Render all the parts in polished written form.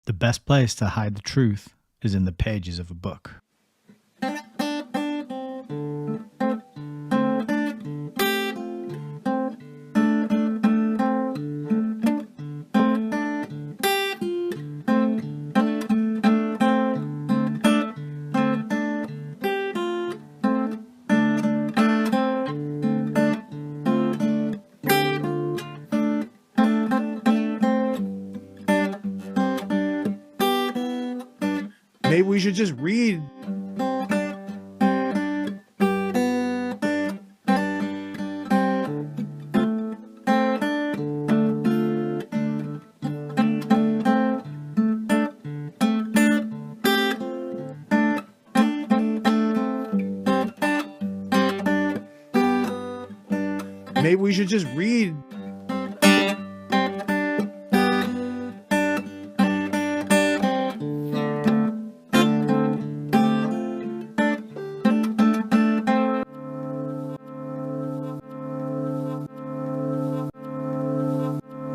The best place to hide the truth is in the pages of a book. Maybe we should just read. Maybe we should just read.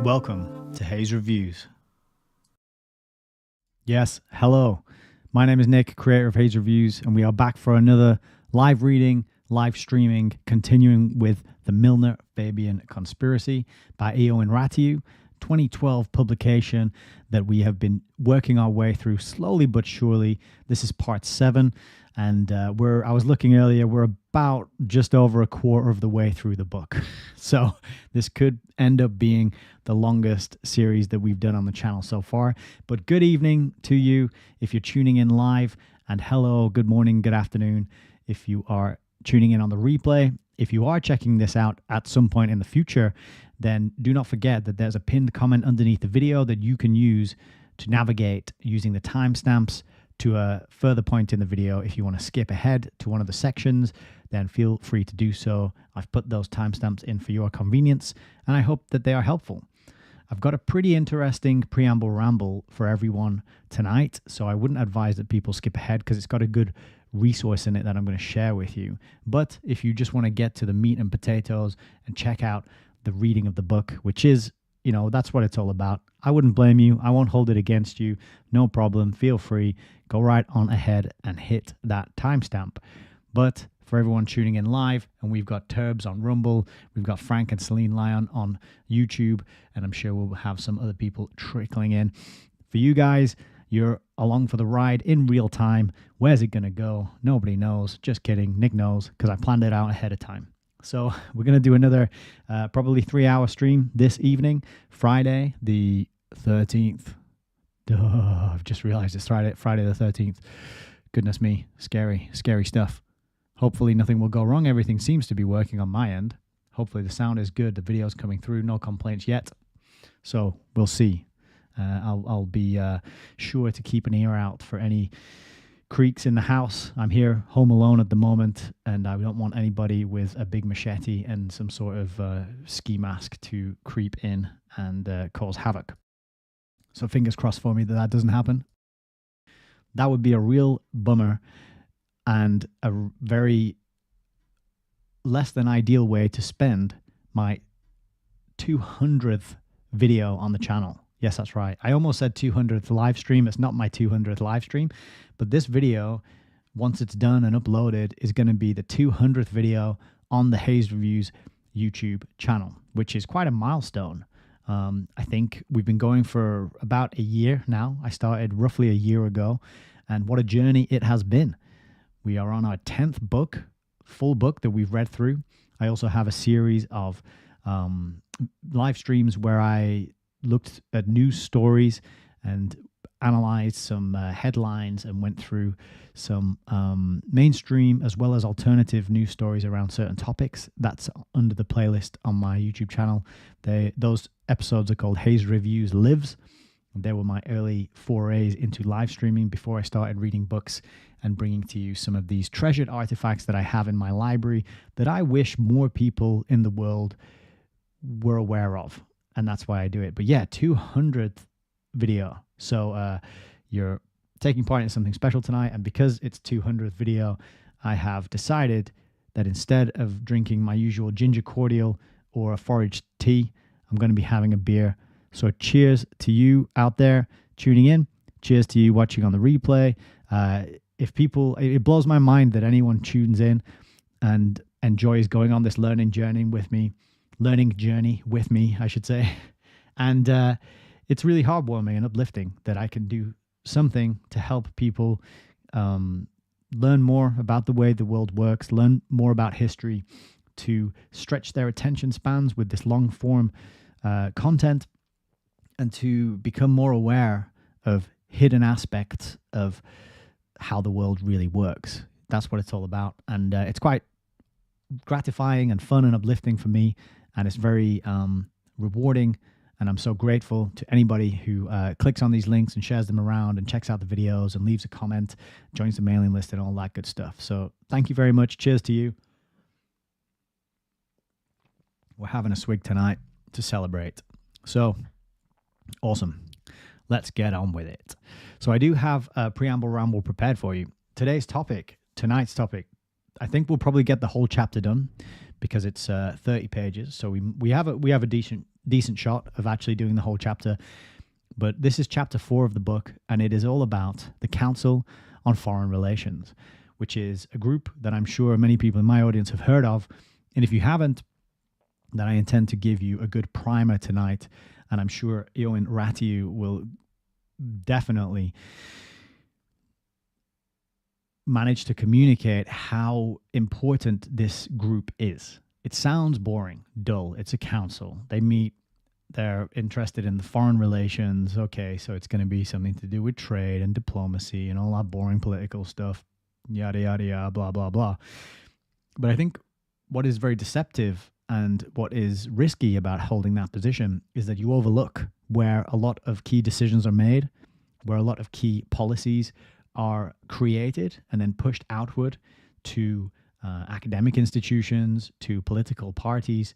Welcome to Hayes Reviews. Yes, hello. My name is Nick, creator of Hayes Reviews, and we are back for another live reading, live streaming, continuing with the Milner-Fabian Conspiracy by Ioan Ratiu, 2012 publication that we have been working our way through slowly but surely. This is part 7, and I was looking earlier, we're about just over a quarter of the way through the book. So this could end up being the longest series that we've done on the channel so far. But good evening to you if you're tuning in live, and hello, good morning, good afternoon if you are tuning in on the replay. If you are checking this out at some point in the future, then do not forget that there's a pinned comment underneath the video that you can use to navigate using the timestamps to a further point in the video. If you want to skip ahead to one of the sections, then feel free to do so. I've put those timestamps in for your convenience, and I hope that they are helpful. I've got a pretty interesting preamble ramble for everyone tonight, so I wouldn't advise that people skip ahead because it's got a good resource in it that I'm going to share with you. But if you just want to get to the meat and potatoes and check out the reading of the book, which is, that's what it's all about, I wouldn't blame you. I won't hold it against you. No problem. Feel free. Go right on ahead and hit that timestamp. But for everyone tuning in live, and we've got Turbs on Rumble, we've got Frank and Celine Lyon on YouTube, and I'm sure we'll have some other people trickling in. For you guys, you're along for the ride in real time. Where's it going to go? Nobody knows. Just kidding. Nick knows because I planned it out ahead of time. So we're going to do another probably 3-hour stream this evening, Friday the 13th. I've just realized it's Friday the 13th. Goodness me. Scary stuff. Hopefully nothing will go wrong. Everything seems to be working on my end. Hopefully the sound is good. The video's coming through. No complaints yet. So we'll see. I'll be sure to keep an ear out for any creaks in the house. I'm here home alone at the moment, and I don't want anybody with a big machete and some sort of ski mask to creep in and cause havoc. So fingers crossed for me that doesn't happen. That would be a real bummer and a very less than ideal way to spend my 200th video on the channel. Yes, that's right. I almost said 200th live stream. It's not my 200th live stream, but this video, once it's done and uploaded, is going to be the 200th video on the Hayes Reviews YouTube channel, which is quite a milestone. I think we've been going for about a year now. I started roughly a year ago, and what a journey it has been. We are on our 10th book, full book that we've read through. I also have a series of live streams where I looked at news stories and analyzed some headlines and went through some mainstream as well as alternative news stories around certain topics. That's under the playlist on my YouTube channel. Those episodes are called Hayes Reviews Lives. They were my early forays into live streaming before I started reading books and bringing to you some of these treasured artifacts that I have in my library that I wish more people in the world were aware of. And that's why I do it. But yeah, 200th video. So you're taking part in something special tonight. And because it's 200th video, I have decided that instead of drinking my usual ginger cordial or a forage tea, I'm going to be having a beer. So cheers to you out there tuning in. cheers to you watching on the replay. It blows my mind that anyone tunes in and enjoys going on this learning journey with me, I should say. And it's really heartwarming and uplifting that I can do something to help people learn more about the way the world works, learn more about history, to stretch their attention spans with this long form content, and to become more aware of hidden aspects of how the world really works. That's what it's all about. And it's quite gratifying and fun and uplifting for me. And it's very rewarding. And I'm so grateful to anybody who clicks on these links and shares them around and checks out the videos and leaves a comment, joins the mailing list and all that good stuff. So thank you very much. Cheers to you. We're having a swig tonight to celebrate. So awesome. Let's get on with it. So I do have a preamble ramble prepared for you. Tonight's topic, I think we'll probably get the whole chapter done because it's 30 pages. So we have a decent shot of actually doing the whole chapter. But this is chapter 4 of the book, and it is all about the Council on Foreign Relations, which is a group that I'm sure many people in my audience have heard of. And if you haven't, then I intend to give you a good primer tonight. And I'm sure Ioan Ratiu will definitely manage to communicate how important this group is. It sounds boring, dull. It's a council. They meet. They're interested in the foreign relations. Okay, so it's going to be something to do with trade and diplomacy and all that boring political stuff. Yada, yada, yada, blah, blah, blah. But I think what is very deceptive and what is risky about holding that position is that you overlook where a lot of key decisions are made, where a lot of key policies are created and then pushed outward to academic institutions, to political parties.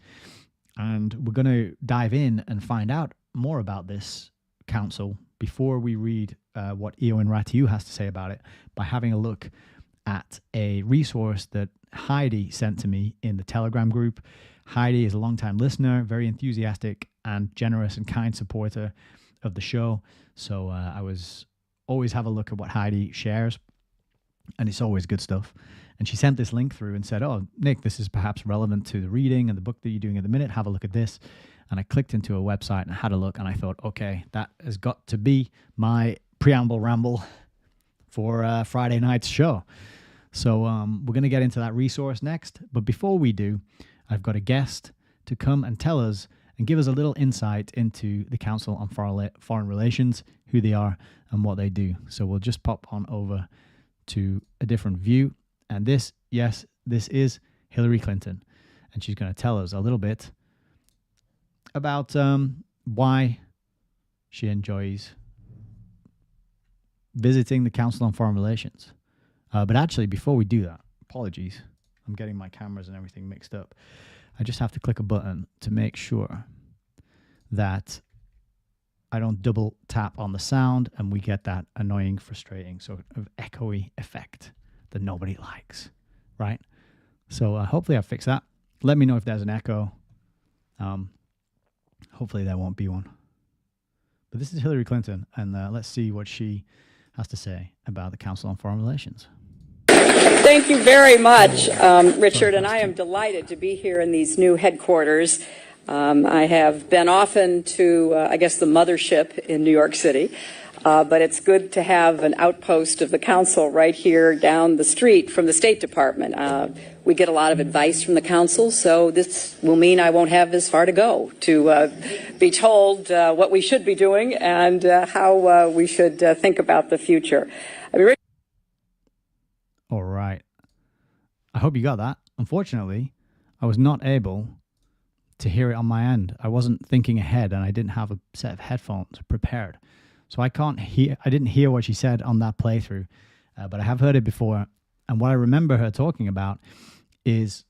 And we're going to dive in and find out more about this council before we read what Ioan Ratiu has to say about it by having a look at a resource that Heidi sent to me in the Telegram group. Heidi is a longtime listener, very enthusiastic and generous and kind supporter of the show. So I was always have a look at what Heidi shares, and it's always good stuff. And she sent this link through and said, "Oh, Nick, this is perhaps relevant to the reading and the book that you're doing at the minute. Have a look at this." And I clicked into a website and had a look, and I thought, okay, that has got to be my preamble ramble for Friday night's show. So we're going to get into that resource next. But before we do, I've got a guest to come and tell us and give us a little insight into the Council on Foreign Relations, who they are and what they do. So we'll just pop on over to a different view. And this is Hillary Clinton. And she's going to tell us a little bit about why she enjoys visiting the Council on Foreign Relations. But actually, before we do that, apologies, I'm getting my cameras and everything mixed up. I just have to click a button to make sure that I don't double tap on the sound and we get that annoying, frustrating sort of echoey effect that nobody likes, right? So hopefully I'll fix that. Let me know if there's an echo. Hopefully there won't be one. But this is Hillary Clinton, and let's see what she has to say about the Council on Foreign Relations. Thank you very much, Richard, and I am delighted to be here in these new headquarters. I have been often to, I guess, the mothership in New York City, but it's good to have an outpost of the Council right here down the street from the State Department. We get a lot of advice from the Council, so this will mean I won't have as far to go to be told what we should be doing and how we should think about the future. All right. I hope you got that. Unfortunately, I was not able to hear it on my end. I wasn't thinking ahead, and I didn't have a set of headphones prepared. So I didn't hear what she said on that playthrough, but I have heard it before. And what I remember her talking about is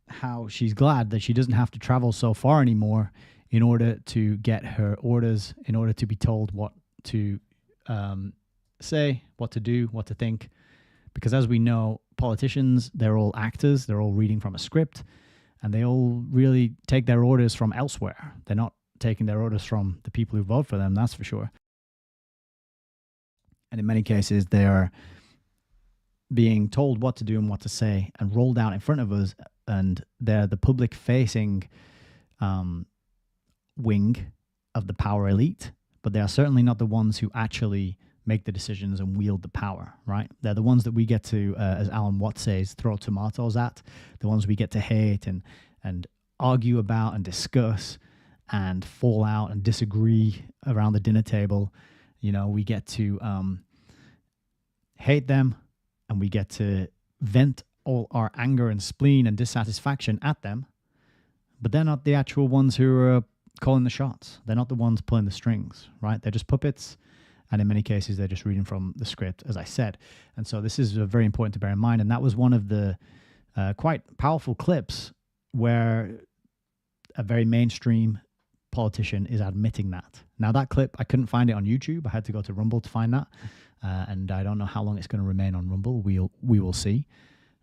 how she's glad that she doesn't have to travel so far anymore in order to get her orders, in order to be told what to say, what to do, what to think. Because as we know, politicians, they're all actors, they're all reading from a script, and they all really take their orders from elsewhere. They're not taking their orders from the people who vote for them, that's for sure. And in many cases, they are being told what to do and what to say and rolled out in front of us. And they're the public-facing wing of the power elite, but they are certainly not the ones who actually make the decisions and wield the power, right? They're the ones that we get to, as Alan Watts says, throw tomatoes at, the ones we get to hate and argue about and discuss and fall out and disagree around the dinner table. You know, we get to hate them, and we get to vent all our anger and spleen and dissatisfaction at them, but they're not the actual ones who are calling the shots. They're not the ones pulling the strings, right? They're just puppets, and in many cases, they're just reading from the script, as I said. And so this is very important to bear in mind, and that was one of the quite powerful clips where a very mainstream politician is admitting that. Now, that clip, I couldn't find it on YouTube. I had to go to Rumble to find that, and I don't know how long it's going to remain on Rumble. We will see.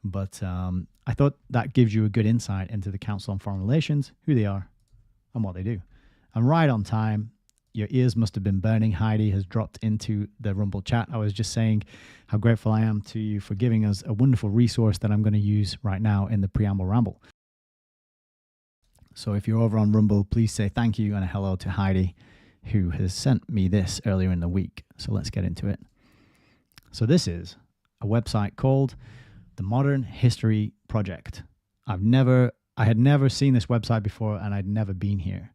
But I thought that gives you a good insight into the Council on Foreign Relations, who they are, and what they do. And right on time, your ears must have been burning. Heidi has dropped into the Rumble chat. I was just saying how grateful I am to you for giving us a wonderful resource that I'm going to use right now in the Preamble Ramble. So if you're over on Rumble, please say thank you and a hello to Heidi, who has sent me this earlier in the week. So let's get into it. So this is a website called the Modern History Project. I had never seen this website before, and I'd never been here.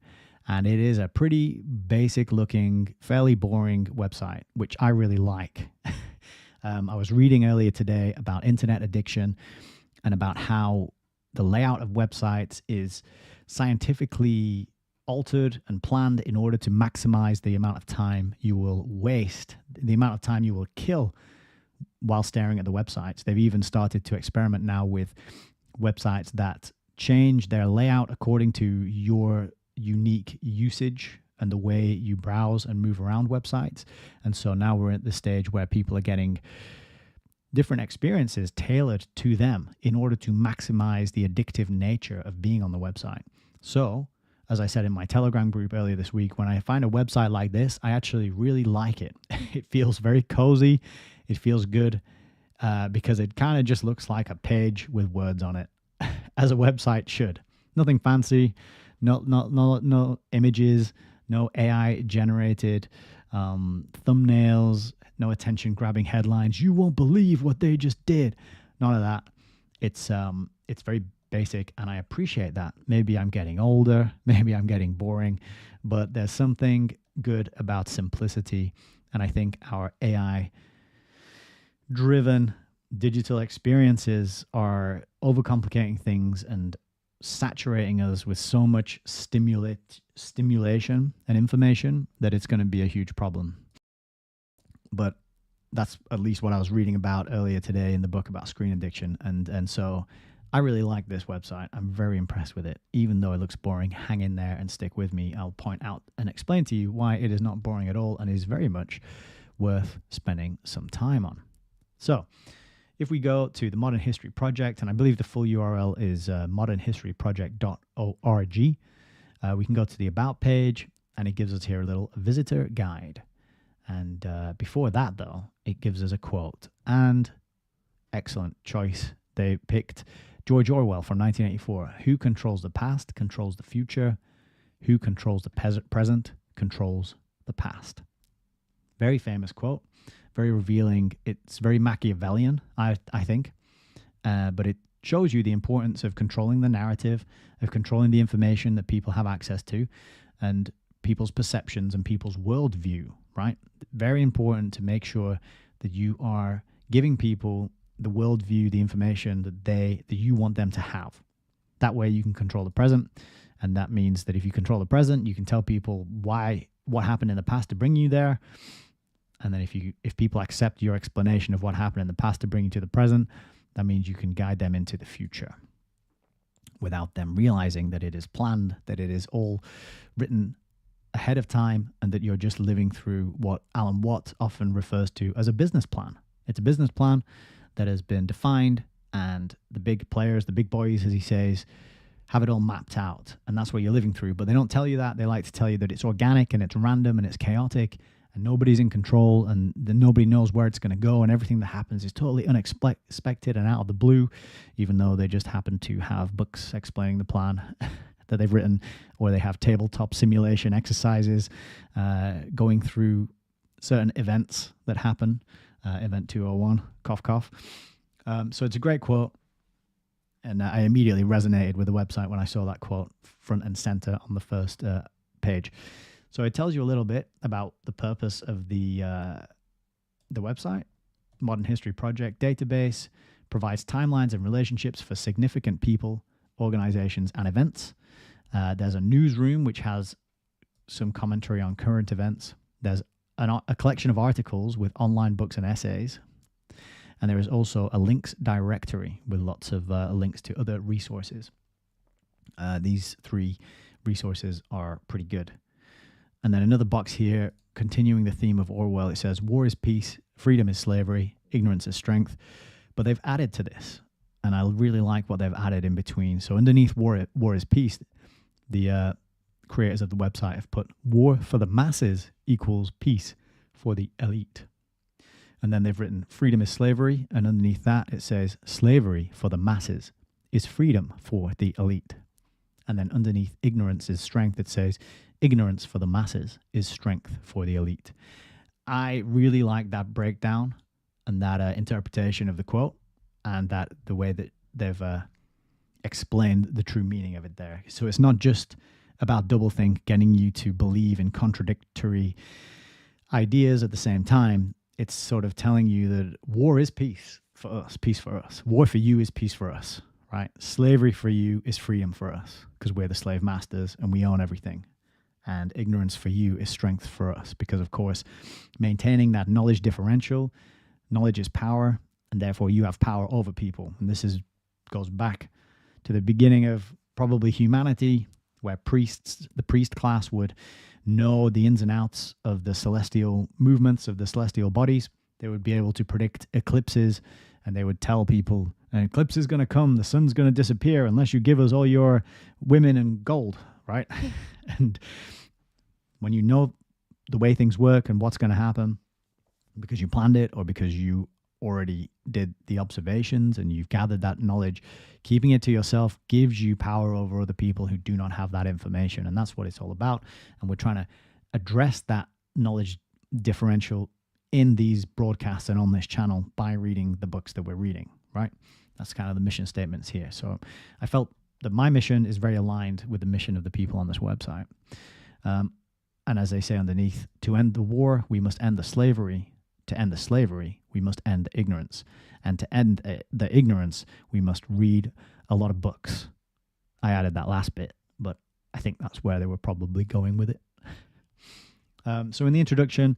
And it is a pretty basic looking, fairly boring website, which I really like. I was reading earlier today about internet addiction and about how the layout of websites is scientifically altered and planned in order to maximize the amount of time you will waste, the amount of time you will kill while staring at the websites. They've even started to experiment now with websites that change their layout according to your unique usage and the way you browse and move around websites. And so now we're at the stage where people are getting different experiences tailored to them in order to maximize the addictive nature of being on the website. So, as I said in my Telegram group earlier this week, when I find a website like this, I actually really like it. It feels very cozy. It feels good because it kind of just looks like a page with words on it, as a website should. Nothing fancy, no images, no AI generated thumbnails, no attention grabbing headlines. You won't believe what they just did. None of that. It's very basic, and I appreciate that. Maybe I'm getting older, maybe I'm getting boring, but there's something good about simplicity, and I think our AI driven digital experiences are overcomplicating things and saturating us with so much stimulation and information that it's going to be a huge problem. But that's at least what I was reading about earlier today in the book about screen addiction. And so I really like this website. I'm very impressed with it. Even though it looks boring, hang in there and stick with me. I'll point out and explain to you why it is not boring at all and is very much worth spending some time on. So if we go to the Modern History Project, and I believe the full URL is modernhistoryproject.org, we can go to the About page, and it gives us here a little visitor guide. And before that, though, it gives us a quote. And excellent choice. They picked George Orwell from 1984. Who controls the past controls the future. Who controls the present controls the past. Very famous quote. Very revealing. It's very Machiavellian, I think. But it shows you the importance of controlling the narrative, of controlling the information that people have access to, and people's perceptions and people's worldview, right? Very important to make sure that you are giving people the worldview, the information that you want them to have. That way you can control the present. And that means that if you control the present, you can tell people what happened in the past to bring you there. And then if people accept your explanation of what happened in the past to bring you to the present, that means you can guide them into the future without them realizing that it is planned, that it is all written ahead of time, and that you're just living through what Alan Watts often refers to as a business plan. It's a business plan that has been defined, and the big players, the big boys, as he says, have it all mapped out, and that's what you're living through. But they don't tell you that. They like to tell you that it's organic and it's random and it's chaotic, and nobody's in control, and nobody knows where it's going to go, and everything that happens is totally unexpected and out of the blue, even though they just happen to have books explaining the plan that they've written, or they have tabletop simulation exercises going through certain events that happen. Event 201, cough, cough. So it's a great quote, and I immediately resonated with the website when I saw that quote front and center on the first page. So it tells you a little bit about the purpose of the website. Modern History Project database provides timelines and relationships for significant people, organizations, and events. There's a newsroom which has some commentary on current events. There's a collection of articles with online books and essays. And there is also a links directory with lots of links to other resources. These 3 resources are pretty good. And then another box here, continuing the theme of Orwell, it says, war is peace, freedom is slavery, ignorance is strength. But they've added to this, and I really like what they've added in between. So underneath war is peace, the creators of the website have put war for the masses equals peace for the elite. And then they've written freedom is slavery, and underneath that it says slavery for the masses is freedom for the elite. And then underneath ignorance is strength, it says ignorance for the masses is strength for the elite. I really like that breakdown and that interpretation of the quote, and that the way that they've explained the true meaning of it there. So it's not just about doublethink, getting you to believe in contradictory ideas at the same time. It's sort of telling you that war is peace for us, peace for us. War for you is peace for us, right? Slavery for you is freedom for us, because we're the slave masters and we own everything. And ignorance for you is strength for us, because, of course, maintaining that knowledge differential, knowledge is power, and therefore you have power over people. And this goes back to the beginning of probably humanity, where the priest class would know the ins and outs of the celestial movements of the celestial bodies. They would be able to predict eclipses, and they would tell people, an eclipse is going to come, the sun's going to disappear unless you give us all your women and gold, right? And when you know the way things work and what's going to happen, because you planned it or because you already did the observations and you've gathered that knowledge, keeping it to yourself gives you power over other people who do not have that information. And that's what it's all about. And we're trying to address that knowledge differential in these broadcasts and on this channel by reading the books that we're reading, right? That's kind of the mission statements here. So I felt that my mission is very aligned with the mission of the people on this website. And as they say underneath, to end the war, we must end the slavery. To end the slavery, we must end the ignorance. And to end the ignorance, we must read a lot of books. I added that last bit, but I think that's where they were probably going with it. So in the introduction,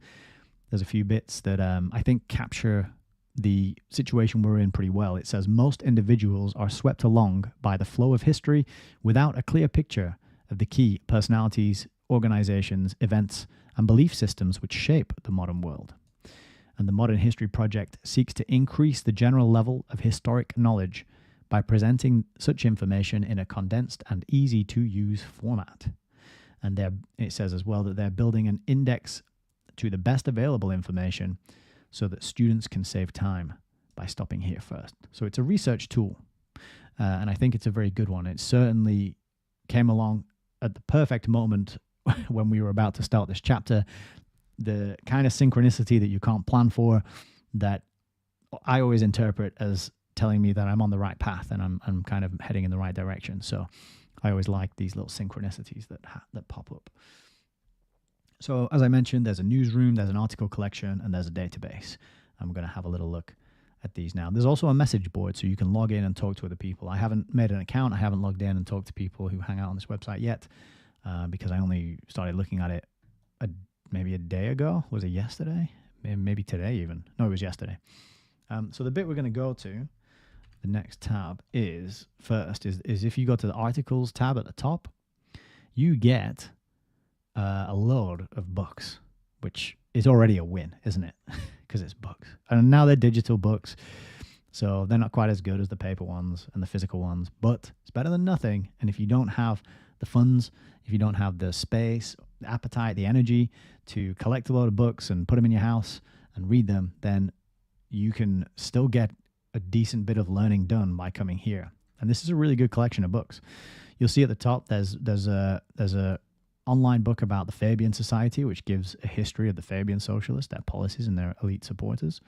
there's a few bits that I think capture the situation we're in pretty well. It says, most individuals are swept along by the flow of history without a clear picture of the key personalities, organizations, events, and belief systems which shape the modern world. And the Modern History Project seeks to increase the general level of historic knowledge by presenting such information in a condensed and easy-to-use format. And it says as well that they're building an index to the best available information so that students can save time by stopping here first. So it's a research tool, and I think it's a very good one. It certainly came along at the perfect moment when we were about to start this chapter. The kind of synchronicity that you can't plan for, that I always interpret as telling me that I'm on the right path and I'm kind of heading in the right direction. So I always like these little synchronicities that pop up. So as I mentioned, there's a newsroom, there's an article collection, and there's a database. And we're going to have a little look at these now. There's also a message board, so you can log in and talk to other people. I haven't made an account. I haven't logged in and talked to people who hang out on this website yet, because I only started looking at it maybe a day ago. Was it yesterday? Maybe today even. No, it was yesterday. So the bit we're going to go to, the next tab is if you go to the articles tab at the top, you get a load of books, which is already a win, isn't it? Because it's books. And now they're digital books, so they're not quite as good as the paper ones and the physical ones, but it's better than nothing. And if you don't have the funds, if you don't have the space, the appetite, the energy to collect a load of books and put them in your house and read them, then you can still get a decent bit of learning done by coming here. And this is a really good collection of books. You'll see at the top there's a online book about the Fabian Society, which gives a history of the Fabian socialists, their policies, and their elite supporters.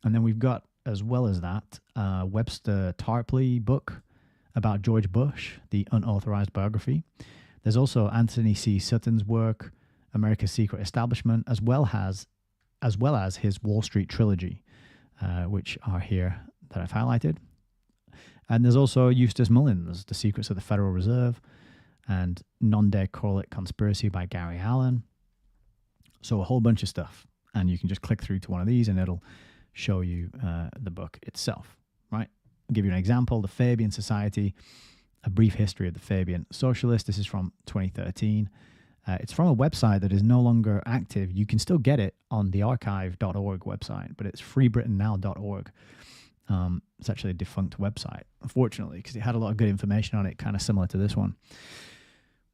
And then we've got, as well as that, Webster Tarpley book about George Bush, the unauthorized biography. There's also Anthony C. Sutton's work, America's Secret Establishment, as well as his Wall Street trilogy, which are here that I've highlighted. And there's also Eustace Mullins, The Secrets of the Federal Reserve, and Non-De Correlate Conspiracy by Gary Allen. So a whole bunch of stuff. And you can just click through to one of these and it'll show you the book itself, right? I'll give you an example. The Fabian Society, A Brief History of the Fabian Socialist. This is from 2013. It's from a website that is no longer active. You can still get it on the archive.org website, but it's freebritainnow.org. It's actually a defunct website, unfortunately, because it had a lot of good information on it, kind of similar to this one.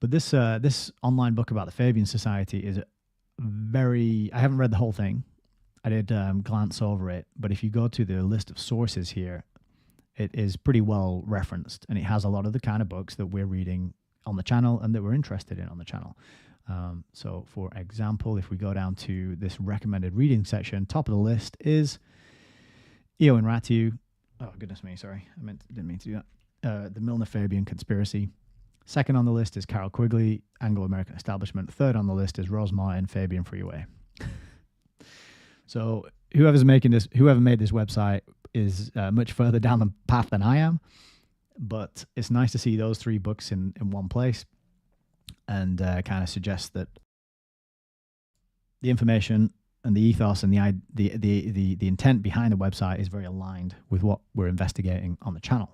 But this online book about the Fabian Society is I haven't read the whole thing. I did glance over it, but if you go to the list of sources here, it is pretty well referenced, and it has a lot of the kind of books that we're reading on the channel and that we're interested in on the channel. So, for example, if we go down to this recommended reading section, top of the list is Ioan Ratiu. Oh, goodness me, sorry. Didn't mean to do that. The Milner-Fabian Conspiracy. Second on the list is Carol Quigley, Anglo-American Establishment. Third on the list is Rose Martin, Fabian Freeway. So whoever made this website is much further down the path than I am. But it's nice to see those three books in one place, and kind of suggests that the information and the ethos and the intent behind the website is very aligned with what we're investigating on the channel.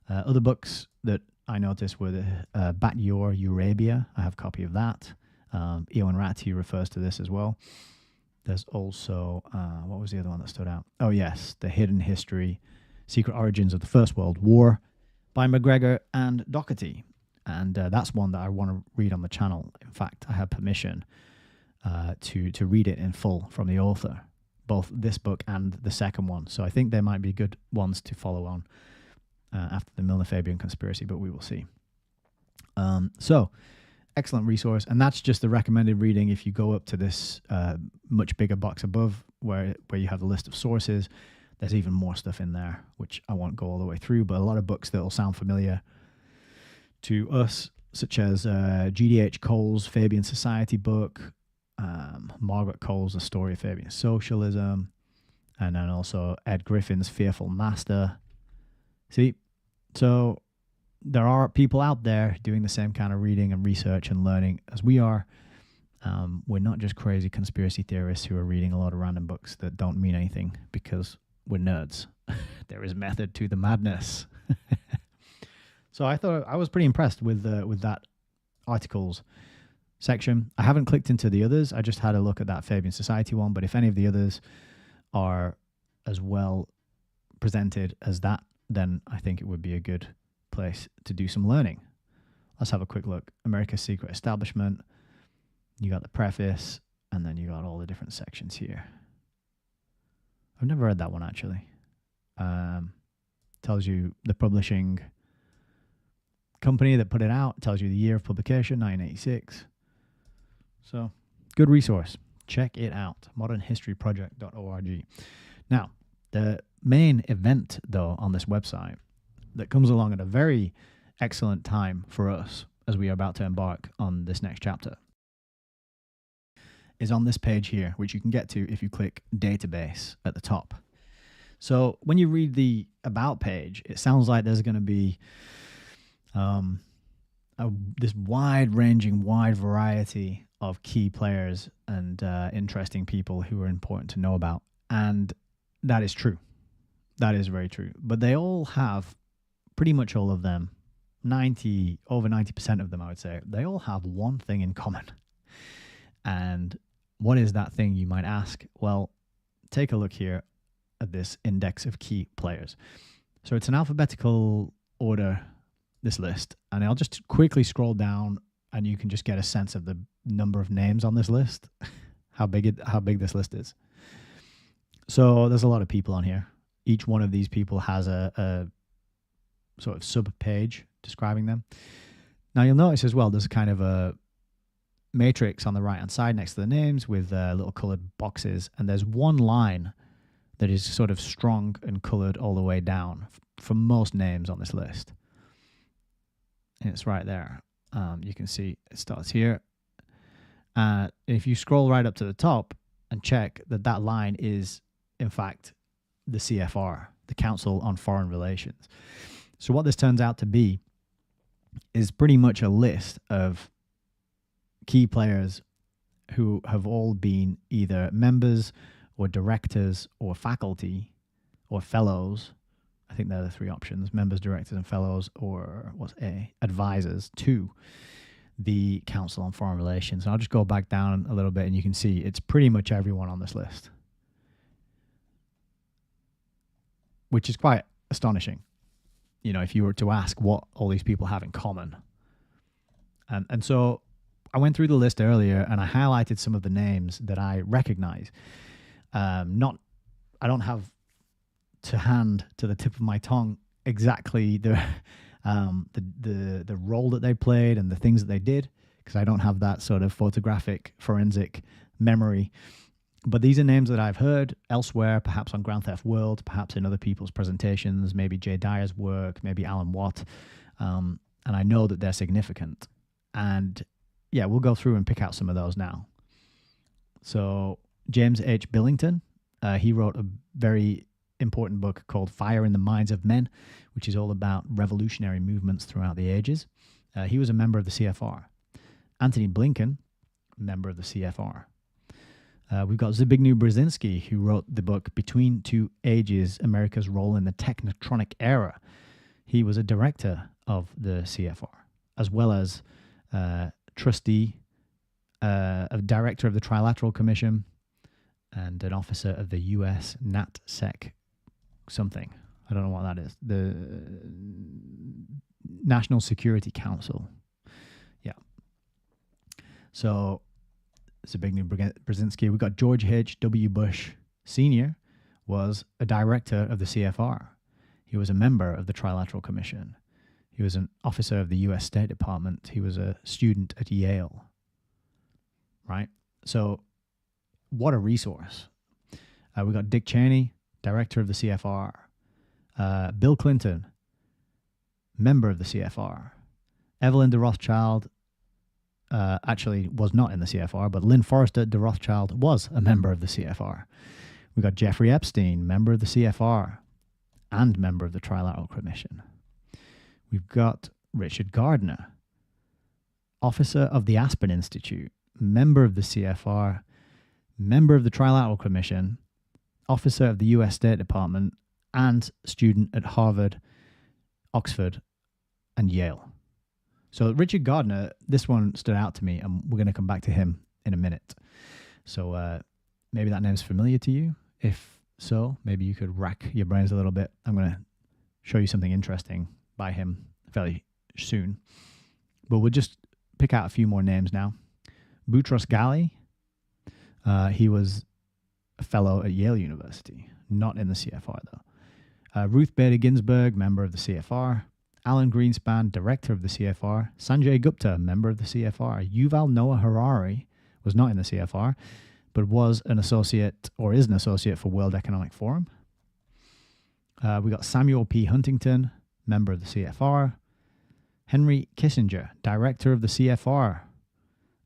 Other books that I noticed were the Bat Your Eurabia. I have a copy of that. Ioan Ratiu refers to this as well. There's also, what was the other one that stood out? Oh, yes, The Hidden History, Secret Origins of the First World War by McGregor and Doherty. And that's one that I want to read on the channel. In fact, I have permission to read it in full from the author, both this book and the second one. So I think they might be good ones to follow on after the Milner-Fabian Conspiracy, but we will see. So, excellent resource. And that's just the recommended reading. If you go up to this much bigger box above where you have the list of sources, there's even more stuff in there, which I won't go all the way through, but a lot of books that will sound familiar to us, such as G.D.H. Cole's Fabian Society book, Margaret Cole's The Story of Fabian Socialism, and then also Ed Griffin's Fearful Master. See, so there are people out there doing the same kind of reading and research and learning as we are. We're not just crazy conspiracy theorists who are reading a lot of random books that don't mean anything because we're nerds. There is method to the madness. So I thought I was pretty impressed with that articles section. I haven't clicked into the others. I just had a look at that Fabian Society one, but if any of the others are as well presented as that, then I think it would be a good place to do some learning. Let's have a quick look. America's Secret Establishment. You got the preface, and then you got all the different sections here. I've never read that one, actually. Tells you the publishing company that put it out. Tells you the year of publication, 1986. So, good resource. Check it out. modernhistoryproject.org. Now, the main event, though, on this website that comes along at a very excellent time for us as we are about to embark on this next chapter is on this page here, which you can get to if you click database at the top. So when you read the about page, it sounds like there's going to be this wide-ranging, wide variety of key players and interesting people who are important to know about. And that is true. That is very true. But they all have, pretty much all of them, over 90% of them, I would say, they all have one thing in common. And what is that thing, you might ask? Well, take a look here at this index of key players. So it's an alphabetical order this list, and I'll just quickly scroll down, and you can just get a sense of the number of names on this list, how big this list is. So there's a lot of people on here. Each one of these people has a sort of sub-page describing them. Now you'll notice as well, there's kind of a matrix on the right-hand side next to the names with little coloured boxes, and there's one line that is sort of strong and coloured all the way down for most names on this list. And it's right there. You can see it starts here. If you scroll right up to the top and check that line is, in fact, the CFR, the Council on Foreign Relations. So what this turns out to be is pretty much a list of key players who have all been either members or directors or faculty or fellows. I think they're the three options: members, directors, and fellows, or advisors to the Council on Foreign Relations. And I'll just go back down a little bit, and you can see it's pretty much everyone on this list, which is quite astonishing, if you were to ask what all these people have in common. And so I went through the list earlier, and I highlighted some of the names that I recognize. I don't have to hand to the tip of my tongue exactly the role that they played and the things that they did, because I don't have that sort of photographic forensic memory. But these are names that I've heard elsewhere, perhaps on Grand Theft World, perhaps in other people's presentations, maybe Jay Dyer's work, maybe Alan Watt, and I know that they're significant. And yeah, we'll go through and pick out some of those now. So James H. Billington, he wrote a very important book called Fire in the Minds of Men, which is all about revolutionary movements throughout the ages. He was a member of the CFR. Anthony Blinken, member of the CFR. We've got Zbigniew Brzezinski, who wrote the book Between Two Ages, America's Role in the Technotronic Era. He was a director of the CFR, as well as trustee, a director of the Trilateral Commission, and an officer of the U.S. NatSec something. I don't know what that is. The National Security Council. Yeah. So Zbigniew Brzezinski. We've got George H.W. Bush Sr. was a director of the CFR. He was a member of the Trilateral Commission. He was an officer of the U.S. State Department. He was a student at Yale. Right? So what a resource. We got Dick Cheney, director of the CFR. Bill Clinton, member of the CFR. Evelyn de Rothschild actually was not in the CFR, but Lynn Forrester de Rothschild was a member of the CFR. We got Jeffrey Epstein, member of the CFR and member of the Trilateral Commission. We've got Richard Gardner, officer of the Aspen Institute, member of the CFR, member of the Trilateral Commission, officer of the U.S. State Department, and student at Harvard, Oxford, and Yale. So Richard Gardner, this one stood out to me, and we're going to come back to him in a minute. So maybe that name's familiar to you. If so, maybe you could rack your brains a little bit. I'm going to show you something interesting by him fairly soon. But we'll just pick out a few more names now. Boutros Ghali, he was a fellow at Yale University, not in the CFR though. Ruth Bader Ginsburg, member of the CFR. Alan Greenspan, director of the CFR. Sanjay Gupta, member of the CFR. Yuval Noah Harari was not in the CFR, but was an associate, or is an associate, for World Economic Forum. We got Samuel P. Huntington, member of the CFR. Henry Kissinger, director of the CFR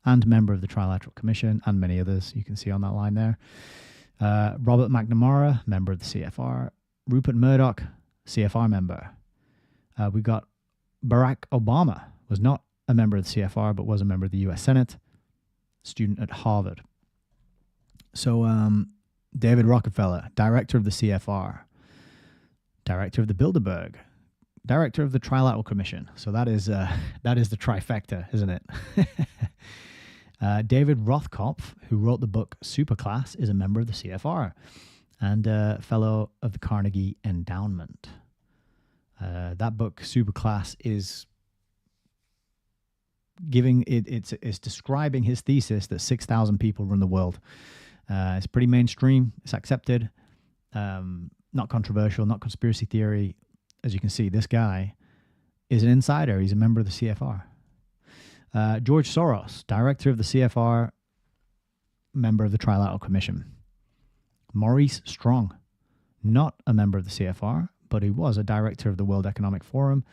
and member of the Trilateral Commission, and many others you can see on that line there. Robert McNamara, member of the CFR. Rupert Murdoch, CFR member. We got Barack Obama, was not a member of the CFR, but was a member of the U.S. Senate, student at Harvard. So David Rockefeller, director of the CFR, director of the Bilderberg, director of the Trilateral Commission. So that is the trifecta, isn't it? David Rothkopf, who wrote the book Superclass, is a member of the CFR and a fellow of the Carnegie Endowment. That book, Superclass, is giving it's describing his thesis that 6,000 people run the world. It's pretty mainstream. It's accepted. Not controversial, not conspiracy theory. As you can see, this guy is an insider. He's a member of the CFR. George Soros, director of the CFR, member of the Trilateral Commission. Maurice Strong, not a member of the CFR, but he was a director of the World Economic Forum,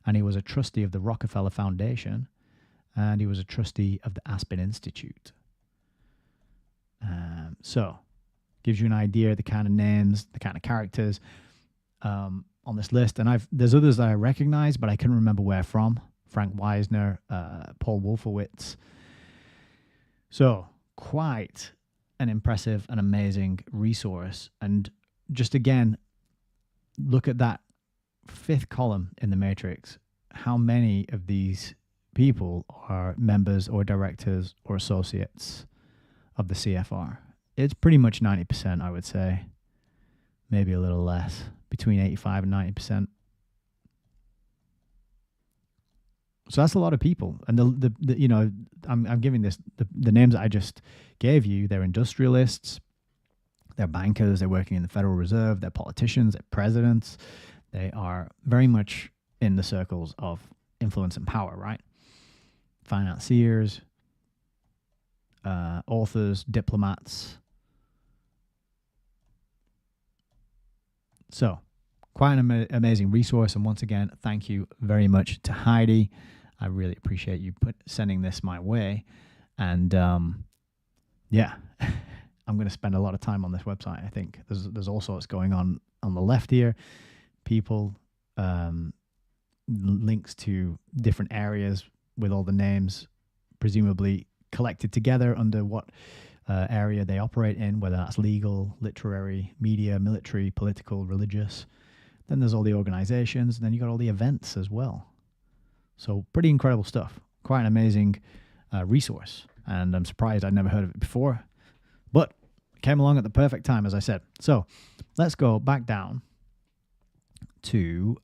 and he was a trustee of the Rockefeller Foundation, and he was a trustee of the Aspen Institute. So, gives you an idea of the kind of names, the kind of characters on this list. And there's others that I recognize, but I couldn't remember where from. Frank Wisner, Paul Wolfowitz. So, quite an impressive and amazing resource. And just again, look at that fifth column in the matrix. How many of these people are members or directors or associates of the CFR? It's pretty much 90%, I would say. Maybe a little less, between 85 and 90%. So that's a lot of people. And the you know, I'm giving this the names that I just gave you. They're industrialists, they're bankers, they're working in the Federal Reserve, they're politicians, they're presidents. They are very much in the circles of influence and power, right? Financiers, authors, diplomats. So, quite an amazing resource. And once again, thank you very much to Heidi. I really appreciate you sending this my way. And yeah, I'm going to spend a lot of time on this website. I think there's all sorts going on the left here. People, links to different areas with all the names, presumably collected together under what area they operate in, whether that's legal, literary, media, military, political, religious. Then there's all the organizations, and then you got all the events as well. So pretty incredible stuff. Quite an amazing resource, and I'm surprised I'd never heard of it before, but it came along at the perfect time, as I said. So let's go back down to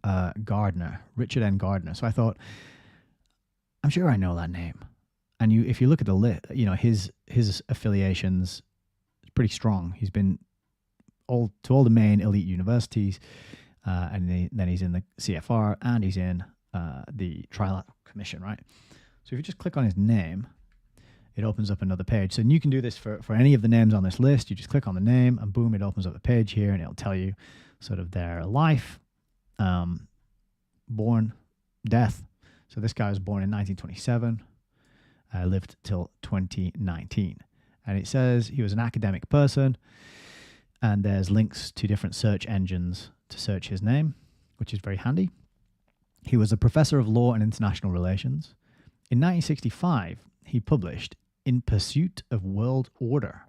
Gardner, Richard N. Gardner. So I thought, I'm sure I know that name. And if you look at the list, you know, his affiliations is pretty strong. He's been to all the main elite universities, and then he's in the CFR, and he's in the Trilateral Commission, right? So if you just click on his name, it opens up another page. So you can do this for any of the names on this list. You just click on the name, and boom, it opens up a page here, and it'll tell you sort of their life, born, death. So this guy was born in 1927. Lived till 2019. And it says he was an academic person, and there's links to different search engines to search his name, which is very handy. He was a professor of law and international relations. In 1965, he published In Pursuit of World Order.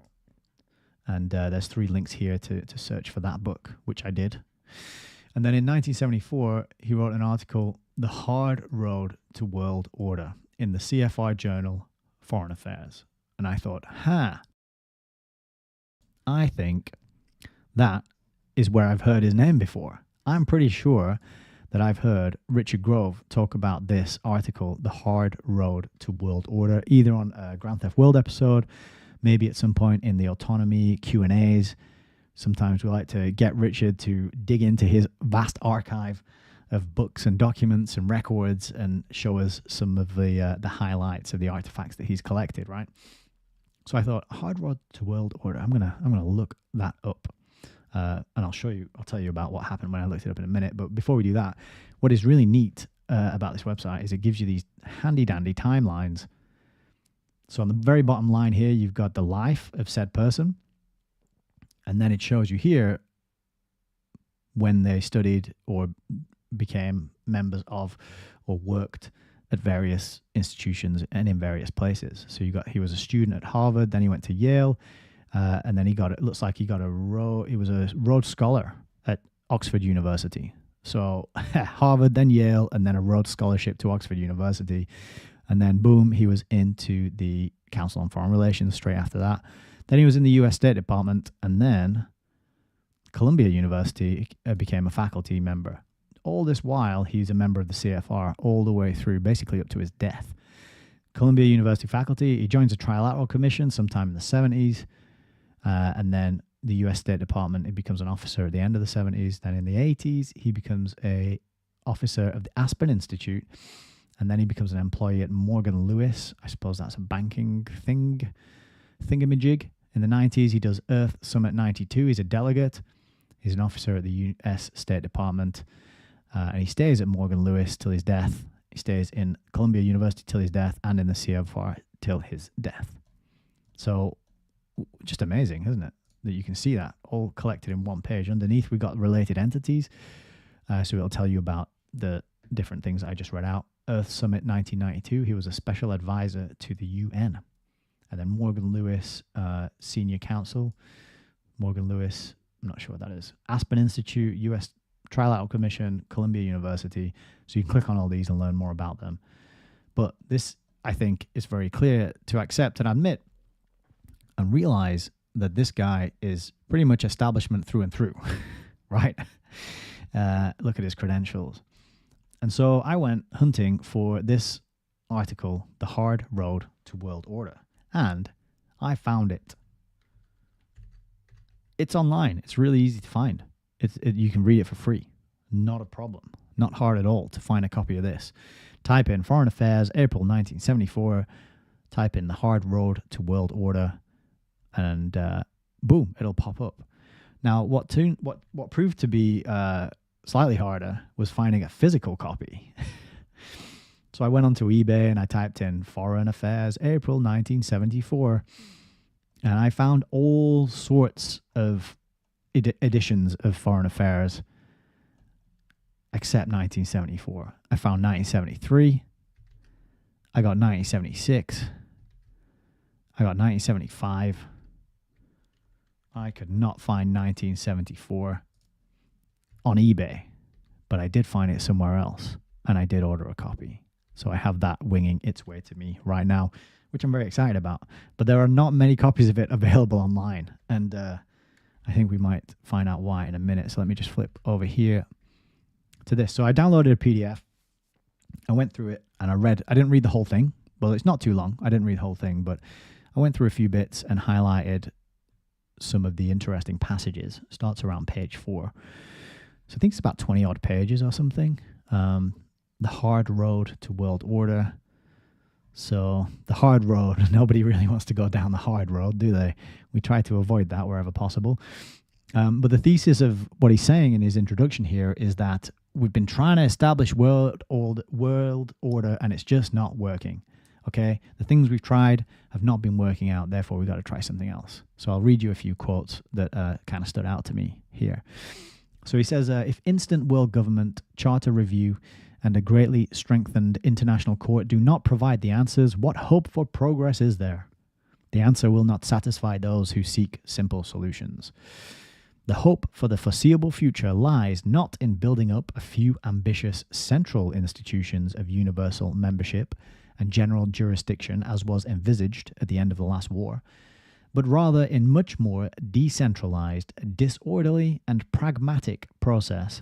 And there's 3 links here to search for that book, which I did. And then in 1974, he wrote an article, The Hard Road to World Order, in the CFR journal, Foreign Affairs. And I thought, I think that is where I've heard his name before. I'm pretty sure that I've heard Richard Grove talk about this article, The Hard Road to World Order, either on a Grand Theft World episode, maybe at some point in the Autonomy Q&As. Sometimes we like to get Richard to dig into his vast archive of books and documents and records and show us some of the highlights of the artifacts that he's collected, right? So I thought, Hard Road to World Order. I'm gonna look that up, and I'll tell you about what happened when I looked it up in a minute. But before we do that, what is really neat about this website is it gives you these handy dandy timelines. So on the very bottom line here, you've got the life of said person, and then it shows you here when they studied or became members of or worked at various institutions and in various places. So he was a student at Harvard, then he went to Yale, and then he was a Rhodes Scholar at Oxford University. So Harvard, then Yale, and then a Rhodes Scholarship to Oxford University. And then boom, he was into the Council on Foreign Relations straight after that. Then he was in the US State Department, and then Columbia University became a faculty member. all this while, he's a member of the CFR all the way through, basically up to his death. Columbia University faculty, he joins the Trilateral Commission sometime in the 70s, and then the U.S. State Department, he becomes an officer at the end of the 70s. Then in the 80s, he becomes a officer of the Aspen Institute, and then he becomes an employee at Morgan Lewis. I suppose that's a banking thingamajig. In the 90s, he does Earth Summit 92. He's a delegate. He's an officer at the U.S. State Department, and he stays at Morgan Lewis till his death. He stays in Columbia University till his death, and in the CFR till his death. So, just amazing, isn't it? That you can see that all collected in one page. Underneath, we've got related entities. So it'll tell you about the different things I just read out. Earth Summit 1992, he was a special advisor to the UN. And then Morgan Lewis, Senior Counsel. Morgan Lewis, I'm not sure what that is. Aspen Institute, U.S. Trilateral Commission, Columbia University. So you can click on all these and learn more about them. But this, I think, is very clear to accept and admit and realize that this guy is pretty much establishment through and through, right? Look at his credentials. And so I went hunting for this article, The Hard Road to World Order, and I found it. It's online. It's really easy to find. You can read it for free. Not a problem. Not hard at all to find a copy of this. Type in Foreign Affairs, April 1974. Type in The Hard Road to World Order, and boom, it'll pop up. Now, what proved to be slightly harder was finding a physical copy. So I went onto eBay and I typed in Foreign Affairs, April 1974, and I found all sorts of editions of Foreign Affairs except 1974. I found 1973. I got 1976. I got 1975. I could not find 1974 on eBay, but I did find it somewhere else, and I did order a copy. So I have that winging its way to me right now, which I'm very excited about. But there are not many copies of it available online, and I think we might find out why in a minute. So let me just flip over here to this. So I downloaded a PDF. I went through it, and I didn't read the whole thing. Well, it's not too long. I didn't read the whole thing, but I went through a few bits and highlighted some of the interesting passages. It starts around page 4. So I think it's about 20 odd pages or something. The Hard Road to World Order. So the hard road, nobody really wants to go down the hard road, do they? We try to avoid that wherever possible. But the thesis of what he's saying in his introduction here is that we've been trying to establish world order and it's just not working. Okay, the things we've tried have not been working out, therefore we've got to try something else. So I'll read you a few quotes that kind of stood out to me here. So he says, if instant world government, charter review, and a greatly strengthened international court do not provide the answers, what hope for progress is there? The answer will not satisfy those who seek simple solutions. The hope for the foreseeable future lies not in building up a few ambitious central institutions of universal membership and general jurisdiction as was envisaged at the end of the last war, but rather in much more decentralized, disorderly, and pragmatic process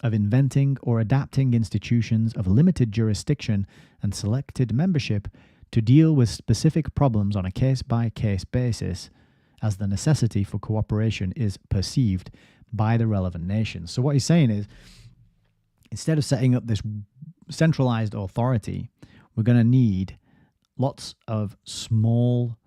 of inventing or adapting institutions of limited jurisdiction and selected membership to deal with specific problems on a case-by-case basis as the necessity for cooperation is perceived by the relevant nations. So what he's saying is, instead of setting up this centralized authority, we're going to need lots of small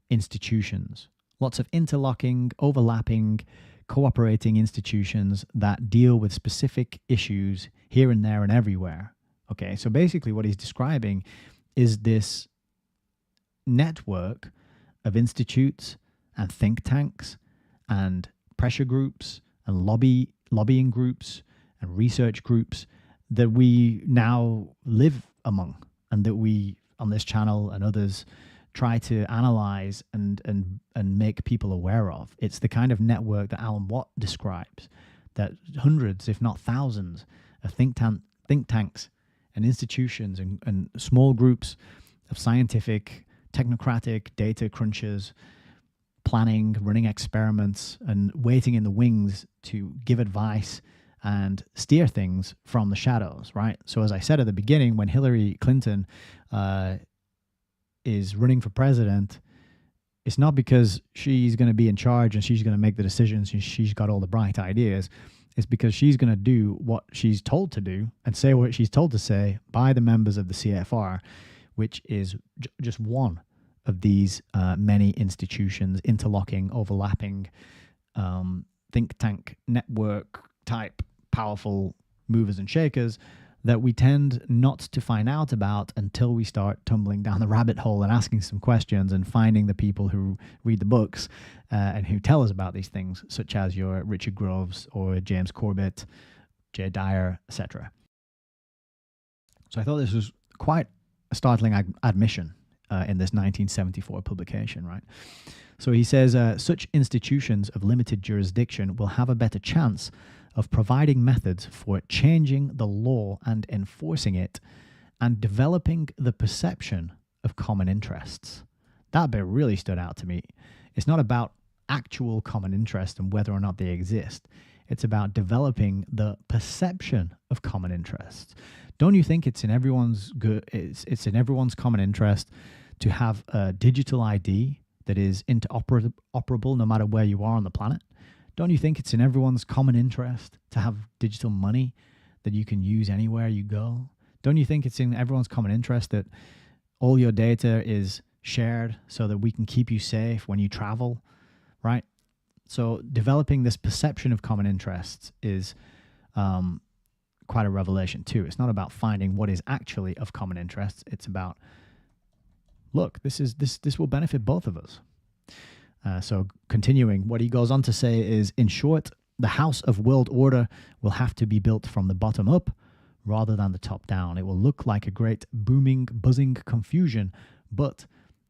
institutions, lots of interlocking, overlapping, cooperating institutions that deal with specific issues here and there and everywhere. Okay, so basically what he's describing is this network of institutes and think tanks and pressure groups and lobbying groups and research groups that we now live among, and that we on this channel and others try to analyze and make people aware of. It's the kind of network that Alan Watt describes, that hundreds, if not thousands, of think tanks and institutions and small groups of scientific, technocratic data crunchers planning, running experiments, and waiting in the wings to give advice and steer things from the shadows, right? So as I said at the beginning, when Hillary Clinton is running for president, it's not because she's going to be in charge and she's going to make the decisions and she's got all the bright ideas. It's because she's going to do what she's told to do and say what she's told to say by the members of the CFR, which is just one of these many institutions, interlocking, overlapping, think tank network type powerful movers and shakers that we tend not to find out about until we start tumbling down the rabbit hole and asking some questions and finding the people who read the books and who tell us about these things, such as your Richard Groves or James Corbett, Jay Dyer, etc. So I thought this was quite a startling admission in this 1974 publication, right? So he says, such institutions of limited jurisdiction will have a better chance of providing methods for changing the law and enforcing it and developing the perception of common interests. That bit really stood out to me. It's not about actual common interest and whether or not they exist. It's about developing the perception of common interests. Don't you think it's in everyone's it's in everyone's common interest to have a digital ID that is interoperable no matter where you are on the planet? Don't you think it's in everyone's common interest to have digital money that you can use anywhere you go? Don't you think it's in everyone's common interest that all your data is shared so that we can keep you safe when you travel, right? So developing this perception of common interests is quite a revelation too. It's not about finding what is actually of common interest. It's about, look, this will benefit both of us. So continuing, what he goes on to say is, in short, the house of world order will have to be built from the bottom up rather than the top down. It will look like a great booming, buzzing confusion, but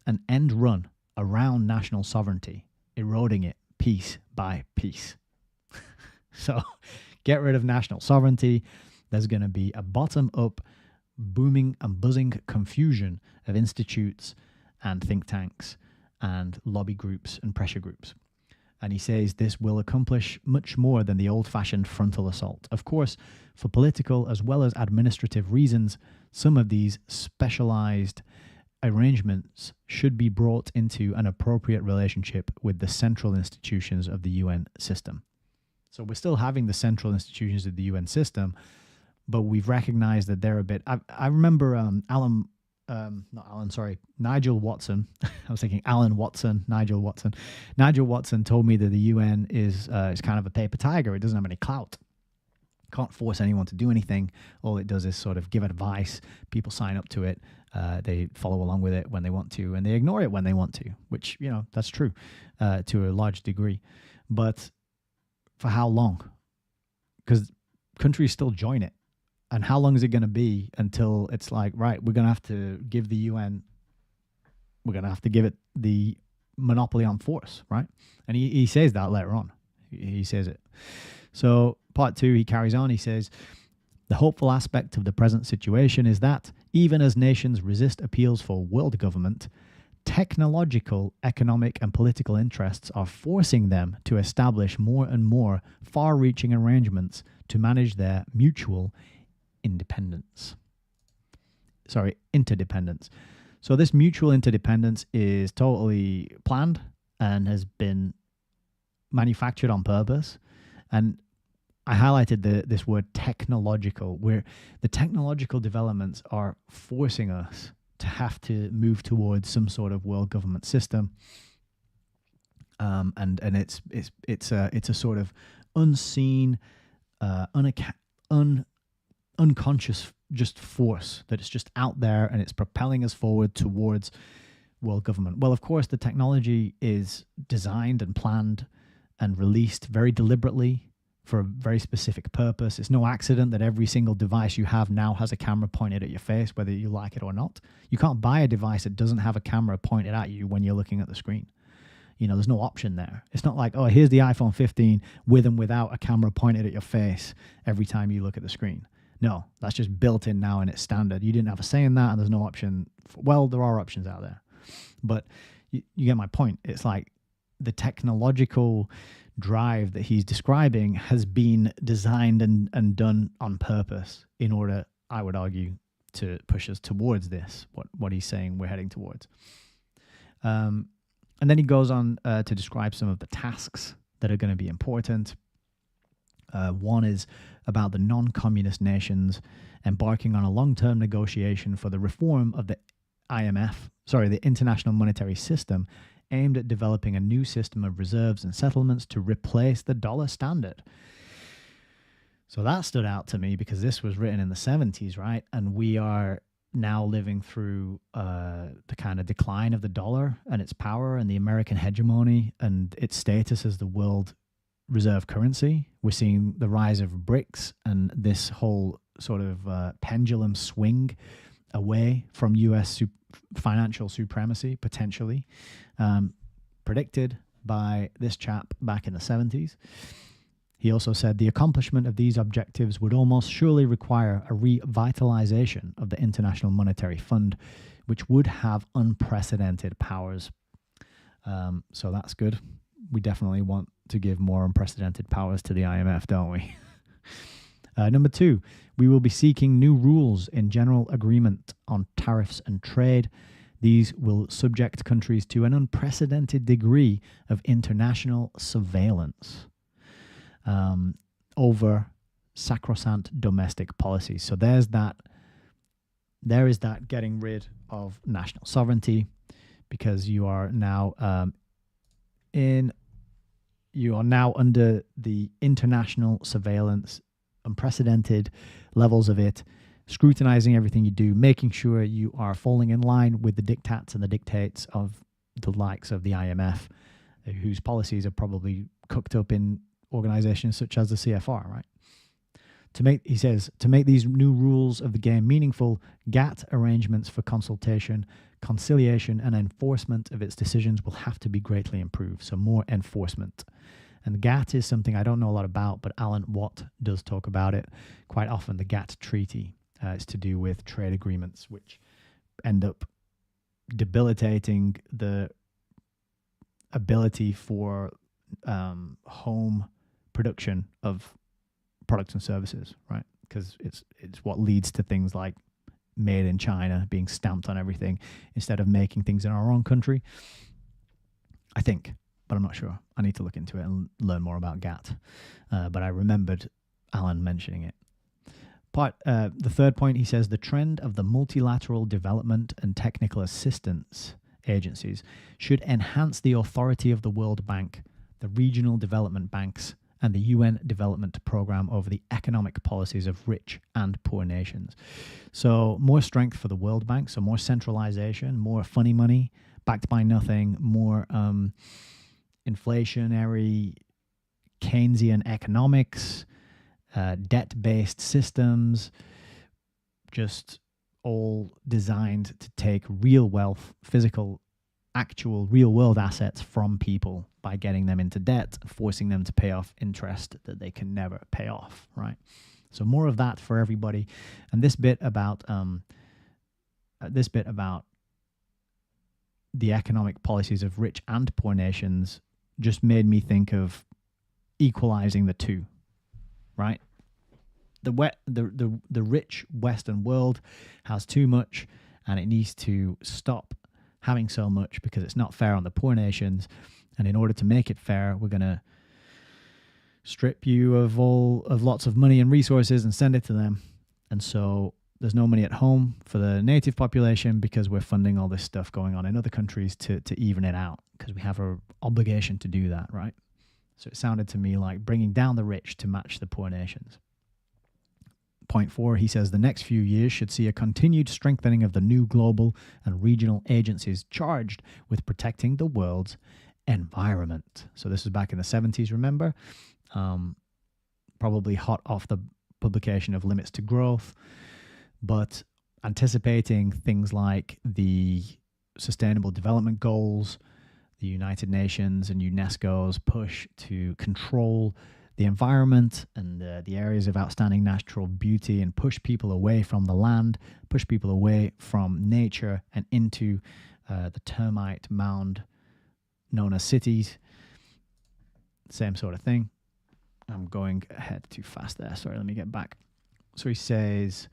an end run around national sovereignty, eroding it piece by piece. So get rid of national sovereignty. There's going to be a bottom up, booming and buzzing confusion of institutes and think tanks and lobby groups and pressure groups. And he says this will accomplish much more than the old-fashioned frontal assault. Of course, for political as well as administrative reasons, some of these specialized arrangements should be brought into an appropriate relationship with the central institutions of the UN system. So we're still having the central institutions of the UN system, but we've recognized that they're a bit... I remember Nigel Watson. I was thinking Alan Watson, Nigel Watson. Nigel Watson told me that the UN is kind of a paper tiger. It doesn't have any clout. Can't force anyone to do anything. All it does is sort of give advice. People sign up to it. They follow along with it when they want to, and they ignore it when they want to, which, you know, that's true to a large degree. But for how long? Because countries still join it. And how long is it going to be until it's like, right, we're going to have to give the UN, we're going to have to give it the monopoly on force, right? And he says that later on. He says it. So part 2, he carries on. He says, the hopeful aspect of the present situation is that even as nations resist appeals for world government, technological, economic, and political interests are forcing them to establish more and more far-reaching arrangements to manage their mutual interdependence. So this mutual interdependence is totally planned and has been manufactured on purpose. And I highlighted this word technological, where the technological developments are forcing us to have to move towards some sort of world government system. And it's a sort of unseen, unconscious just force that is just out there, and it's propelling us forward towards world government. Well, of course, the technology is designed and planned and released very deliberately for a very specific purpose. It's no accident that every single device you have now has a camera pointed at your face, whether you like it or not. You can't buy a device that doesn't have a camera pointed at you when you're looking at the screen. You know, there's no option there. It's not like, oh, here's the iPhone 15 with and without a camera pointed at your face every time you look at the screen. No, that's just built in now and it's standard. You didn't have a say in that, and there's no option. Well, there are options out there. But you get my point. It's like the technological drive that he's describing has been designed and done on purpose in order, I would argue, to push us towards this, what he's saying we're heading towards. And then he goes on to describe some of the tasks that are going to be important. One is about the non-communist nations embarking on a long-term negotiation for the reform of the the International Monetary System, aimed at developing a new system of reserves and settlements to replace the dollar standard. So that stood out to me because this was written in the 70s, right? And we are now living through the kind of decline of the dollar and its power and the American hegemony and its status as the world reserve currency. We're seeing the rise of BRICS and this whole sort of pendulum swing away from U.S. financial supremacy, potentially, predicted by this chap back in the 70s. He also said the accomplishment of these objectives would almost surely require a revitalization of the International Monetary Fund, which would have unprecedented powers. So that's good. We definitely want to give more unprecedented powers to the IMF, don't we? Number 2, we will be seeking new rules in general agreement on tariffs and trade. These will subject countries to an unprecedented degree of international surveillance over sacrosanct domestic policies. So there is that getting rid of national sovereignty, because you are now under the international surveillance, unprecedented levels of it, scrutinizing everything you do, making sure you are falling in line with the diktats and the dictates of the likes of the IMF, whose policies are probably cooked up in organizations such as the CFR, right? He says, to make these new rules of the game meaningful, GATT arrangements for consultation, conciliation, and enforcement of its decisions will have to be greatly improved. So more enforcement. And GATT is something I don't know a lot about, but Alan Watt does talk about it quite often. The GATT treaty is to do with trade agreements, which end up debilitating the ability for home production of products and services, right? Because it's what leads to things like made in China being stamped on everything instead of making things in our own country, I think, but I'm not sure. I need to look into it and learn more about GATT. But I remembered Alan mentioning it. The third point, he says, the trend of the multilateral development and technical assistance agencies should enhance the authority of the World Bank, the regional development banks, and the UN Development Programme over the economic policies of rich and poor nations. So more strength for the World Bank, so more centralization, more funny money, backed by nothing, more inflationary Keynesian economics, debt-based systems, just all designed to take real wealth, physical, actual real-world assets from people by getting them into debt, forcing them to pay off interest that they can never pay off, right? So more of that for everybody. And this bit about the economic policies of rich and poor nations just made me think of equalizing the two, right? The rich Western world has too much, and it needs to stop having so much because it's not fair on the poor nations. And in order to make it fair, we're going to strip you of lots of money and resources and send it to them. And so there's no money at home for the native population because we're funding all this stuff going on in other countries to even it out, because we have an obligation to do that, right? So it sounded to me like bringing down the rich to match the poor nations. Point 4, he says the next few years should see a continued strengthening of the new global and regional agencies charged with protecting the world's environment. So this is back in the 70s, remember? Probably hot off the publication of Limits to Growth, but anticipating things like the Sustainable Development Goals, the United Nations and UNESCO's push to control the environment and the areas of outstanding natural beauty and push people away from the land, push people away from nature and into the termite mound known as cities. same sort of thing. I'm going ahead too fast there. Sorry, let me get back. So he says,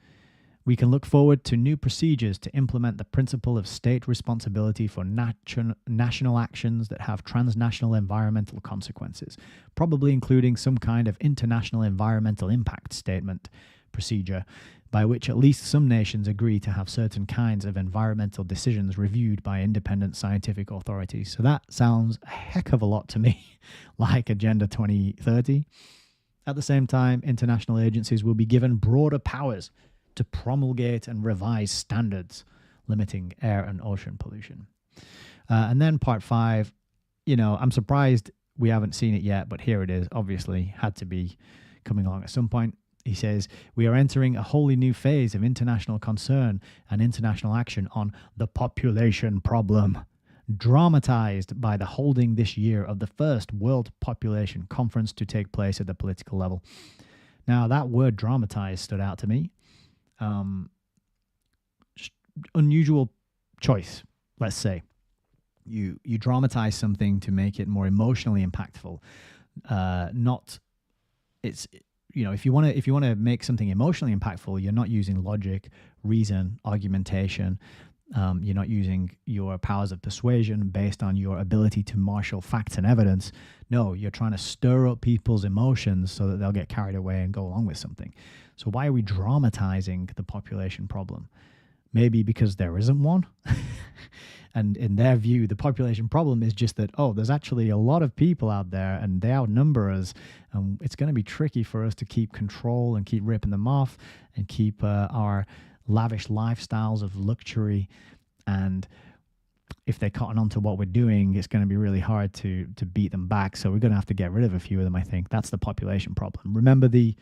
we can look forward to new procedures to implement the principle of state responsibility for national actions that have transnational environmental consequences, probably including some kind of international environmental impact statement procedure by which at least some nations agree to have certain kinds of environmental decisions reviewed by independent scientific authorities. So that sounds a heck of a lot to me like Agenda 2030. At the same time, international agencies will be given broader powers to promulgate and revise standards limiting air and ocean pollution. And then part 5, I'm surprised we haven't seen it yet, but here it is. Obviously, had to be coming along at some point. He says, we are entering a wholly new phase of international concern and international action on the population problem, dramatized by the holding this year of the first World Population Conference to take place at the political level. Now, that word dramatized stood out to me. Unusual choice, let's say. You dramatize something to make it more emotionally impactful. If you want to make something emotionally impactful, you're not using logic, reason, argumentation. You're not using your powers of persuasion based on your ability to marshal facts and evidence. No, you're trying to stir up people's emotions so that they'll get carried away and go along with something. So why are we dramatizing the population problem? Maybe because there isn't one. And in their view, the population problem is just that, there's actually a lot of people out there and they outnumber us. And it's going to be tricky for us to keep control and keep ripping them off and keep our lavish lifestyles of luxury. And if they cotton on to what we're doing, it's going to be really hard to beat them back. So we're going to have to get rid of a few of them, I think. That's the population problem. Remember the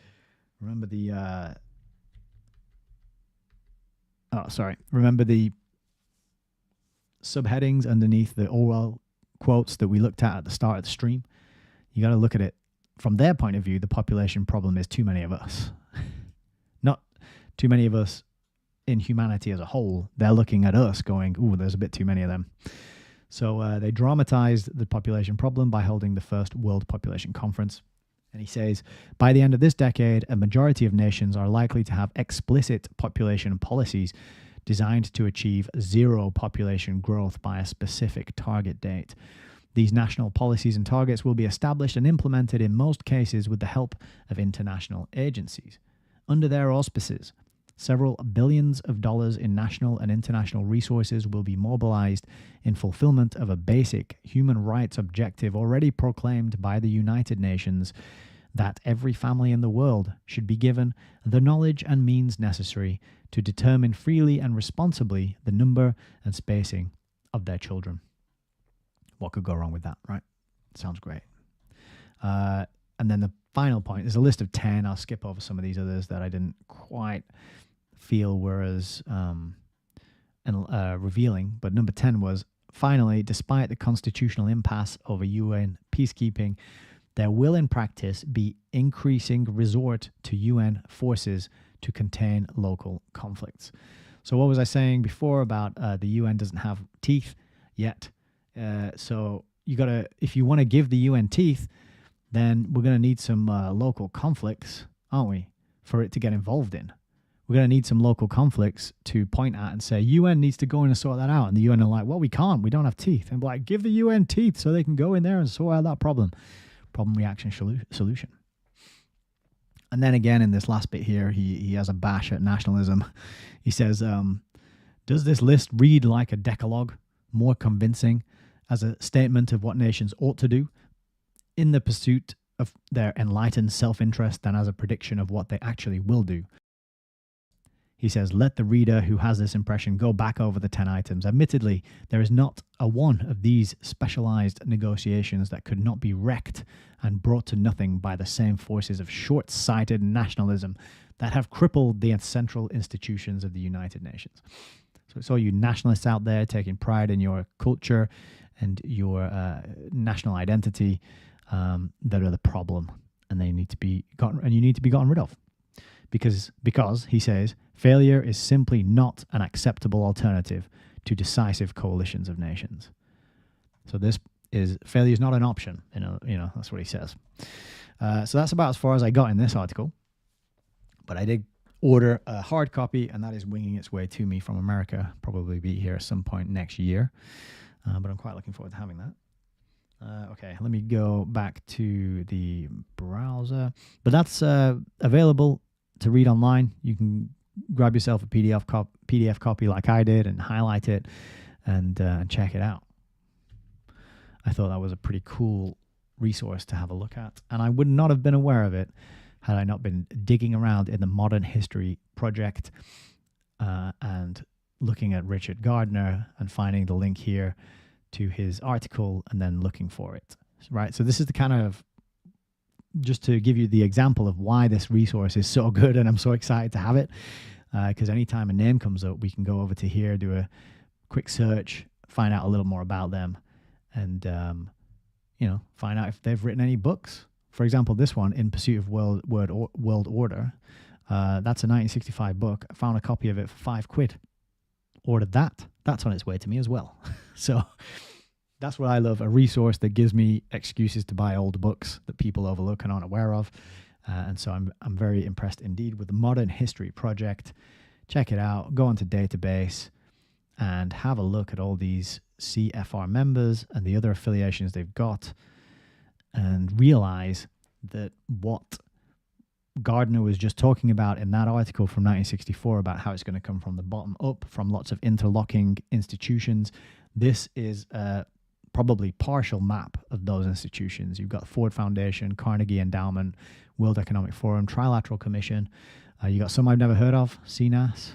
subheadings underneath the Orwell quotes that we looked at the start of the stream? You got to look at it from their point of view. The population problem is too many of us. Not too many of us in humanity as a whole. They're looking at us going, ooh, there's a bit too many of them. So they dramatized the population problem by holding the first World Population Conference. And he says, by the end of this decade, a majority of nations are likely to have explicit population policies designed to achieve zero population growth by a specific target date. These national policies and targets will be established and implemented in most cases with the help of international agencies. Under their auspices, several billions of dollars in national and international resources will be mobilized in fulfillment of a basic human rights objective already proclaimed by the United Nations, that every family in the world should be given the knowledge and means necessary to determine freely and responsibly the number and spacing of their children. What could go wrong with that, right? Sounds great. And then the final point, there's a list of 10. I'll skip over some of these others that I didn't quite feel were as revealing. But number 10 was, finally, despite the constitutional impasse over UN peacekeeping, there will in practice be increasing resort to UN forces to contain local conflicts. So what was I saying before about the UN doesn't have teeth yet? So you gotta, if you want to give the UN teeth, then we're going to need some local conflicts, aren't we, for it to get involved in? We're going to need some local conflicts to point at and say, UN needs to go in and sort that out. And the UN are like, well, we can't. We don't have teeth. And like, give the UN teeth so they can go in there and sort out that problem. Problem, reaction, solution. And then again, in this last bit here, he has a bash at nationalism. He says, does this list read like a decalogue, more convincing as a statement of what nations ought to do in the pursuit of their enlightened self-interest than as a prediction of what they actually will do? He says, let the reader who has this impression go back over the 10 items. Admittedly, there is not a one of these specialized negotiations that could not be wrecked and brought to nothing by the same forces of short-sighted nationalism that have crippled the central institutions of the United Nations. So it's all you nationalists out there taking pride in your culture and your national identity that are the problem, and they need to be gotten, and you need to be gotten rid of. Because he says, failure is simply not an acceptable alternative to decisive coalitions of nations. So this is failure is not an option. That's what he says. So that's about as far as I got in this article. But I did order a hard copy, and that is winging its way to me from America. Probably be here at some point next year. But I'm quite looking forward to having that. Okay, let me go back to the browser. But that's available to read online. You can grab yourself a PDF copy like I did and highlight it and check it out. I thought that was a pretty cool resource to have a look at. And I would not have been aware of it had I not been digging around in the Modern History Project and looking at Richard Gardner and finding the link here to his article and then looking for it, right? So this is the kind of, just to give you the example of why this resource is so good and I'm so excited to have it, because anytime a name comes up, we can go over to here, do a quick search, find out a little more about them, and find out if they've written any books. For example, this one, In Pursuit of World Order, that's a 1965 book. I found a copy of it for £5. Ordered that. That's on its way to me as well. So that's what I love, a resource that gives me excuses to buy old books that people overlook and aren't aware of. And so I'm very impressed indeed with the Modern History Project. Check it out. Go onto database and have a look at all these CFR members and the other affiliations they've got, and realize that what Gardner was just talking about in that article from 1964 about how it's going to come from the bottom up, from lots of interlocking institutions. This is a probably partial map of those institutions. You've got Ford Foundation, Carnegie Endowment, World Economic Forum, Trilateral Commission. You got some I've never heard of, CNAS,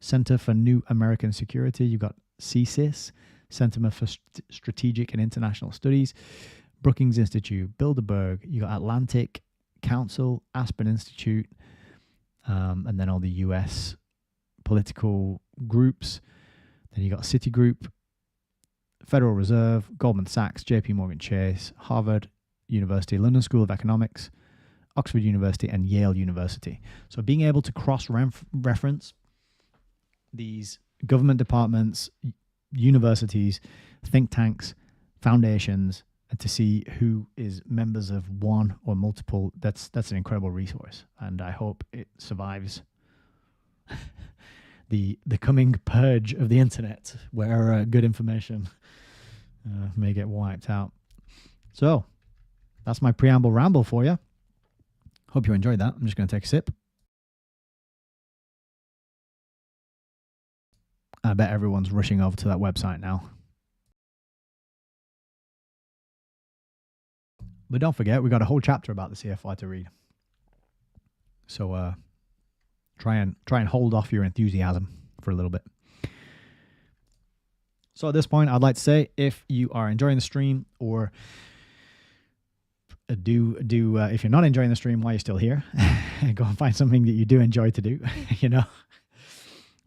Center for New American Security. You've got CSIS, Center for Strategic and International Studies, Brookings Institute, Bilderberg. You got Atlantic Council, Aspen Institute, and then all the US political groups. Then you got Citigroup, Federal Reserve, Goldman Sachs, JP Morgan Chase, Harvard University, London School of Economics, Oxford University, and Yale University. So being able to cross-reference these government departments, universities, think tanks, foundations, and to see who is members of one or multiple, that's an incredible resource. And I hope it survives the coming purge of the internet, where good information may get wiped out. So that's my preamble ramble for you. Hope you enjoyed that. I'm just going to take a sip. I bet everyone's rushing over to that website now. But don't forget, we got a whole chapter about the CFR to read. So try and hold off your enthusiasm for a little bit. So at this point, I'd like to say, if you are enjoying the stream, or if you're not enjoying the stream, why you're still here, go and find something that you do enjoy to do,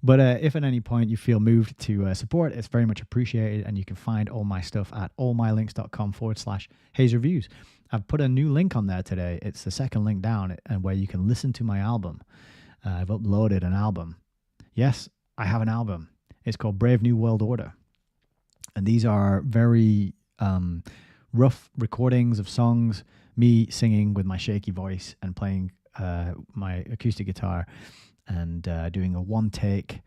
But if at any point you feel moved to support, it's very much appreciated, and you can find all my stuff at allmylinks.com/HazeReviews. I've put a new link on there today. It's the second link down, and where you can listen to my album. I've uploaded an album. Yes, I have an album. It's called Brave New World Order. And these are very rough recordings of songs, me singing with my shaky voice and playing my acoustic guitar, and doing a one-take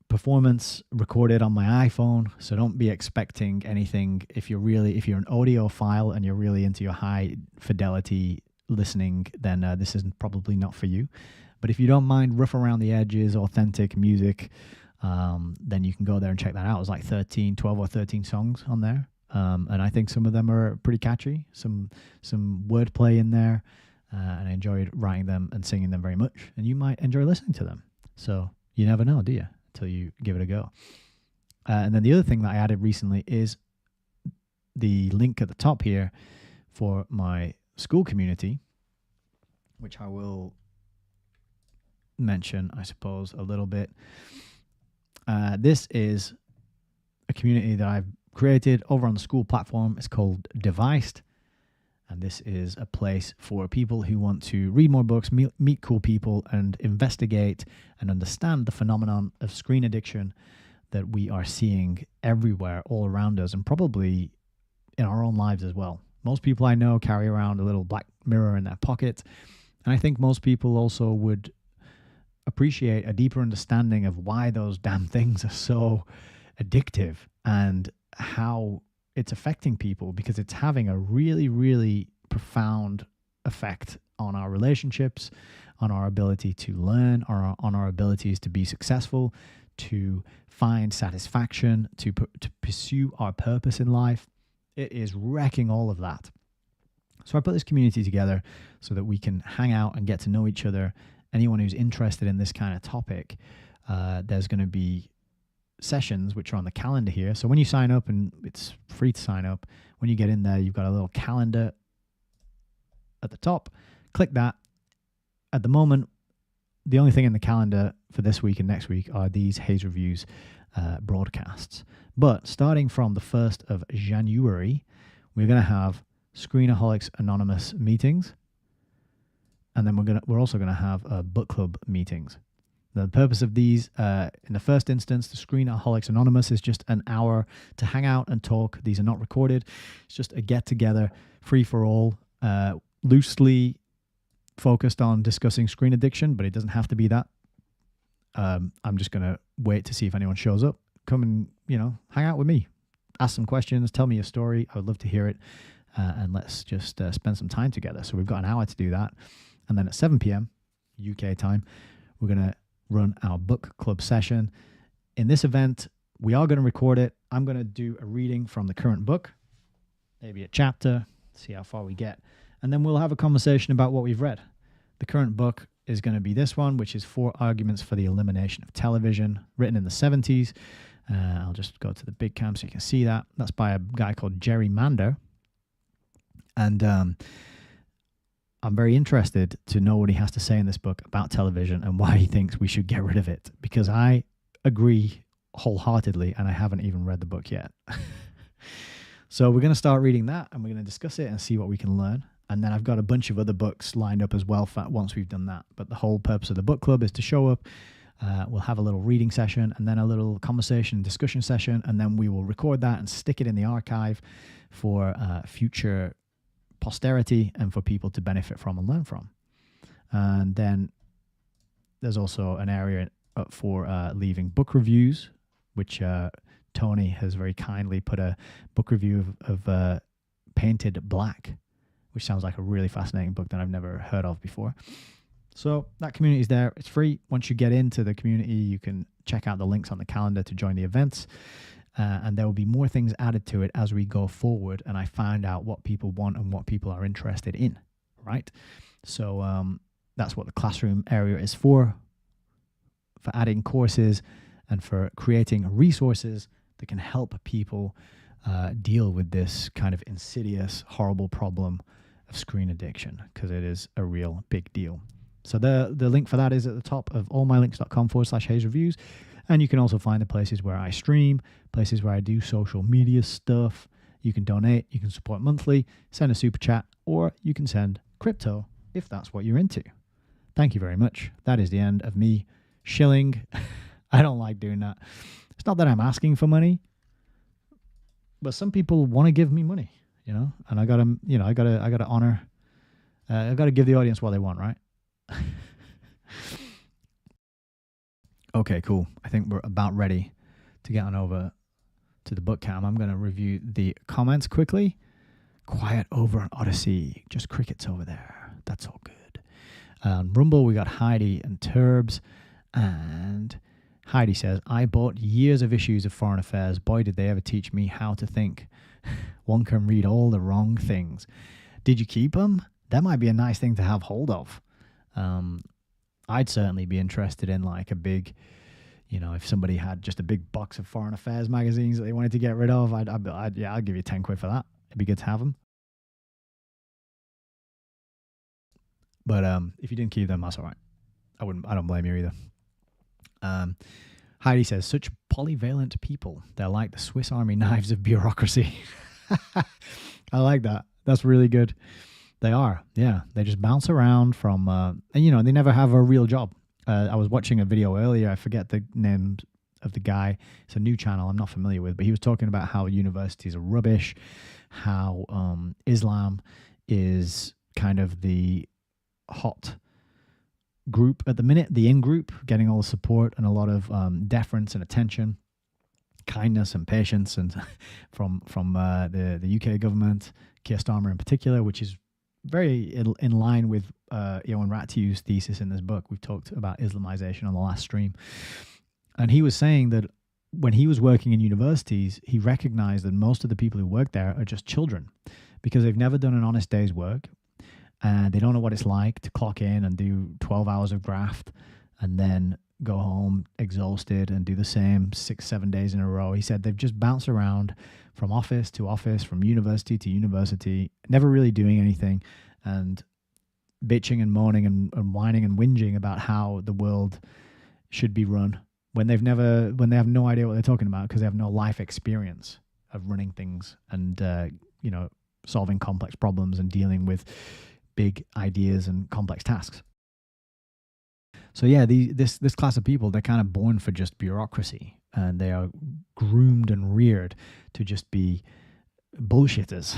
performance recorded on my iPhone. So don't be expecting anything. If you're an audiophile and you're really into your high fidelity listening, then this is probably not for you. But if you don't mind rough around the edges, authentic music, then you can go there and check that out. It's like 12 or 13 songs on there. And I think some of them are pretty catchy, some wordplay in there. And I enjoyed writing them and singing them very much. And you might enjoy listening to them. So you never know, do you? Until you give it a go. And then the other thing that I added recently is the link at the top here for my school community, which I will mention, I suppose, a little bit. This is a community that I've created over on the school platform. It's called Devised. And this is a place for people who want to read more books, meet cool people, and investigate and understand the phenomenon of screen addiction that we are seeing everywhere, all around us, and probably in our own lives as well. Most people I know carry around a little black mirror in their pocket. And I think most people also would appreciate a deeper understanding of why those damn things are so addictive and how it's affecting people, because it's having a really, really profound effect on our relationships, on our ability to learn, or on our abilities to be successful, to find satisfaction, to pursue our purpose in life. It is wrecking all of that. So I put this community together so that we can hang out and get to know each other. Anyone who's interested in this kind of topic, there's going to be sessions which are on the calendar here. So when you sign up, and it's free to sign up, when you get in there, you've got a little calendar at the top. Click that. At the moment, the only thing in the calendar for this week and next week are these Haze Reviews broadcasts. But starting from the 1st of January, we're going to have Screenaholics Anonymous meetings. And then we're also going to have book club meetings. The purpose of these, in the first instance, the Screenaholics Anonymous is just an hour to hang out and talk. These are not recorded. It's just a get-together, free for all, loosely focused on discussing screen addiction, but it doesn't have to be that. I'm just going to wait to see if anyone shows up. Come and, hang out with me. Ask some questions. Tell me a story. I would love to hear it. And let's just spend some time together. So we've got an hour to do that. And then at 7 p.m. UK time, we're going to run our book club session. In this event, we are going to record it. I'm going to do a reading from the current book, maybe a chapter, see how far we get. And then we'll have a conversation about what we've read. The current book is going to be this one, which is 4 Arguments for the Elimination of Television, written in the 70s. I'll just go to the big cam so you can see that. That's by a guy called Jerry Mander. And I'm very interested to know what he has to say in this book about television and why he thinks we should get rid of it, because I agree wholeheartedly and I haven't even read the book yet. So we're going to start reading that and we're going to discuss it and see what we can learn. And then I've got a bunch of other books lined up as well once we've done that. But the whole purpose of the book club is to show up. We'll have a little reading session and then a little conversation and discussion session. And then we will record that and stick it in the archive for future posterity and for people to benefit from and learn from. And then there's also an area for leaving book reviews, which Tony has very kindly put a book review of Painted Black, which sounds like a really fascinating book that I've never heard of before. So that community is there. It's free. Once you get into the community, you can check out the links on the calendar to join the events. And there will be more things added to it as we go forward and I find out what people want and what people are interested in, right? So that's what the classroom area is for adding courses and for creating resources that can help people deal with this kind of insidious, horrible problem of screen addiction, because it is a real big deal. So the link for that is at the top of allmylinks.com/Haze Reviews. And you can also find the places where I stream, places where I do social media stuff. You can donate, you can support monthly, send a super chat, or you can send crypto if that's what you're into. Thank you very much. That is the end of me shilling. I don't like doing that. It's not that I'm asking for money, but some people want to give me money, and I gotta honor. I gotta give the audience what they want, right? Okay, cool. I think we're about ready to get on over to the book cam. I'm going to review the comments quickly. Quiet over on Odyssey. Just crickets over there. That's all good. Rumble, we got Heidi and Turbs. And Heidi says, I bought years of issues of Foreign Affairs. Boy, did they ever teach me how to think. One can read all the wrong things. Did you keep them? That might be a nice thing to have hold of. I'd certainly be interested in like a big, if somebody had just a big box of Foreign Affairs magazines that they wanted to get rid of, I'd give you 10 quid for that. It'd be good to have them. But if you didn't keep them, that's all right. I don't blame you either. Heidi says, such polyvalent people. They're like the Swiss Army knives of bureaucracy. I like that. That's really good. They are, yeah. They just bounce around from, and they never have a real job. I was watching a video earlier. I forget the name of the guy. It's a new channel I'm not familiar with, but he was talking about how universities are rubbish, how Islam is kind of the hot group at the minute, the in group, getting all the support and a lot of deference and attention, kindness and patience, and from the UK government, Keir Starmer in particular, which is very in line with Ioan Ratiu's thesis in this book. We've talked about Islamization on the last stream, and he was saying that when he was working in universities, he recognized that most of the people who work there are just children because they've never done an honest day's work. And they don't know what it's like to clock in and do 12 hours of graft and then go home exhausted and do the same 6-7 days in a row. He said they've just bounced around from office to office, from university to university, never really doing anything and bitching and moaning and whining and whinging about how the world should be run when they have no idea what they're talking about because they have no life experience of running things and, solving complex problems and dealing with big ideas and complex tasks. So yeah, this class of people, they're kind of born for just bureaucracy, and they are groomed and reared to just be bullshitters,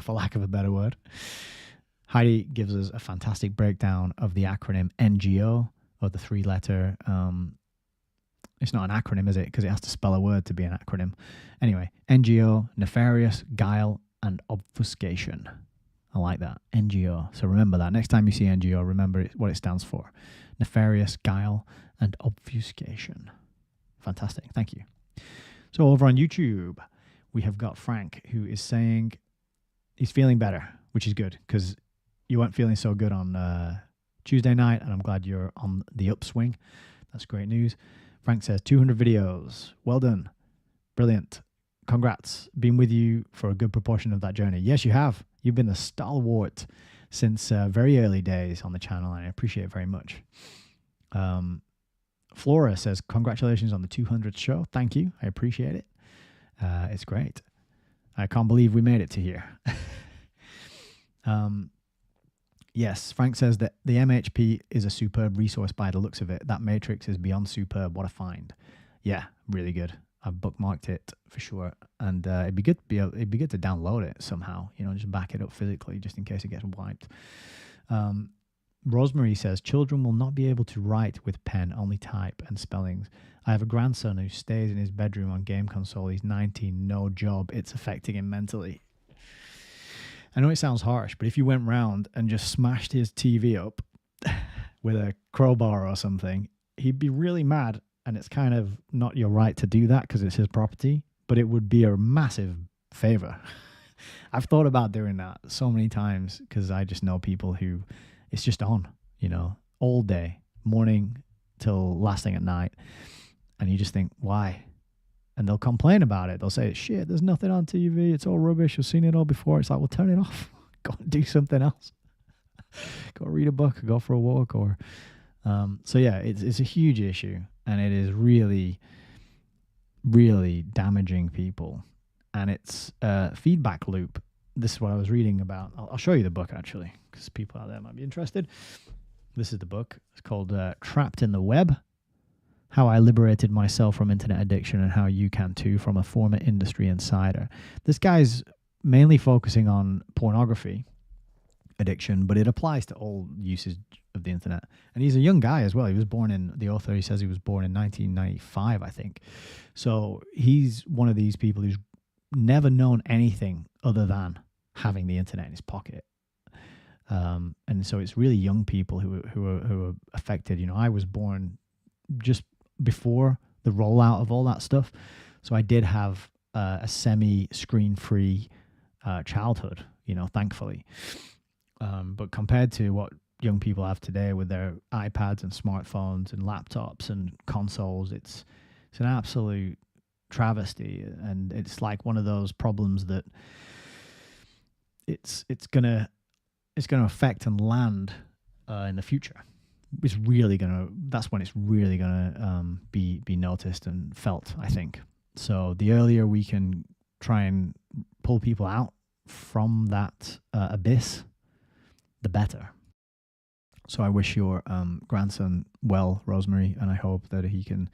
for lack of a better word. Heidi gives us a fantastic breakdown of the acronym NGO, or the three-letter. It's not an acronym, is it? Because it has to spell a word to be an acronym. Anyway, NGO, nefarious, guile, and obfuscation. I like that. NGO. So remember that. Next time you see NGO, remember what it stands for. Nefarious, guile, and obfuscation. Fantastic. Thank you. So over on YouTube, we have got Frank, who is saying he's feeling better, which is good because you weren't feeling so good on Tuesday night, and I'm glad you're on the upswing. That's great news. Frank says, 200 videos. Well done. Brilliant. Congrats. Been with you for a good proportion of that journey. Yes, you have. You've been a stalwart since very early days on the channel, and I appreciate it very much. Flora says, congratulations on the 200th show. Thank you. I appreciate it. It's great. I can't believe we made it to here. Yes, Frank says that the MHP is a superb resource by the looks of it. That matrix is beyond superb. What a find. Yeah, really good. I've bookmarked it for sure, and it'd be good to download it somehow. Just back it up physically, just in case it gets wiped. Rosemary says children will not be able to write with pen, only type and spellings. I have a grandson who stays in his bedroom on game console. He's 19, no job. It's affecting him mentally. I know it sounds harsh, but if you went round and just smashed his TV up with a crowbar or something, he'd be really mad. And it's kind of not your right to do that because it's his property, but it would be a massive favor. I've thought about doing that so many times because I just know people who it's just on, all day, morning till last thing at night. And you just think, why? And they'll complain about it. They'll say, shit, there's nothing on TV. It's all rubbish. I've seen it all before. It's like, well, turn it off. Go and do something else. Go read a book, or go for a walk, or... So yeah, it's a huge issue, and it is really, really damaging people. And it's a feedback loop. This is what I was reading about. I'll show you the book, actually, because people out there might be interested. This is the book. It's called Trapped in the Web, How I Liberated Myself from Internet Addiction and How You Can Too, from a former industry insider. This guy's mainly focusing on pornography addiction, but it applies to all uses of the internet. And he's a young guy as well. He was born in, the author, he says he was born in 1995, I think. So he's one of these people who's never known anything other than having the internet in his pocket. And so it's really young people who are affected. I was born just before the rollout of all that stuff. So I did have a semi-screen-free childhood, thankfully. But compared to what young people have today with their iPads and smartphones and laptops and consoles, it's an absolute travesty, and it's like one of those problems that it's gonna affect and land in the future. That's when it's really gonna be noticed and felt, I think. So the earlier we can try and pull people out from that abyss, the better. So I wish your grandson well, Rosemary, and I hope that he can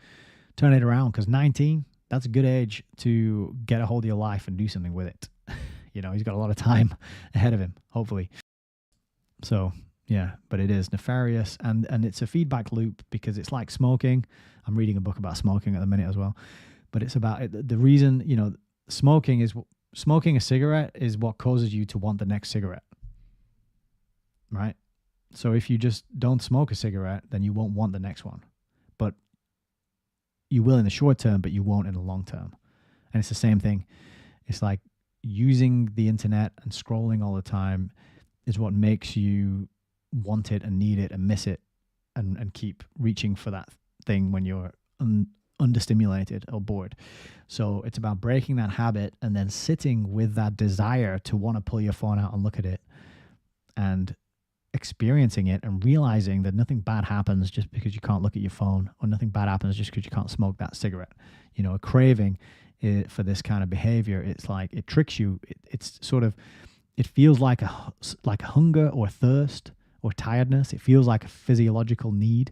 turn it around, because 19, that's a good age to get a hold of your life and do something with it. He's got a lot of time ahead of him, hopefully. So, yeah, but it is nefarious, and it's a feedback loop because it's like smoking. I'm reading a book about smoking at the minute as well, but it's about the reason, smoking a cigarette is what causes you to want the next cigarette, right? So if you just don't smoke a cigarette, then you won't want the next one, but you will in the short term, but you won't in the long term. And it's the same thing. It's like using the internet and scrolling all the time is what makes you want it and need it and miss it and keep reaching for that thing when you're understimulated or bored. So it's about breaking that habit and then sitting with that desire to want to pull your phone out and look at it and experiencing it and realizing that nothing bad happens just because you can't look at your phone, or nothing bad happens just because you can't smoke that cigarette. A craving for this kind of behavior, it's like it tricks you. It's sort of, it feels like a hunger or thirst or tiredness. It feels like a physiological need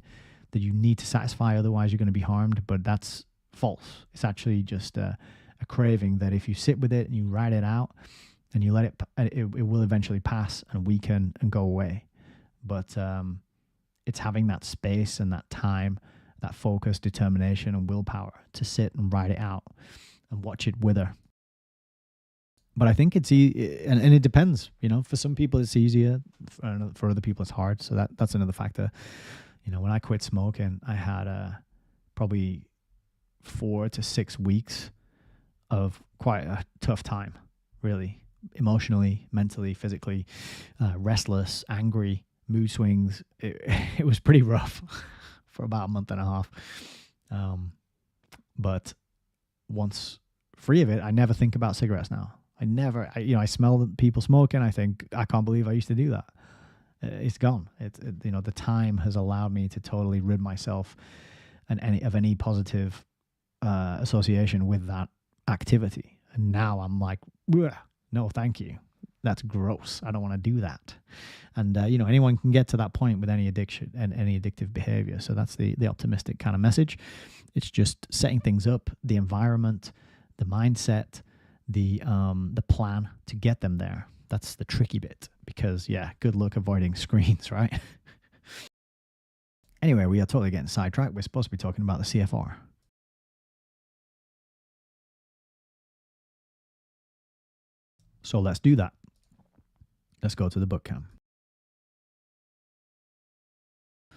that you need to satisfy, otherwise you're going to be harmed. But that's false. It's actually just a craving that if you sit with it and you write it out and you let it will eventually pass and weaken and go away. But it's having that space and that time, that focus, determination, and willpower to sit and write it out and watch it wither. But I think it's and it depends. For some people it's easier, for other people it's hard. So that's another factor. When I quit smoking, I had probably 4 to 6 weeks of quite a tough time, really, emotionally, mentally, physically, restless, angry, mood swings. It was pretty rough for about a month and a half. But once free of it, I never think about cigarettes now. I smell people smoking. I think, I can't believe I used to do that. It's gone. The time has allowed me to totally rid myself of any positive association with that activity. And now I'm like, no, thank you. That's gross. I don't want to do that. And anyone can get to that point with any addiction and any addictive behavior. So that's the optimistic kind of message. It's just setting things up, the environment, the mindset, the plan to get them there. That's the tricky bit, because good luck avoiding screens, right? Anyway, we are totally getting sidetracked. We're supposed to be talking about the CFR. So let's do that. Let's go to the book cam.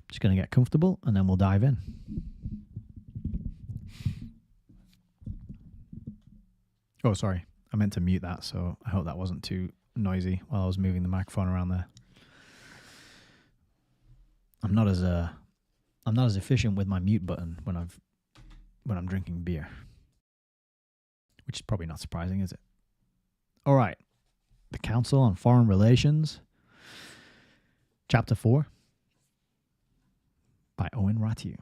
Just going to get comfortable and then we'll dive in. Oh, sorry. I meant to mute that, so I hope that wasn't too noisy while I was moving the microphone around there. I'm not as efficient with my mute button when I'm drinking beer, which is probably not surprising, is it? All right. The Council on Foreign Relations, Chapter 4, by Ioan Ratiu.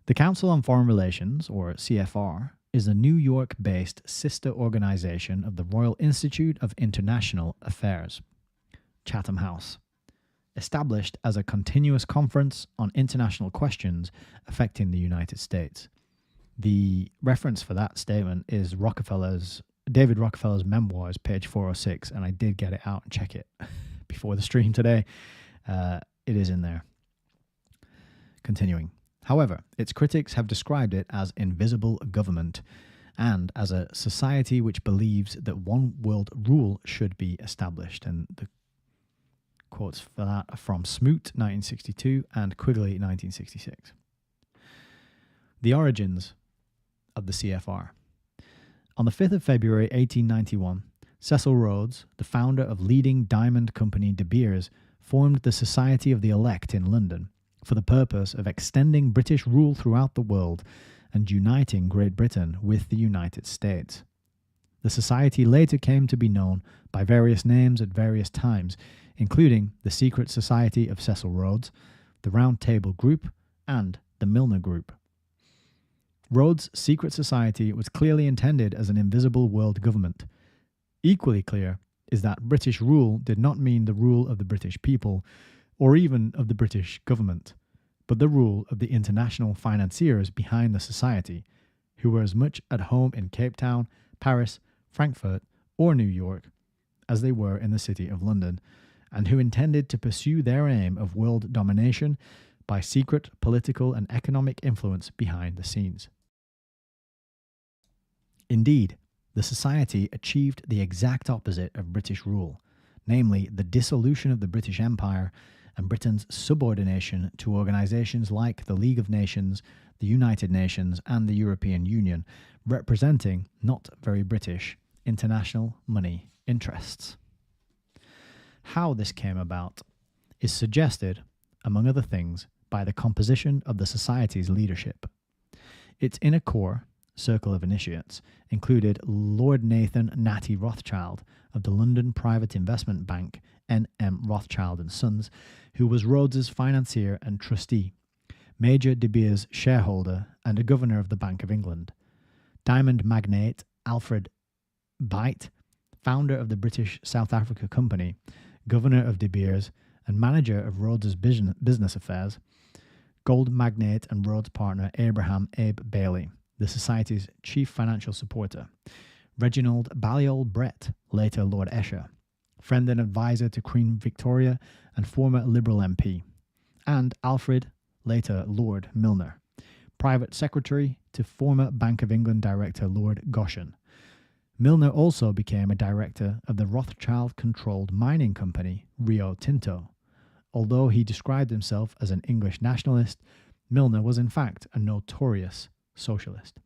The Council on Foreign Relations, or CFR, is a New York-based sister organization of the Royal Institute of International Affairs, Chatham House, established as a continuous conference on international questions affecting the United States. The reference for that statement is David Rockefeller's memoirs, page 406, and I did get it out and check it before the stream today. It is in there. Continuing. However, its critics have described it as invisible government and as a society which believes that one world rule should be established. And the quotes for that are from Smoot, 1962, and Quigley, 1966. The origins of the CFR. On the 5th of February, 1891, Cecil Rhodes, the founder of leading diamond company De Beers, formed the Society of the Elect in London for the purpose of extending British rule throughout the world and uniting Great Britain with the United States. The society later came to be known by various names at various times, including the Secret Society of Cecil Rhodes, the Round Table Group, and the Milner Group. Rhodes' secret society was clearly intended as an invisible world government. Equally clear is that British rule did not mean the rule of the British people, or even of the British government, but the rule of the international financiers behind the society, who were as much at home in Cape Town, Paris, Frankfurt, or New York, as they were in the city of London, and who intended to pursue their aim of world domination by secret political and economic influence behind the scenes. Indeed, the society achieved the exact opposite of British rule, namely the dissolution of the British Empire and Britain's subordination to organisations like the League of Nations, the United Nations, and the European Union, representing not very British international money interests. How this came about is suggested, among other things, by the composition of the society's leadership. Its inner core, circle of initiates, included Lord Nathan Natty Rothschild of the London private investment bank N.M. Rothschild and Sons, who was Rhodes's financier and trustee, Major De Beers shareholder and a governor of the Bank of England, diamond magnate Alfred Beit, founder of the British South Africa Company, governor of De Beers and manager of Rhodes's business affairs, gold magnate and Rhodes partner Abraham Abe Bailey, the society's chief financial supporter, Reginald Balliol Brett, later Lord Esher, friend and advisor to Queen Victoria and former Liberal MP, and Alfred, later Lord Milner, private secretary to former Bank of England director Lord Goshen. Milner also became a director of the Rothschild-controlled mining company Rio Tinto. Although he described himself as an English nationalist, Milner was in fact a notorious socialist.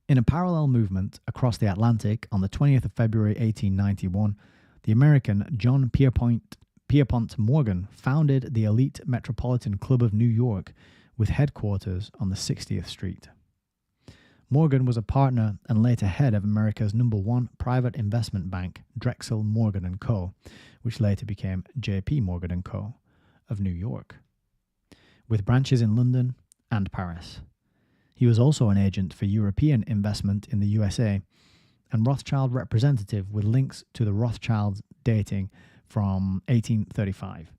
In a parallel movement across the Atlantic on the 20th of February 1891, the American John Pierpont Morgan founded the elite Metropolitan Club of New York with headquarters on the 60th Street. Morgan was a partner and later head of America's #1 private investment bank, Drexel Morgan & Co., which later became J.P. Morgan & Co. of New York, with branches in London and Paris. He was also an agent for European investment in the USA and Rothschild representative with links to the Rothschilds dating from 1835.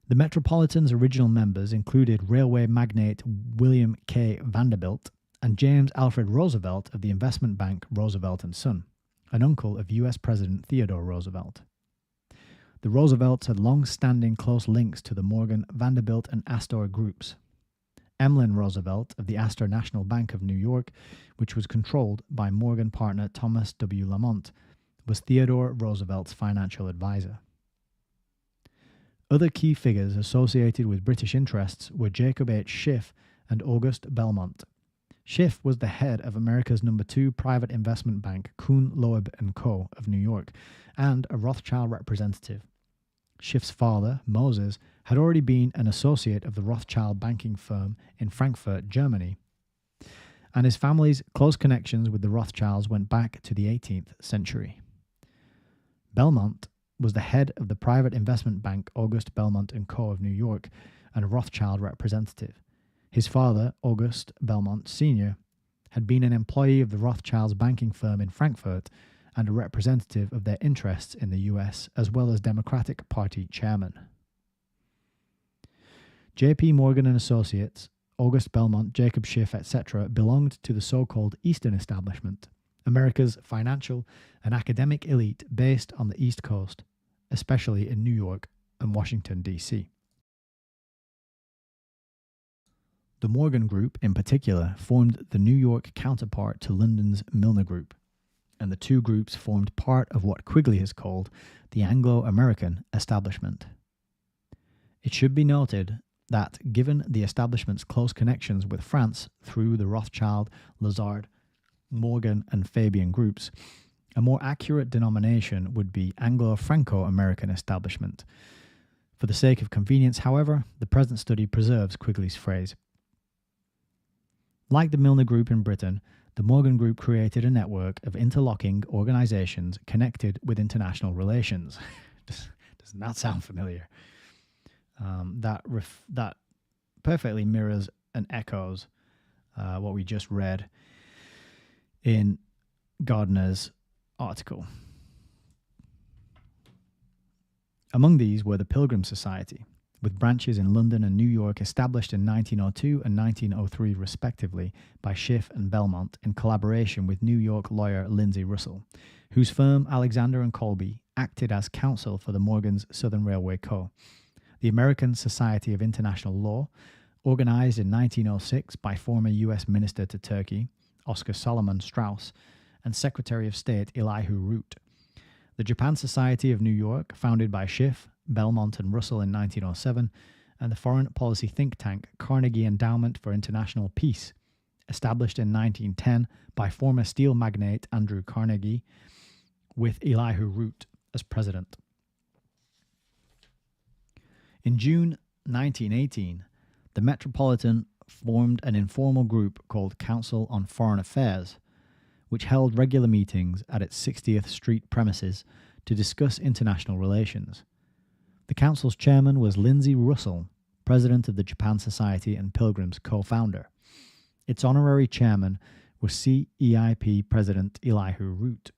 The Metropolitan's original members included railway magnate William K. Vanderbilt and James Alfred Roosevelt of the investment bank Roosevelt and Son, an uncle of U.S. President Theodore Roosevelt. The Roosevelts had long-standing close links to the Morgan, Vanderbilt, and Astor groups. Emlyn Roosevelt of the Astor National Bank of New York, which was controlled by Morgan partner Thomas W. Lamont, was Theodore Roosevelt's financial advisor. Other key figures associated with British interests were Jacob H. Schiff and August Belmont. Schiff was the head of America's #2 private investment bank, Kuhn, Loeb & Co. of New York, and a Rothschild representative. Schiff's father, Moses, had already been an associate of the Rothschild banking firm in Frankfurt, Germany, and his family's close connections with the Rothschilds went back to the 18th century. Belmont was the head of the private investment bank August Belmont & Co. of New York and a Rothschild representative. His father, August Belmont Sr., had been an employee of the Rothschilds banking firm in Frankfurt and a representative of their interests in the US, as well as Democratic Party chairman. J.P. Morgan and Associates, August Belmont, Jacob Schiff, etc., belonged to the so-called Eastern Establishment, America's financial and academic elite based on the East Coast, especially in New York and Washington, D.C. The Morgan Group, in particular, formed the New York counterpart to London's Milner Group, and the two groups formed part of what Quigley has called the Anglo-American establishment. It should be noted that, given the establishment's close connections with France through the Rothschild, Lazard, Morgan, and Fabian groups, a more accurate denomination would be Anglo-Franco-American establishment. For the sake of convenience, however, the present study preserves Quigley's phrase. Like the Milner Group in Britain, the Morgan Group created a network of interlocking organizations connected with international relations. Doesn't that sound familiar? That perfectly mirrors and echoes what we just read in Gardner's article. Among these were the Pilgrim Society, with branches in London and New York established in 1902 and 1903 respectively by Schiff and Belmont in collaboration with New York lawyer Lindsay Russell, whose firm Alexander and Colby acted as counsel for the Morgan's Southern Railway Co., the American Society of International Law, organized in 1906 by former U.S. Minister to Turkey Oscar Solomon Strauss and Secretary of State Elihu Root. The Japan Society of New York, founded by Schiff, Belmont, and Russell in 1907, and the foreign policy think tank Carnegie Endowment for International Peace, established in 1910 by former steel magnate Andrew Carnegie, with Elihu Root as president. In June 1918, the Metropolitan formed an informal group called Council on Foreign Affairs, which held regular meetings at its 60th Street premises to discuss international relations. The council's chairman was Lindsay Russell, president of the Japan Society and Pilgrim's co-founder. Its honorary chairman was CEIP President Elihu Root.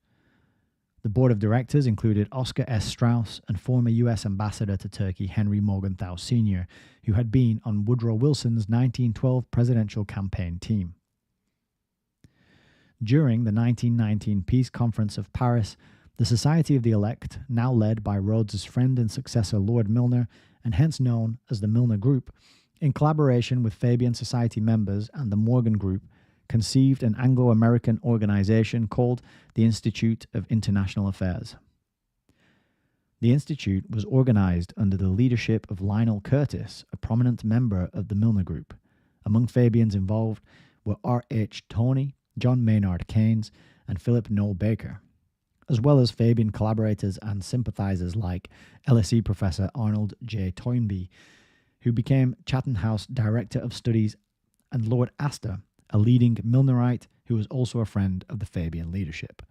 The board of directors included Oscar S. Strauss and former U.S. Ambassador to Turkey Henry Morgenthau Sr., who had been on Woodrow Wilson's 1912 presidential campaign team. During the 1919 Peace Conference of Paris, the Society of the Elect, now led by Rhodes's friend and successor Lord Milner, and hence known as the Milner Group, in collaboration with Fabian Society members and the Morgan Group, conceived an Anglo-American organization called the Institute of International Affairs. The Institute was organized under the leadership of Lionel Curtis, a prominent member of the Milner Group. Among Fabians involved were R.H. Toney, John Maynard Keynes, and Philip Noel Baker, as well as Fabian collaborators and sympathizers like LSE professor Arnold J. Toynbee, who became Chatham House Director of Studies, and Lord Astor, a leading Milnerite who was also a friend of the Fabian leadership.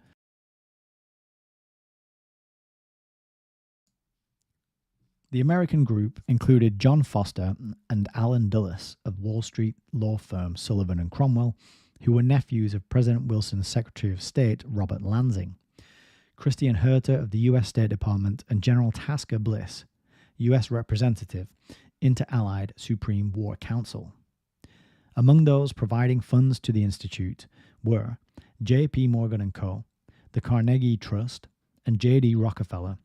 The American group included John Foster and Allen Dulles of Wall Street law firm Sullivan and Cromwell, who were nephews of President Wilson's Secretary of State Robert Lansing, Cristian Herter of the U.S. State Department, and General Tasker Bliss, U.S. Representative, Inter-Allied Supreme War Council. Among those providing funds to the Institute were J.P. Morgan & Co., the Carnegie Trust, and J.D. Rockefeller,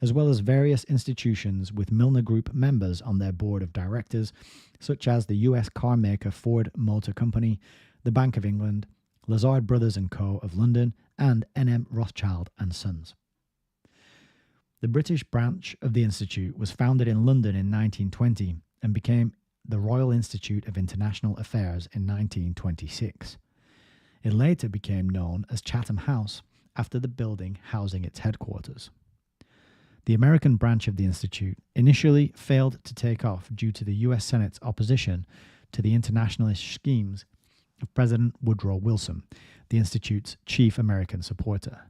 as well as various institutions with Milner Group members on their board of directors, such as the U.S. car maker Ford Motor Company, the Bank of England, Lazard Brothers & Co. of London, and N.M. Rothschild & Sons. The British branch of the Institute was founded in London in 1920 and became the Royal Institute of International Affairs in 1926. It later became known as Chatham House after the building housing its headquarters. The American branch of the Institute initially failed to take off due to the U.S. Senate's opposition to the internationalist schemes of President Woodrow Wilson, the Institute's chief American supporter.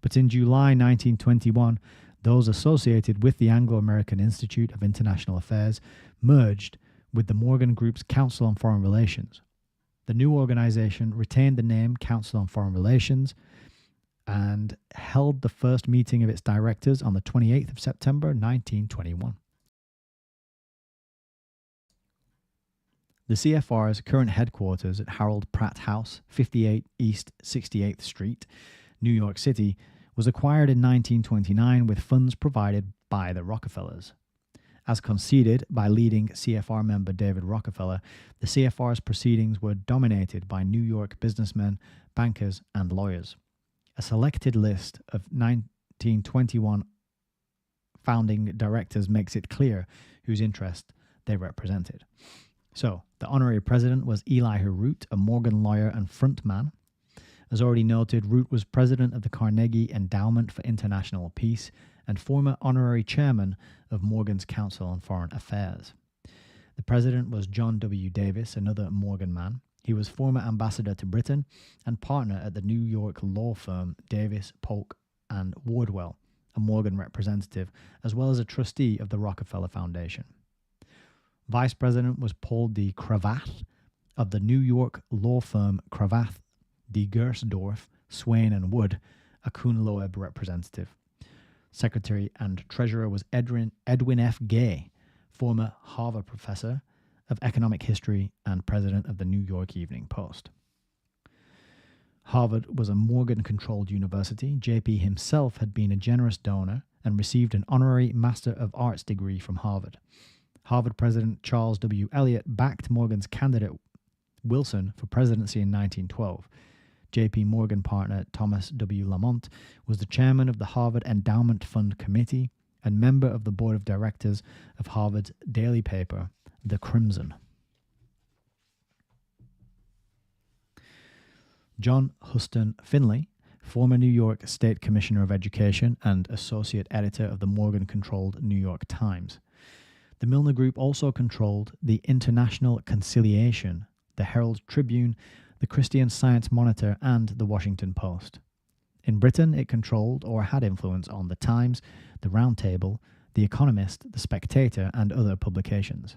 But in July 1921, those associated with the Anglo-American Institute of International Affairs merged with the Morgan Group's Council on Foreign Relations. The new organization retained the name Council on Foreign Relations and held the first meeting of its directors on the 28th of September 1921. The CFR's current headquarters at Harold Pratt House, 58 East 68th Street, New York City, was acquired in 1929 with funds provided by the Rockefellers. As conceded by leading CFR member David Rockefeller, the CFR's proceedings were dominated by New York businessmen, bankers, and lawyers. A selected list of 1921 founding directors makes it clear whose interest they represented. So, the honorary president was Elihu Root, a Morgan lawyer and frontman. As already noted, Root was president of the Carnegie Endowment for International Peace and former honorary chairman of Morgan's Council on Foreign Affairs. The president was John W. Davis, another Morgan man. He was former ambassador to Britain and partner at the New York law firm Davis, Polk, and Wardwell, a Morgan representative, as well as a trustee of the Rockefeller Foundation. Vice president was Paul D. Cravath of the New York law firm Cravath, D. Gersdorf, Swain and Wood, a Kuhn Loeb representative. Secretary and treasurer was Edwin F. Gay, former Harvard professor of economic history and president of the New York Evening Post. Harvard was a Morgan-controlled university. JP himself had been a generous donor and received an honorary Master of Arts degree from Harvard. Harvard President Charles W. Eliot backed Morgan's candidate Wilson for presidency in 1912. J.P. Morgan partner Thomas W. Lamont was the chairman of the Harvard Endowment Fund Committee and member of the board of directors of Harvard's daily paper, The Crimson. John Huston Finley, former New York State Commissioner of Education and associate editor of the Morgan-controlled New York Times. The Milner Group also controlled the International Conciliation, the Herald Tribune, the Christian Science Monitor, and the Washington Post. In Britain, it controlled or had influence on the Times, the Round Table, the Economist, the Spectator, and other publications.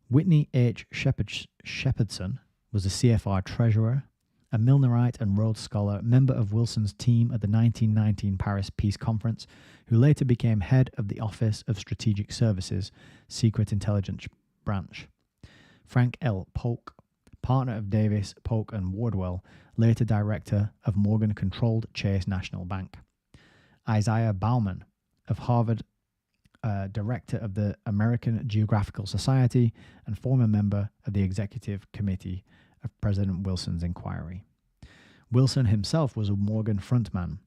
Whitney H. Shepherdson was the CFR treasurer, a Milnerite and Rhodes Scholar, member of Wilson's team at the 1919 Paris Peace Conference, who later became head of the Office of Strategic Services, Secret Intelligence Branch. Frank L. Polk, partner of Davis, Polk and Wardwell, later director of Morgan-controlled Chase National Bank. Isaiah Bauman, of Harvard, director of the American Geographical Society and former member of the Executive Committee of President Wilson's inquiry. Wilson himself was a Morgan frontman.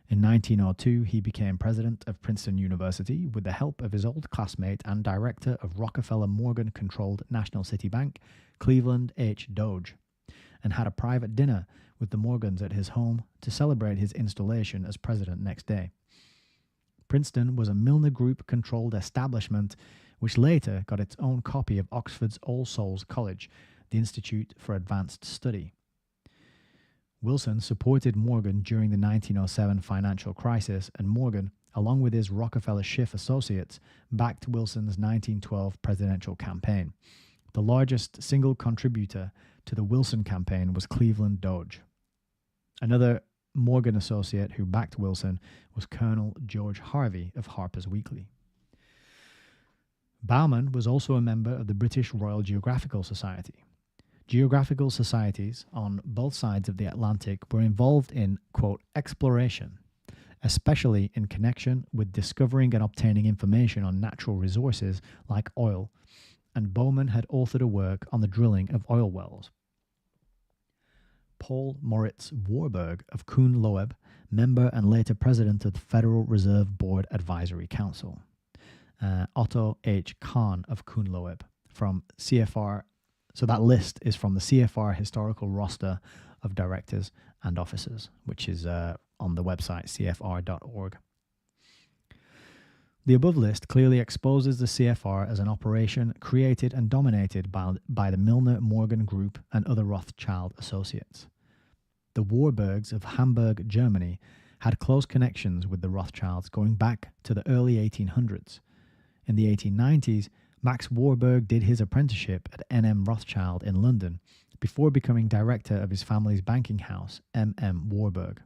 In 1902, he became president of Princeton University with the help of his old classmate and director of Rockefeller Morgan-controlled National City Bank, Cleveland H. Doge, and had a private dinner with the Morgans at his home to celebrate his installation as president next day. Princeton was a Milner Group-controlled establishment which later got its own copy of Oxford's All Souls College, the Institute for Advanced Study. Wilson supported Morgan during the 1907 financial crisis, and Morgan, along with his Rockefeller Schiff associates, backed Wilson's 1912 presidential campaign. The largest single contributor to the Wilson campaign was Cleveland Doge. Another Morgan associate who backed Wilson was Colonel George Harvey of Harper's Weekly. Bauman was also a member of the British Royal Geographical Society. Geographical societies on both sides of the Atlantic were involved in, quote, exploration, especially in connection with discovering and obtaining information on natural resources like oil, and Bowman had authored a work on the drilling of oil wells. Paul Moritz Warburg of Kuhn Loeb, member and later president of the Federal Reserve Board Advisory Council. Otto H. Kahn of Kuhn Loeb from CFR. So that list is from the CFR historical roster of directors and officers, which is on the website cfr.org. The above list clearly exposes the CFR as an operation created and dominated by the Milner-Morgan Group and other Rothschild associates. The Warburgs of Hamburg, Germany, had close connections with the Rothschilds going back to the early 1800s. In the 1890s, Max Warburg did his apprenticeship at N.M. Rothschild in London before becoming director of his family's banking house, M.M. Warburg.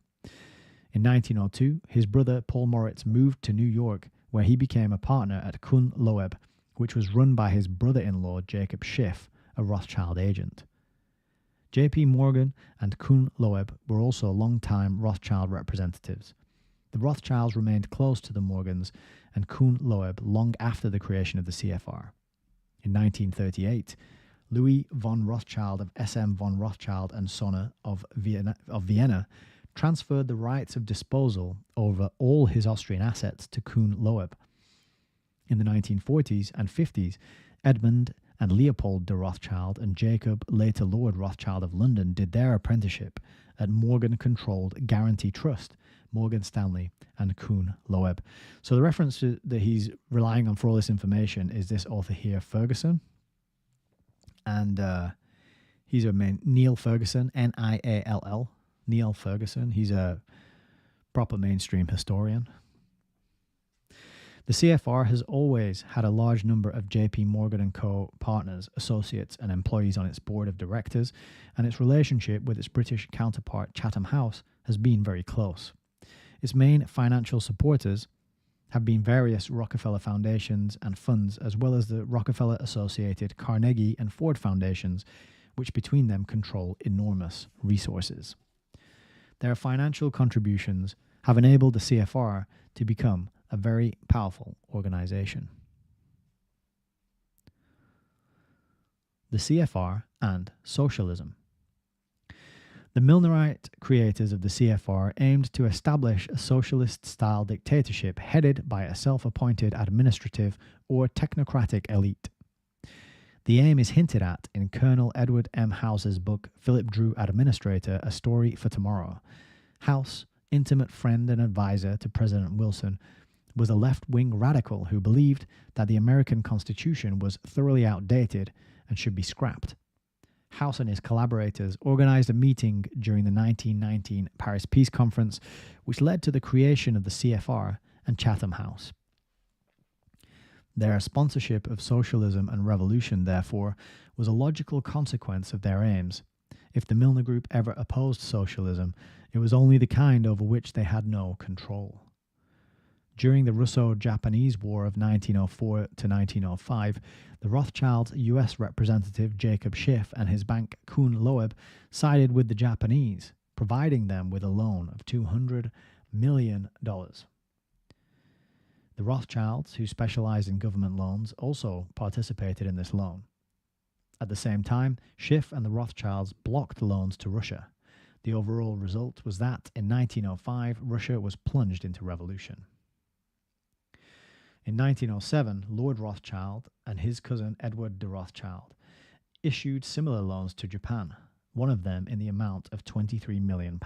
In 1902, his brother Paul Moritz moved to New York, where he became a partner at Kuhn Loeb, which was run by his brother-in-law Jacob Schiff, a Rothschild agent. J.P. Morgan and Kuhn Loeb were also long-time Rothschild representatives. The Rothschilds remained close to the Morgans and Kuhn Loeb long after the creation of the CFR. In 1938, Louis von Rothschild of SM von Rothschild and Sonne of Vienna transferred the rights of disposal over all his Austrian assets to Kuhn Loeb. In the 1940s and 50s, Edmund and Leopold de Rothschild and Jacob, later Lord Rothschild of London, did their apprenticeship at Morgan-controlled Guarantee Trust, Morgan Stanley, and Kuhn Loeb. So the reference that he's relying on for all this information is this author here, Ferguson. And he's a Neil Ferguson, Niall, Neil Ferguson. He's a proper mainstream historian. The CFR has always had a large number of JP Morgan & Co. partners, associates, and employees on its board of directors, and its relationship with its British counterpart Chatham House has been very close. Its main financial supporters have been various Rockefeller foundations and funds, as well as the Rockefeller-associated Carnegie and Ford foundations, which between them control enormous resources. Their financial contributions have enabled the CFR to become a very powerful organization. The CFR and socialism. The Milnerite creators of the CFR aimed to establish a socialist-style dictatorship headed by a self-appointed administrative or technocratic elite. The aim is hinted at in Colonel Edward M. House's book Philip Drew Administrator, A Story for Tomorrow. House, intimate friend and advisor to President Wilson, was a left-wing radical who believed that the American Constitution was thoroughly outdated and should be scrapped. House and his collaborators organized a meeting during the 1919 Paris Peace Conference, which led to the creation of the CFR and Chatham House. Their sponsorship of socialism and revolution, therefore, was a logical consequence of their aims. If the Milner Group ever opposed socialism, it was only the kind over which they had no control. During the Russo-Japanese War of 1904 to 1905, the Rothschilds' U.S. representative Jacob Schiff and his bank Kuhn Loeb sided with the Japanese, providing them with a loan of $200 million. The Rothschilds, who specialized in government loans, also participated in this loan. At the same time, Schiff and the Rothschilds blocked loans to Russia. The overall result was that, in 1905, Russia was plunged into revolution. In 1907, Lord Rothschild and his cousin Edward de Rothschild issued similar loans to Japan, one of them in the amount of £23 million.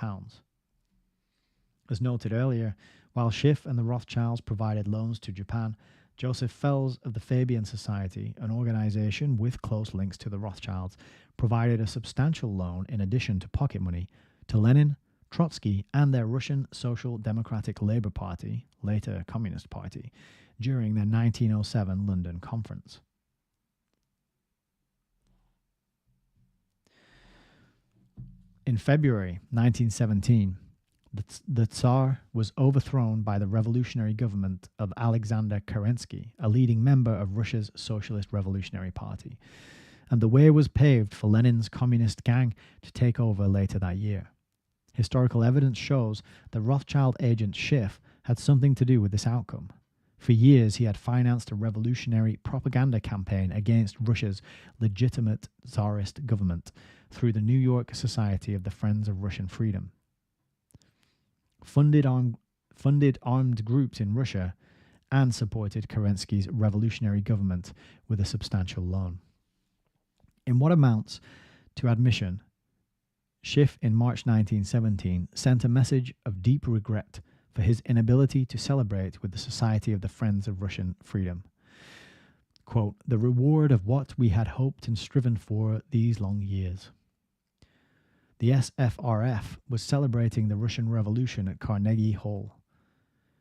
As noted earlier, while Schiff and the Rothschilds provided loans to Japan, Joseph Fels of the Fabian Society, an organization with close links to the Rothschilds, provided a substantial loan in addition to pocket money to Lenin, Trotsky, and their Russian Social Democratic Labour Party, later Communist Party, during their 1907 London conference. In February 1917, the Tsar was overthrown by the revolutionary government of Alexander Kerensky, a leading member of Russia's Socialist Revolutionary Party, and the way was paved for Lenin's communist gang to take over later that year. Historical evidence shows that Rothschild agent Schiff had something to do with this outcome. For years, he had financed a revolutionary propaganda campaign against Russia's legitimate Tsarist government through the New York Society of the Friends of Russian Freedom. Funded armed groups in Russia and supported Kerensky's revolutionary government with a substantial loan. In what amounts to admission, Schiff in March 1917 sent a message of deep regret for his inability to celebrate with the Society of the Friends of Russian Freedom. Quote, "The reward of what we had hoped and striven for these long years." The SFRF was celebrating the Russian Revolution at Carnegie Hall.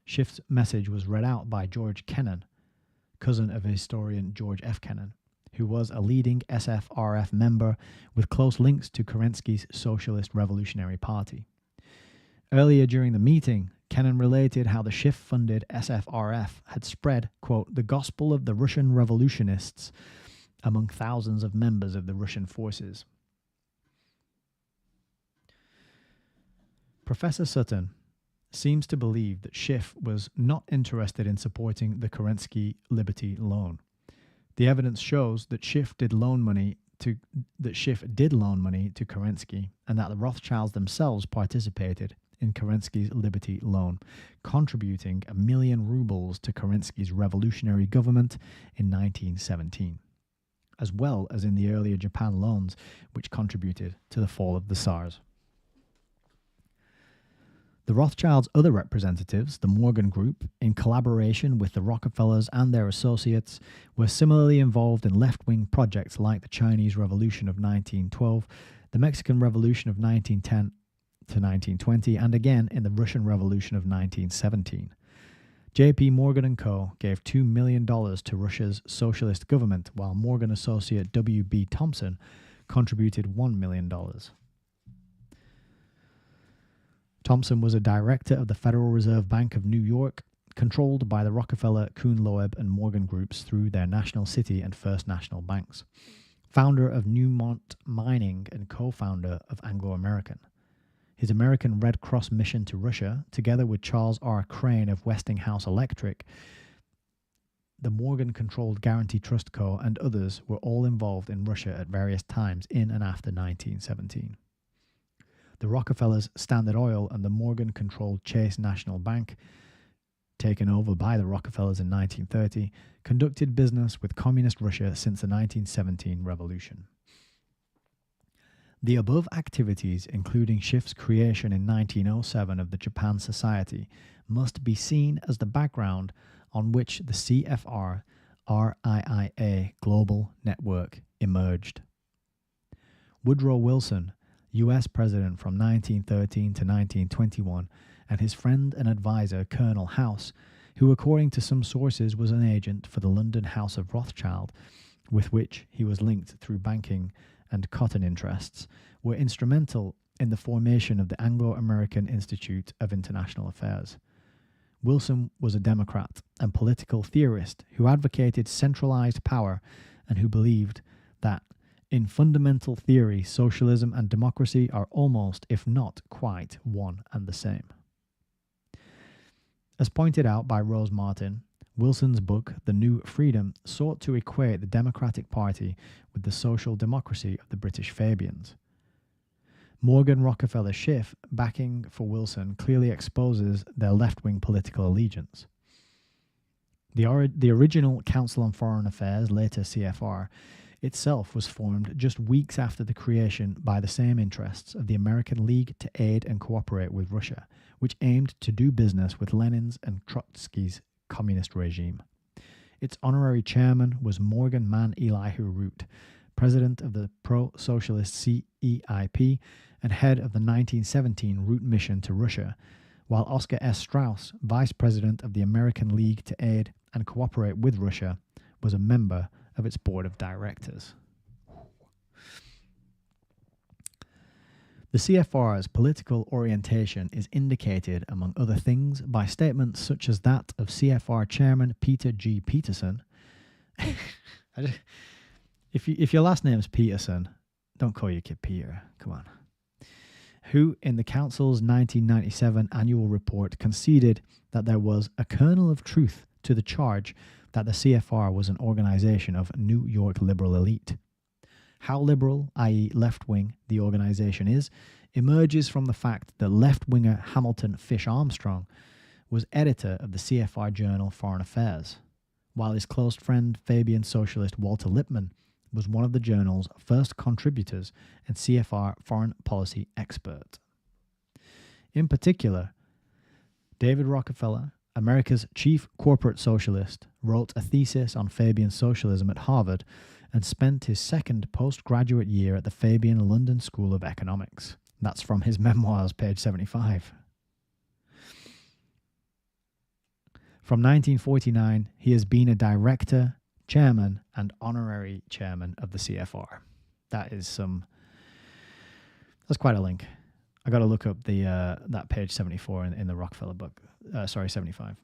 Schiff's message was read out by George Kennan, cousin of historian George F. Kennan, who was a leading SFRF member with close links to Kerensky's Socialist Revolutionary Party. Earlier during the meeting, Kennan related how the Schiff-funded SFRF had spread, quote, "the gospel of the Russian revolutionists" among thousands of members of the Russian forces. Professor Sutton seems to believe that Schiff was not interested in supporting the Kerensky Liberty loan. The evidence shows that Schiff did loan money to Kerensky, and that the Rothschilds themselves participated in Kerensky's Liberty loan, contributing 1 million rubles to Kerensky's revolutionary government in 1917, as well as in the earlier Japan loans, which contributed to the fall of the Tsars. The Rothschilds' other representatives, the Morgan Group, in collaboration with the Rockefellers and their associates, were similarly involved in left-wing projects like the Chinese Revolution of 1912, the Mexican Revolution of 1910 to 1920, and again in the Russian Revolution of 1917. J.P. Morgan and Co. gave $2 million to Russia's socialist government, while Morgan associate W.B. Thompson contributed $1 million. Thompson was a director of the Federal Reserve Bank of New York, controlled by the Rockefeller, Kuhn-Loeb, and Morgan groups through their National City and First National banks. Founder of Newmont Mining and co-founder of Anglo-American. His American Red Cross mission to Russia, together with Charles R. Crane of Westinghouse Electric, the Morgan-controlled Guarantee Trust Co., and others were all involved in Russia at various times in and after 1917. The Rockefellers, Standard Oil, and the Morgan-controlled Chase National Bank, taken over by the Rockefellers in 1930, conducted business with Communist Russia since the 1917 revolution. The above activities, including Schiff's creation in 1907 of the Japan Society, must be seen as the background on which the CFR RIIA global network emerged. Woodrow Wilson, U.S. President from 1913 to 1921, and his friend and advisor Colonel House, who according to some sources was an agent for the London House of Rothschild, with which he was linked through banking and cotton interests, were instrumental in the formation of the Anglo-American Institute of International Affairs. Wilson was a Democrat and political theorist who advocated centralized power and who believed that, in fundamental theory, socialism and democracy are almost, if not quite, one and the same. As pointed out by Rose Martin, Wilson's book, The New Freedom, sought to equate the Democratic Party with the social democracy of the British Fabians. Morgan Rockefeller Schiff backing for Wilson clearly exposes their left-wing political allegiance. The original Council on Foreign Affairs, later CFR, itself was formed just weeks after the creation by the same interests of the American League to Aid and Cooperate with Russia, which aimed to do business with Lenin's and Trotsky's communist regime. Its honorary chairman was Morgan Man Elihu Root, president of the pro-socialist CEIP and head of the 1917 Root mission to Russia, while Oscar S. Strauss, vice president of the American League to Aid and Cooperate with Russia, was a member of its board of directors. The CFR's political orientation is indicated, among other things, by statements such as that of CFR chairman Peter G. Peterson. If your last name's Peterson, don't call your kid Peter. Come on. Who, in the Council's 1997 annual report, conceded that there was a kernel of truth to the charge that the CFR was an organization of New York liberal elite. How liberal, i.e. left-wing, the organization is, emerges from the fact that left-winger Hamilton Fish Armstrong was editor of the CFR journal Foreign Affairs, while his close friend Fabian socialist Walter Lippmann was one of the journal's first contributors and CFR foreign policy expert. In particular, David Rockefeller, America's chief corporate socialist, wrote a thesis on Fabian socialism at Harvard and spent his second postgraduate year at the Fabian London School of Economics. That's from his memoirs, page 75. From 1949, he has been a director, chairman, and honorary chairman of the CFR. That's quite a link. I got to look up that page 74 in the Rockefeller book. 75.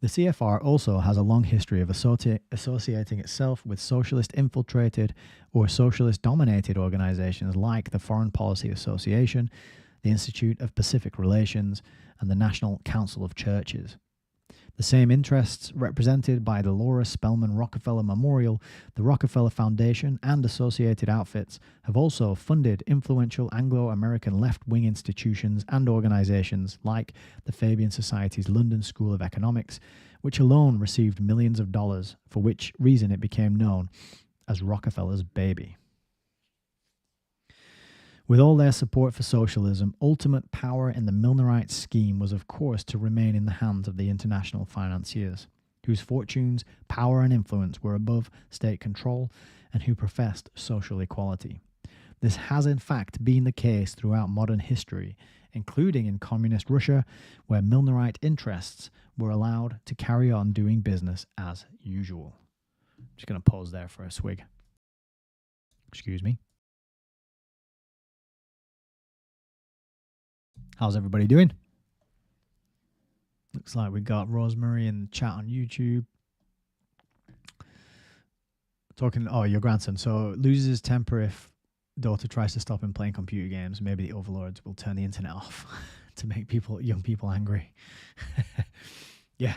The CFR also has a long history of associating itself with socialist-infiltrated or socialist-dominated organizations like the Foreign Policy Association, the Institute of Pacific Relations, and the National Council of Churches. The same interests represented by the Laura Spelman Rockefeller Memorial, the Rockefeller Foundation, and associated outfits have also funded influential Anglo-American left-wing institutions and organizations like the Fabian Society's London School of Economics, which alone received millions of dollars, for which reason it became known as Rockefeller's baby. With all their support for socialism, ultimate power in the Milnerite scheme was of course to remain in the hands of the international financiers, whose fortunes, power and influence were above state control and who professed social equality. This has in fact been the case throughout modern history, including in communist Russia, where Milnerite interests were allowed to carry on doing business as usual. Just going to pause there for a swig. Excuse me. How's everybody doing? Looks like we got Rosemary in the chat on YouTube. Your grandson. So loses his temper if daughter tries to stop him playing computer games. Maybe the overlords will turn the internet off to make young people angry. Yeah.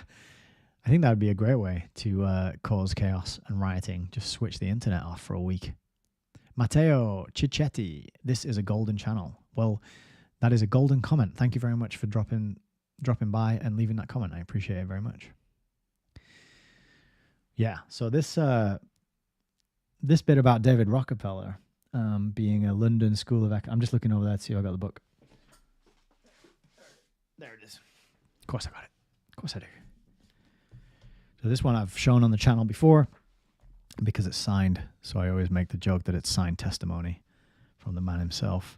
I think that would be a great way to cause chaos and rioting. Just switch the internet off for a week. Matteo Cicchetti, this is a golden channel. Well, that is a golden comment. Thank you very much for dropping by and leaving that comment. I appreciate it very much. Yeah, so this bit about David Rockefeller being a London School of I'm just looking over there to see if I got the book. There it is. Of course I got it. Of course I do. So this one I've shown on the channel before because it's signed. So I always make the joke that it's signed testimony from the man himself.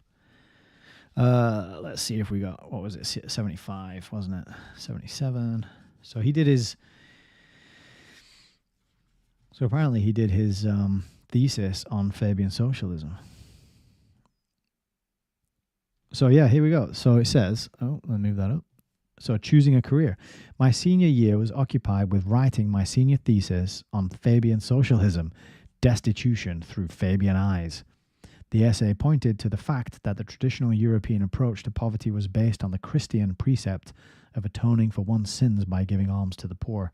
Let's see if we got, what was it? 75, wasn't it? 77. So he did his, apparently he did his thesis on Fabian socialism. So yeah, here we go. So it says, let me move that up. So choosing a career. My senior year was occupied with writing my senior thesis on Fabian socialism, destitution through Fabian eyes. The essay pointed to the fact that the traditional European approach to poverty was based on the Christian precept of atoning for one's sins by giving alms to the poor.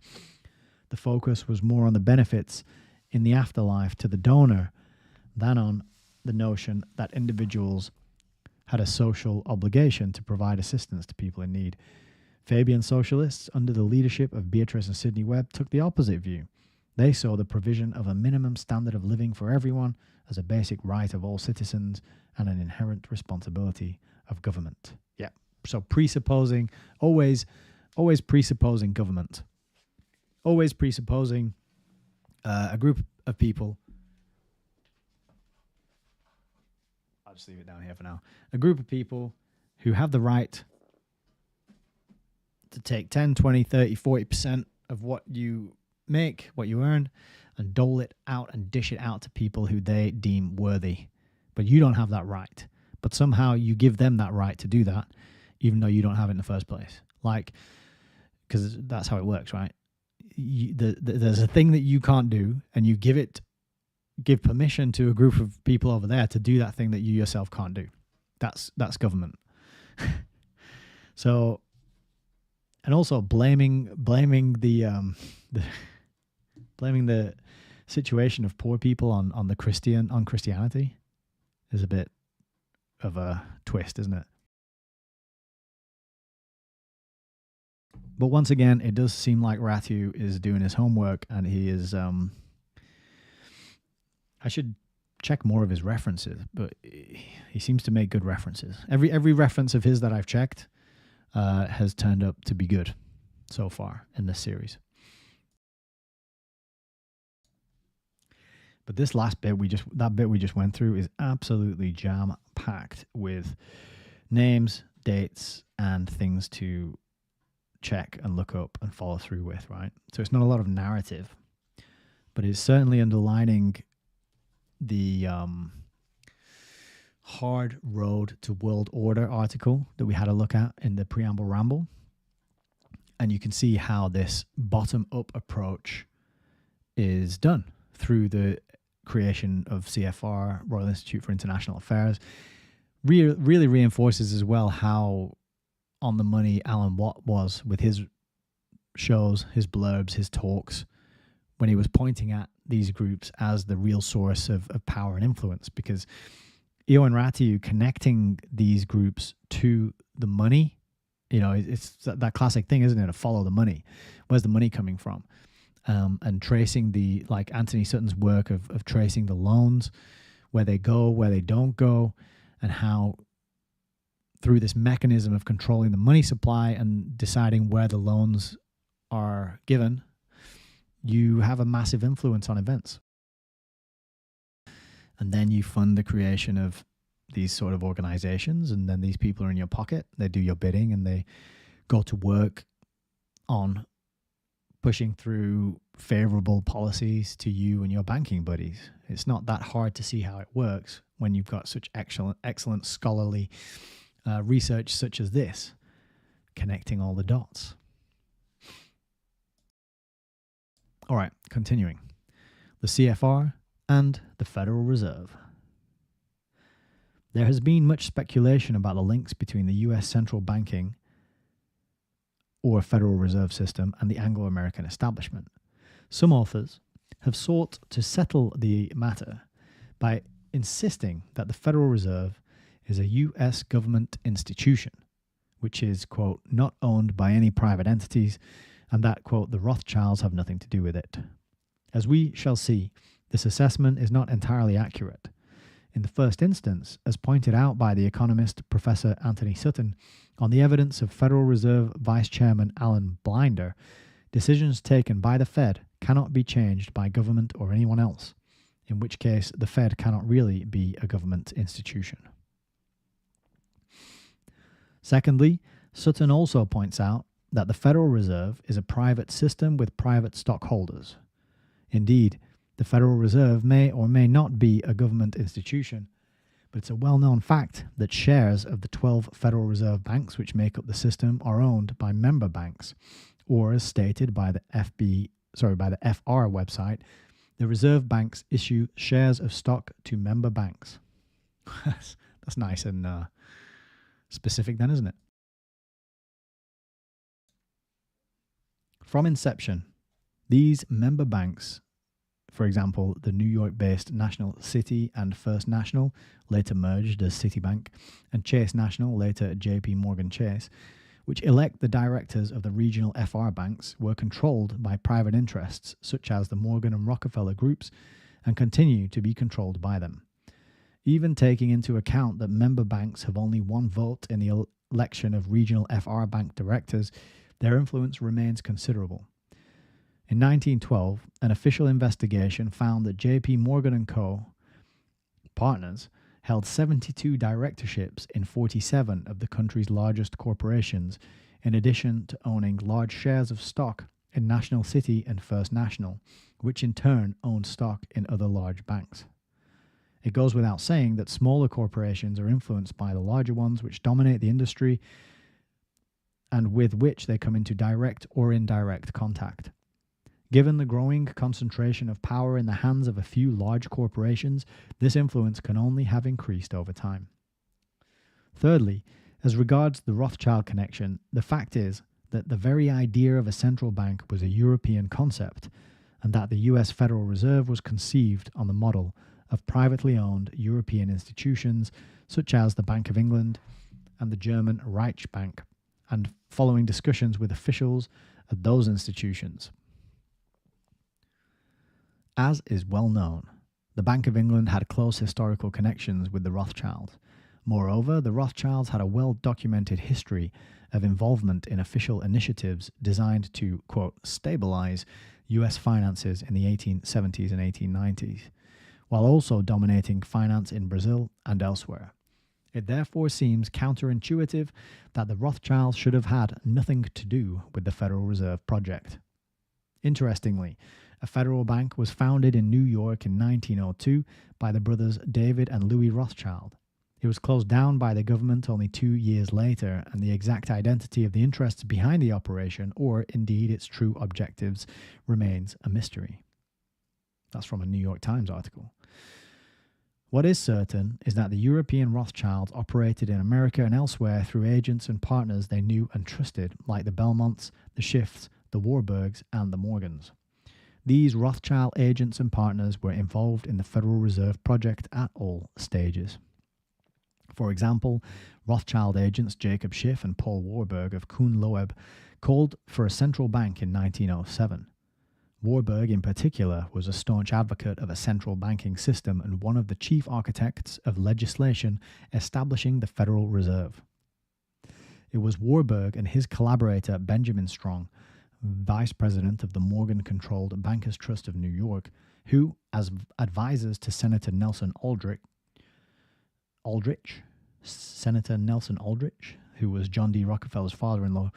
The focus was more on the benefits in the afterlife to the donor than on the notion that individuals had a social obligation to provide assistance to people in need. Fabian socialists, under the leadership of Beatrice and Sidney Webb, took the opposite view. They saw the provision of a minimum standard of living for everyone as a basic right of all citizens and an inherent responsibility of government. Yeah, so presupposing, always presupposing government. Always presupposing a group of people. I'll just leave it down here for now. A group of people who have the right to take 10, 20, 30, 40% of what you make, what you earn, and dole it out and dish it out to people who they deem worthy. But you don't have that right. But somehow you give them that right to do that, even though you don't have it in the first place. Like, because that's how it works, right? There's a thing that you can't do, and you give permission to a group of people over there to do that thing that you yourself can't do. That's government. So, and also blaming the situation of poor people on Christianity is a bit of a twist, isn't it? But once again, it does seem like Ratiu is doing his homework, and he is. I should check more of his references, but he seems to make good references. Every reference of his that I've checked has turned up to be good so far in this series. But this last bit we just went through is absolutely jam-packed with names, dates, and things to check and look up and follow through with, right? So it's not a lot of narrative, but it's certainly underlining the Hard Road to World Order article that we had a look at in the Preamble Ramble. And you can see how this bottom-up approach is done through the creation of CFR, Royal Institute for International Affairs. Really reinforces as well how on the money Alan Watt was with his shows, his blurbs, his talks, when he was pointing at these groups as the real source of power and influence. Because Ioan Ratiu connecting these groups to the money, it's that classic thing, isn't it? To follow the money. Where's the money coming from? And tracing like Anthony Sutton's work of tracing the loans, where they go, where they don't go, and how through this mechanism of controlling the money supply and deciding where the loans are given, you have a massive influence on events. And then you fund the creation of these sort of organizations, and then these people are in your pocket, they do your bidding, and they go to work on pushing through favorable policies to you and your banking buddies. It's not that hard to see how it works when you've got such excellent scholarly research such as this, connecting all the dots. All right, continuing. The CFR and the Federal Reserve. There has been much speculation about the links between the US central banking or Federal Reserve System and the Anglo-American establishment. Some authors have sought to settle the matter by insisting that the Federal Reserve is a US government institution, which is, quote, not owned by any private entities, and that, quote, the Rothschilds have nothing to do with it. As we shall see, this assessment is not entirely accurate. In the first instance, as pointed out by the economist Professor Anthony Sutton, on the evidence of Federal Reserve Vice Chairman Alan Blinder, decisions taken by the Fed cannot be changed by government or anyone else, in which case the Fed cannot really be a government institution. Secondly, Sutton also points out that the Federal Reserve is a private system with private stockholders. Indeed, the Federal Reserve may or may not be a government institution, but it's a well-known fact that shares of the 12 Federal Reserve banks which make up the system are owned by member banks, or as stated by the FR website, the Reserve banks issue shares of stock to member banks. That's nice and specific then, isn't it? From inception, these member banks, for example, the New York-based National City and First National, later merged as Citibank, and Chase National, later JP Morgan Chase, which elect the directors of the regional FR banks, were controlled by private interests such as the Morgan and Rockefeller groups and continue to be controlled by them. Even taking into account that member banks have only one vote in the election of regional FR bank directors, their influence remains considerable. In 1912, an official investigation found that J.P. Morgan & Co. partners held 72 directorships in 47 of the country's largest corporations, in addition to owning large shares of stock in National City and First National, which in turn owned stock in other large banks. It goes without saying that smaller corporations are influenced by the larger ones which dominate the industry and with which they come into direct or indirect contact. Given the growing concentration of power in the hands of a few large corporations, this influence can only have increased over time. Thirdly, as regards the Rothschild connection, the fact is that the very idea of a central bank was a European concept, and that the US Federal Reserve was conceived on the model of privately owned European institutions such as the Bank of England and the German Reichsbank, and following discussions with officials at those institutions. As is well known, the Bank of England had close historical connections with the Rothschilds. Moreover, the Rothschilds had a well-documented history of involvement in official initiatives designed to, quote, stabilize US finances in the 1870s and 1890s, while also dominating finance in Brazil and elsewhere. It therefore seems counterintuitive that the Rothschilds should have had nothing to do with the Federal Reserve project. Interestingly, a federal bank was founded in New York in 1902 by the brothers David and Louis Rothschild. It was closed down by the government only 2 years later, and the exact identity of the interests behind the operation, or indeed its true objectives, remains a mystery. That's from a New York Times article. What is certain is that the European Rothschilds operated in America and elsewhere through agents and partners they knew and trusted, like the Belmonts, the Schiffs, the Warburgs, and the Morgans. These Rothschild agents and partners were involved in the Federal Reserve project at all stages. For example, Rothschild agents Jacob Schiff and Paul Warburg of Kuhn-Loeb called for a central bank in 1907. Warburg, in particular, was a staunch advocate of a central banking system and one of the chief architects of legislation establishing the Federal Reserve. It was Warburg and his collaborator Benjamin Strong, vice president of the Morgan-controlled Bankers Trust of New York, who, as advisors to Senator Nelson Aldrich, who was John D. Rockefeller's father-in-law,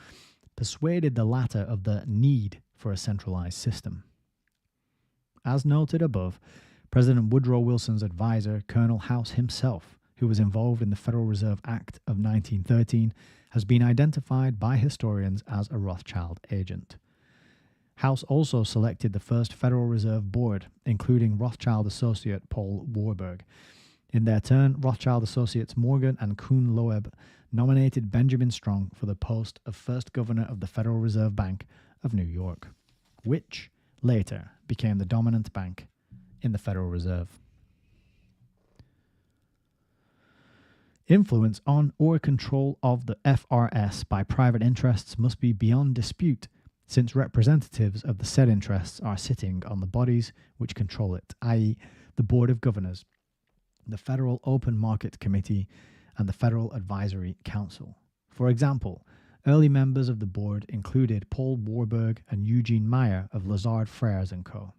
persuaded the latter of the need for a centralized system. As noted above, President Woodrow Wilson's advisor, Colonel House himself, who was involved in the Federal Reserve Act of 1913, has been identified by historians as a Rothschild agent. House also selected the first Federal Reserve Board, including Rothschild associate Paul Warburg. In their turn, Rothschild associates Morgan and Kuhn Loeb nominated Benjamin Strong for the post of first governor of the Federal Reserve Bank of New York, which later became the dominant bank in the Federal Reserve. Influence on or control of the FRS by private interests must be beyond dispute, since representatives of the said interests are sitting on the bodies which control it, i.e., the Board of Governors, the Federal Open Market Committee, and the Federal Advisory Council. For example, early members of the board included Paul Warburg and Eugene Meyer of Lazard Frères & Co.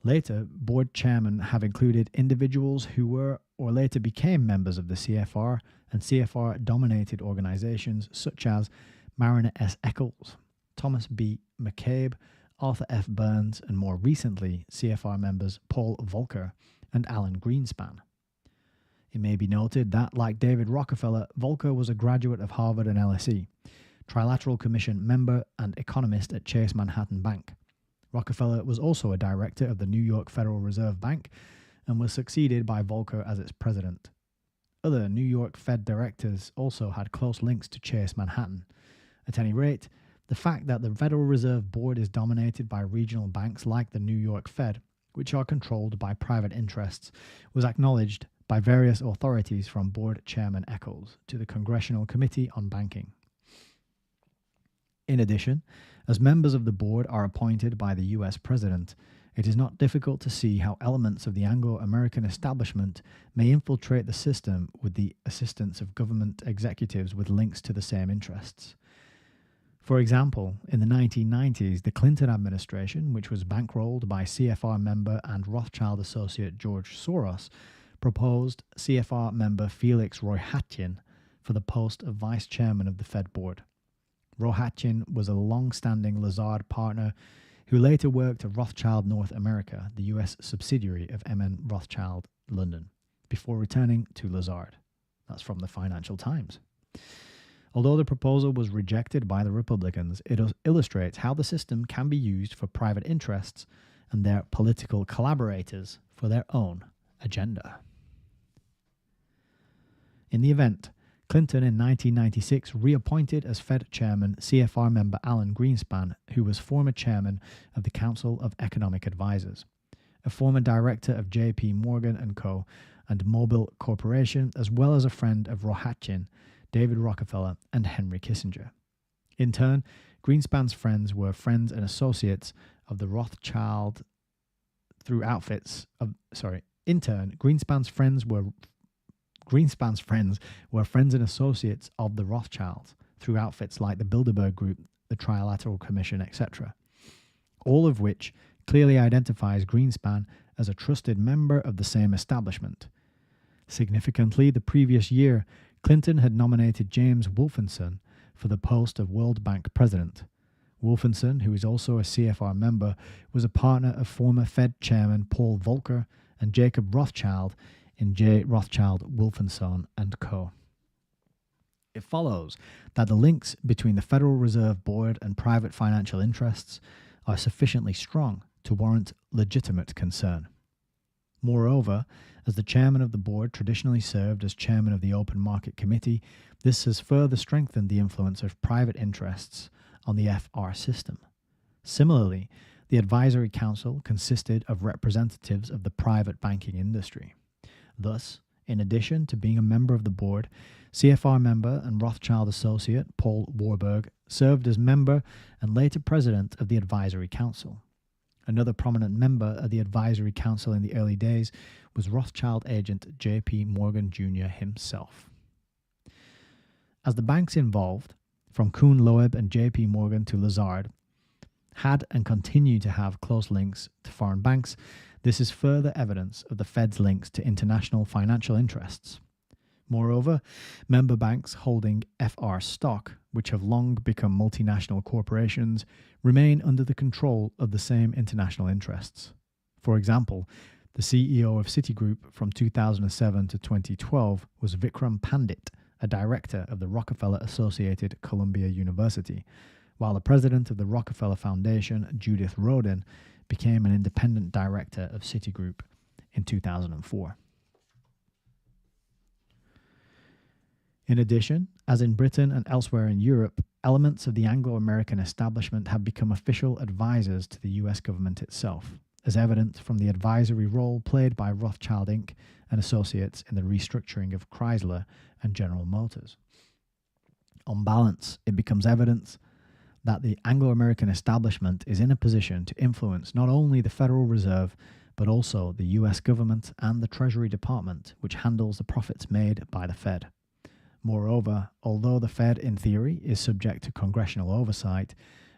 Later, board chairmen have included individuals who were or later became members of the CFR and CFR-dominated organizations such as Mariner S. Eccles, Thomas B. McCabe, Arthur F. Burns, and more recently, CFR members Paul Volcker and Alan Greenspan. It may be noted that, like David Rockefeller, Volcker was a graduate of Harvard and LSE, Trilateral Commission member and economist at Chase Manhattan Bank. Rockefeller was also a director of the New York Federal Reserve Bank and was succeeded by Volcker as its president. Other New York Fed directors also had close links to Chase Manhattan. At any rate, the fact that the Federal Reserve Board is dominated by regional banks like the New York Fed, which are controlled by private interests, was acknowledged by various authorities from Board Chairman Eccles to the Congressional Committee on Banking. In addition, as members of the board are appointed by the US President, it is not difficult to see how elements of the Anglo-American establishment may infiltrate the system with the assistance of government executives with links to the same interests. For example, in the 1990s, the Clinton administration, which was bankrolled by CFR member and Rothschild associate George Soros, proposed CFR member Felix Rohatyn for the post of vice chairman of the Fed board. Rohatyn was a long-standing Lazard partner who later worked at Rothschild North America, the US subsidiary of M.N. Rothschild London, before returning to Lazard. That's from the Financial Times. Although the proposal was rejected by the Republicans, it illustrates how the system can be used for private interests and their political collaborators for their own agenda. In the event, Clinton in 1996 reappointed as Fed chairman CFR member Alan Greenspan, who was former chairman of the Council of Economic Advisers, a former director of J.P. Morgan & Co. and Mobil Corporation, as well as a friend of Rohatyn, David Rockefeller, and Henry Kissinger. In turn, Greenspan's friends were friends and associates of the Rothschild through outfits of, in turn, Greenspan's friends were friends and associates of the Rothschilds through outfits like the Bilderberg Group, the Trilateral Commission, etc., all of which clearly identifies Greenspan as a trusted member of the same establishment. Significantly, the previous year, Clinton had nominated James Wolfenson for the post of World Bank president. Wolfenson, who is also a CFR member, was a partner of former Fed chairman Paul Volcker and Jacob Rothschild in J. Rothschild Wolfenson & Co. It follows that the links between the Federal Reserve Board and private financial interests are sufficiently strong to warrant legitimate concern. Moreover, as the chairman of the board traditionally served as chairman of the Open Market Committee, this has further strengthened the influence of private interests on the FR system. Similarly, the Advisory Council consisted of representatives of the private banking industry. Thus, in addition to being a member of the board, CFR member and Rothschild associate Paul Warburg served as member and later president of the Advisory Council. Another prominent member of the Advisory Council in the early days was Rothschild agent J.P. Morgan Jr. himself. As the banks involved, from Kuhn Loeb and J.P. Morgan to Lazard, had and continue to have close links to foreign banks, this is further evidence of the Fed's links to international financial interests. Moreover, member banks holding FR stock, which have long become multinational corporations, remain under the control of the same international interests. For example, the CEO of Citigroup from 2007 to 2012 was Vikram Pandit, a director of the Rockefeller-associated Columbia University, while the president of the Rockefeller Foundation, Judith Rodin, became an independent director of Citigroup in 2004. In addition, as in Britain and elsewhere in Europe, elements of the Anglo-American establishment have become official advisors to the US government itself, as evident from the advisory role played by Rothschild Inc. and associates in the restructuring of Chrysler and General Motors. On balance, it becomes evident that the Anglo-American establishment is in a position to influence not only the Federal Reserve, but also the US government and the Treasury Department, which handles the profits made by the Fed. Moreover, although the Fed, in theory, is subject to congressional oversight,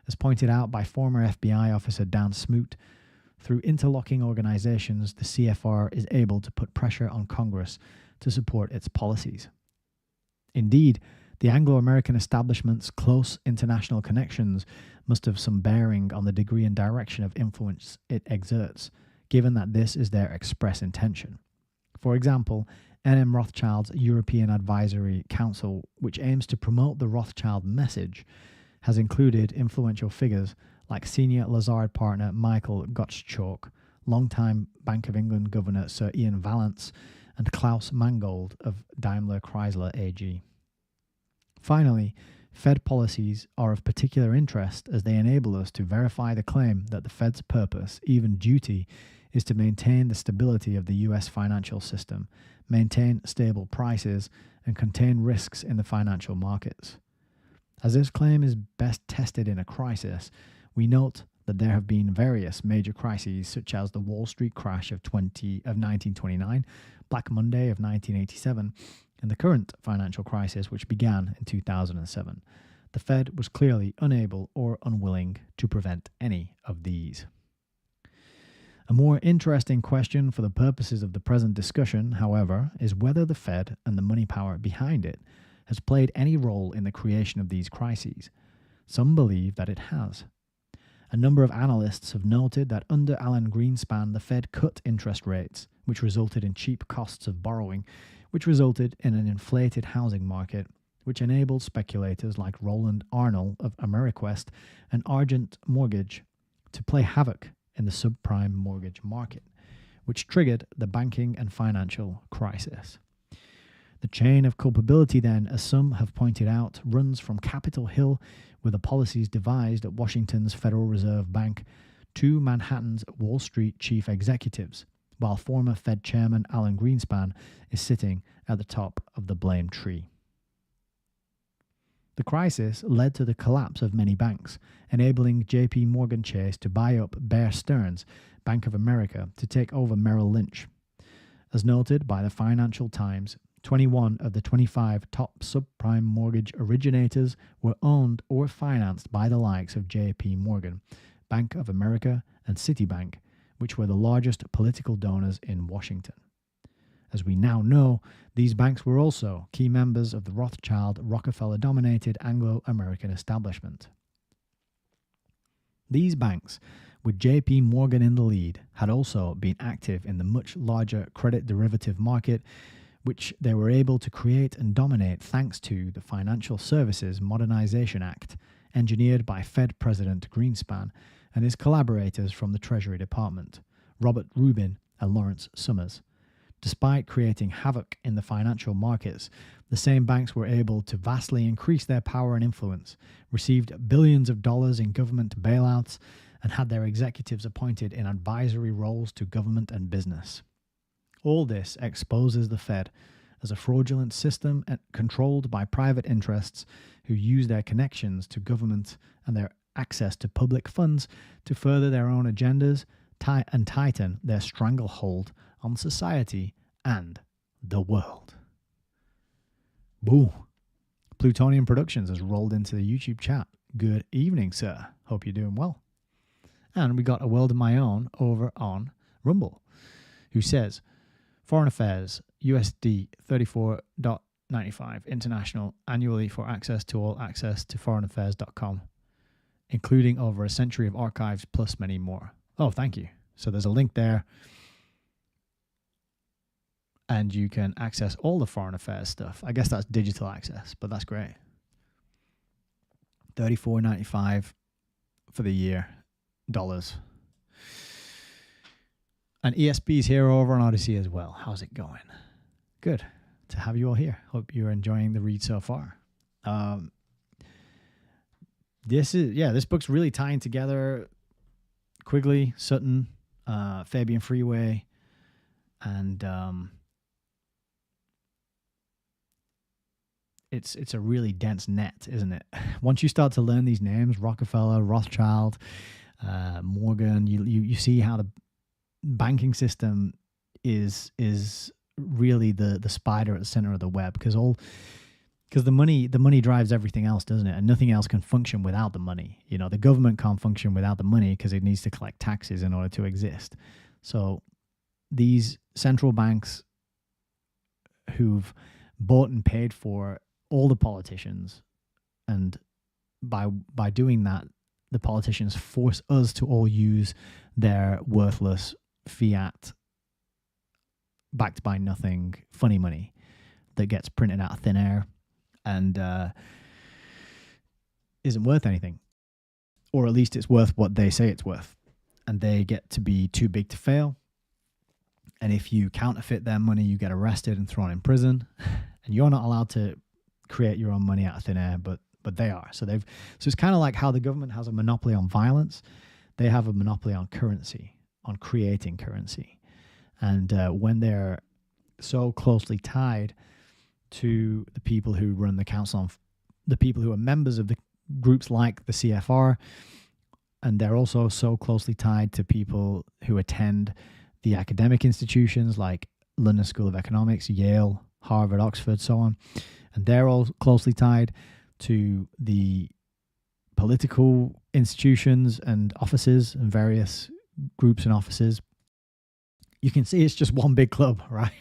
as pointed out by former FBI officer Dan Smoot, through interlocking organizations, the CFR is able to put pressure on Congress to support its policies. Indeed, the Anglo-American establishment's close international connections must have some bearing on the degree and direction of influence it exerts, given that this is their express intention. For example, N.M. Rothschild's European Advisory Council, which aims to promote the Rothschild message, has included influential figures like senior Lazard partner Michael Gottschalk, longtime Bank of England Governor Sir Ian Vallance, and Klaus Mangold of Daimler Chrysler AG. Finally, Fed policies are of particular interest as they enable us to verify the claim that the Fed's purpose, even duty, is to maintain the stability of the US financial system, maintain stable prices, and contain risks in the financial markets. As this claim is best tested in a crisis, we note that there have been various major crises such as the Wall Street crash of 1929, Black Monday of 1987, and the current financial crisis which began in 2007. The Fed was clearly unable or unwilling to prevent any of these. A more interesting question for the purposes of the present discussion, however, is whether the Fed and the money power behind it has played any role in the creation of these crises. Some believe that it has. A number of analysts have noted that under Alan Greenspan, the Fed cut interest rates, which resulted in cheap costs of borrowing, which resulted in an inflated housing market, which enabled speculators like Roland Arnold of Ameriquest and Argent Mortgage to play havoc in the subprime mortgage market, which triggered the banking and financial crisis. The chain of culpability then, as some have pointed out, runs from Capitol Hill with the policies devised at Washington's Federal Reserve Bank to Manhattan's Wall Street chief executives, while former Fed Chairman Alan Greenspan is sitting at the top of the blame tree. The crisis led to the collapse of many banks, enabling J.P. Morgan Chase to buy up Bear Stearns, Bank of America, to take over Merrill Lynch. As noted by the Financial Times, 21 of the 25 top subprime mortgage originators were owned or financed by the likes of J.P. Morgan, Bank of America, and Citibank, which were the largest political donors in Washington. As we now know, these banks were also key members of the Rothschild, Rockefeller-dominated Anglo-American establishment. These banks, with J.P. Morgan in the lead, had also been active in the much larger credit derivative market, which they were able to create and dominate thanks to the Financial Services Modernization Act, engineered by Fed President Greenspan and his collaborators from the Treasury Department, Robert Rubin and Lawrence Summers. Despite creating havoc in the financial markets, the same banks were able to vastly increase their power and influence, received billions of dollars in government bailouts, and had their executives appointed in advisory roles to government and business. All this exposes the Fed as a fraudulent system controlled by private interests who use their connections to government and their access to public funds to further their own agendas and tighten their stranglehold on society and the world. Boo. Plutonium Productions has rolled into the YouTube chat. Good evening, sir. Hope you're doing well. And we got a world of my own over on Rumble, who says, Foreign Affairs, USD 34.95 international annually for access to all access to foreignaffairs.com, including over a century of archives plus many more. Oh, thank you. So there's a link there, and you can access all the foreign affairs stuff. I guess that's digital access, but that's great. $34.95 for the year, dollars. And ESP's here over on Odyssey as well. How's it going? Good to have you all here. Hope you're enjoying the read so far. This book's really tying together Quigley, Sutton, Fabian Freeway, and it's a really dense net, isn't it? Once you start to learn these names, Rockefeller, Rothschild, Morgan, you see how the banking system is really the spider at the center of the web, because the money drives everything else, doesn't it? And nothing else can function without the money. You know, the government can't function without the money because it needs to collect taxes in order to exist. So these central banks who've bought and paid for all the politicians, and by doing that, the politicians force us to all use their worthless fiat, backed by nothing, funny money that gets printed out of thin air and isn't worth anything. Or at least it's worth what they say it's worth. And they get to be too big to fail. And if you counterfeit their money, you get arrested and thrown in prison. And you're not allowed to create your own money out of thin air, but they are. So it's kind of like how the government has a monopoly on violence. They have a monopoly on currency, on creating currency. And when they're so closely tied to the people who run the council, the people who are members of the groups like the CFR, and they're also so closely tied to people who attend the academic institutions like London School of Economics, Yale, Harvard, Oxford, so on. And they're all closely tied to the political institutions and offices and various groups and offices. You can see it's just one big club, right?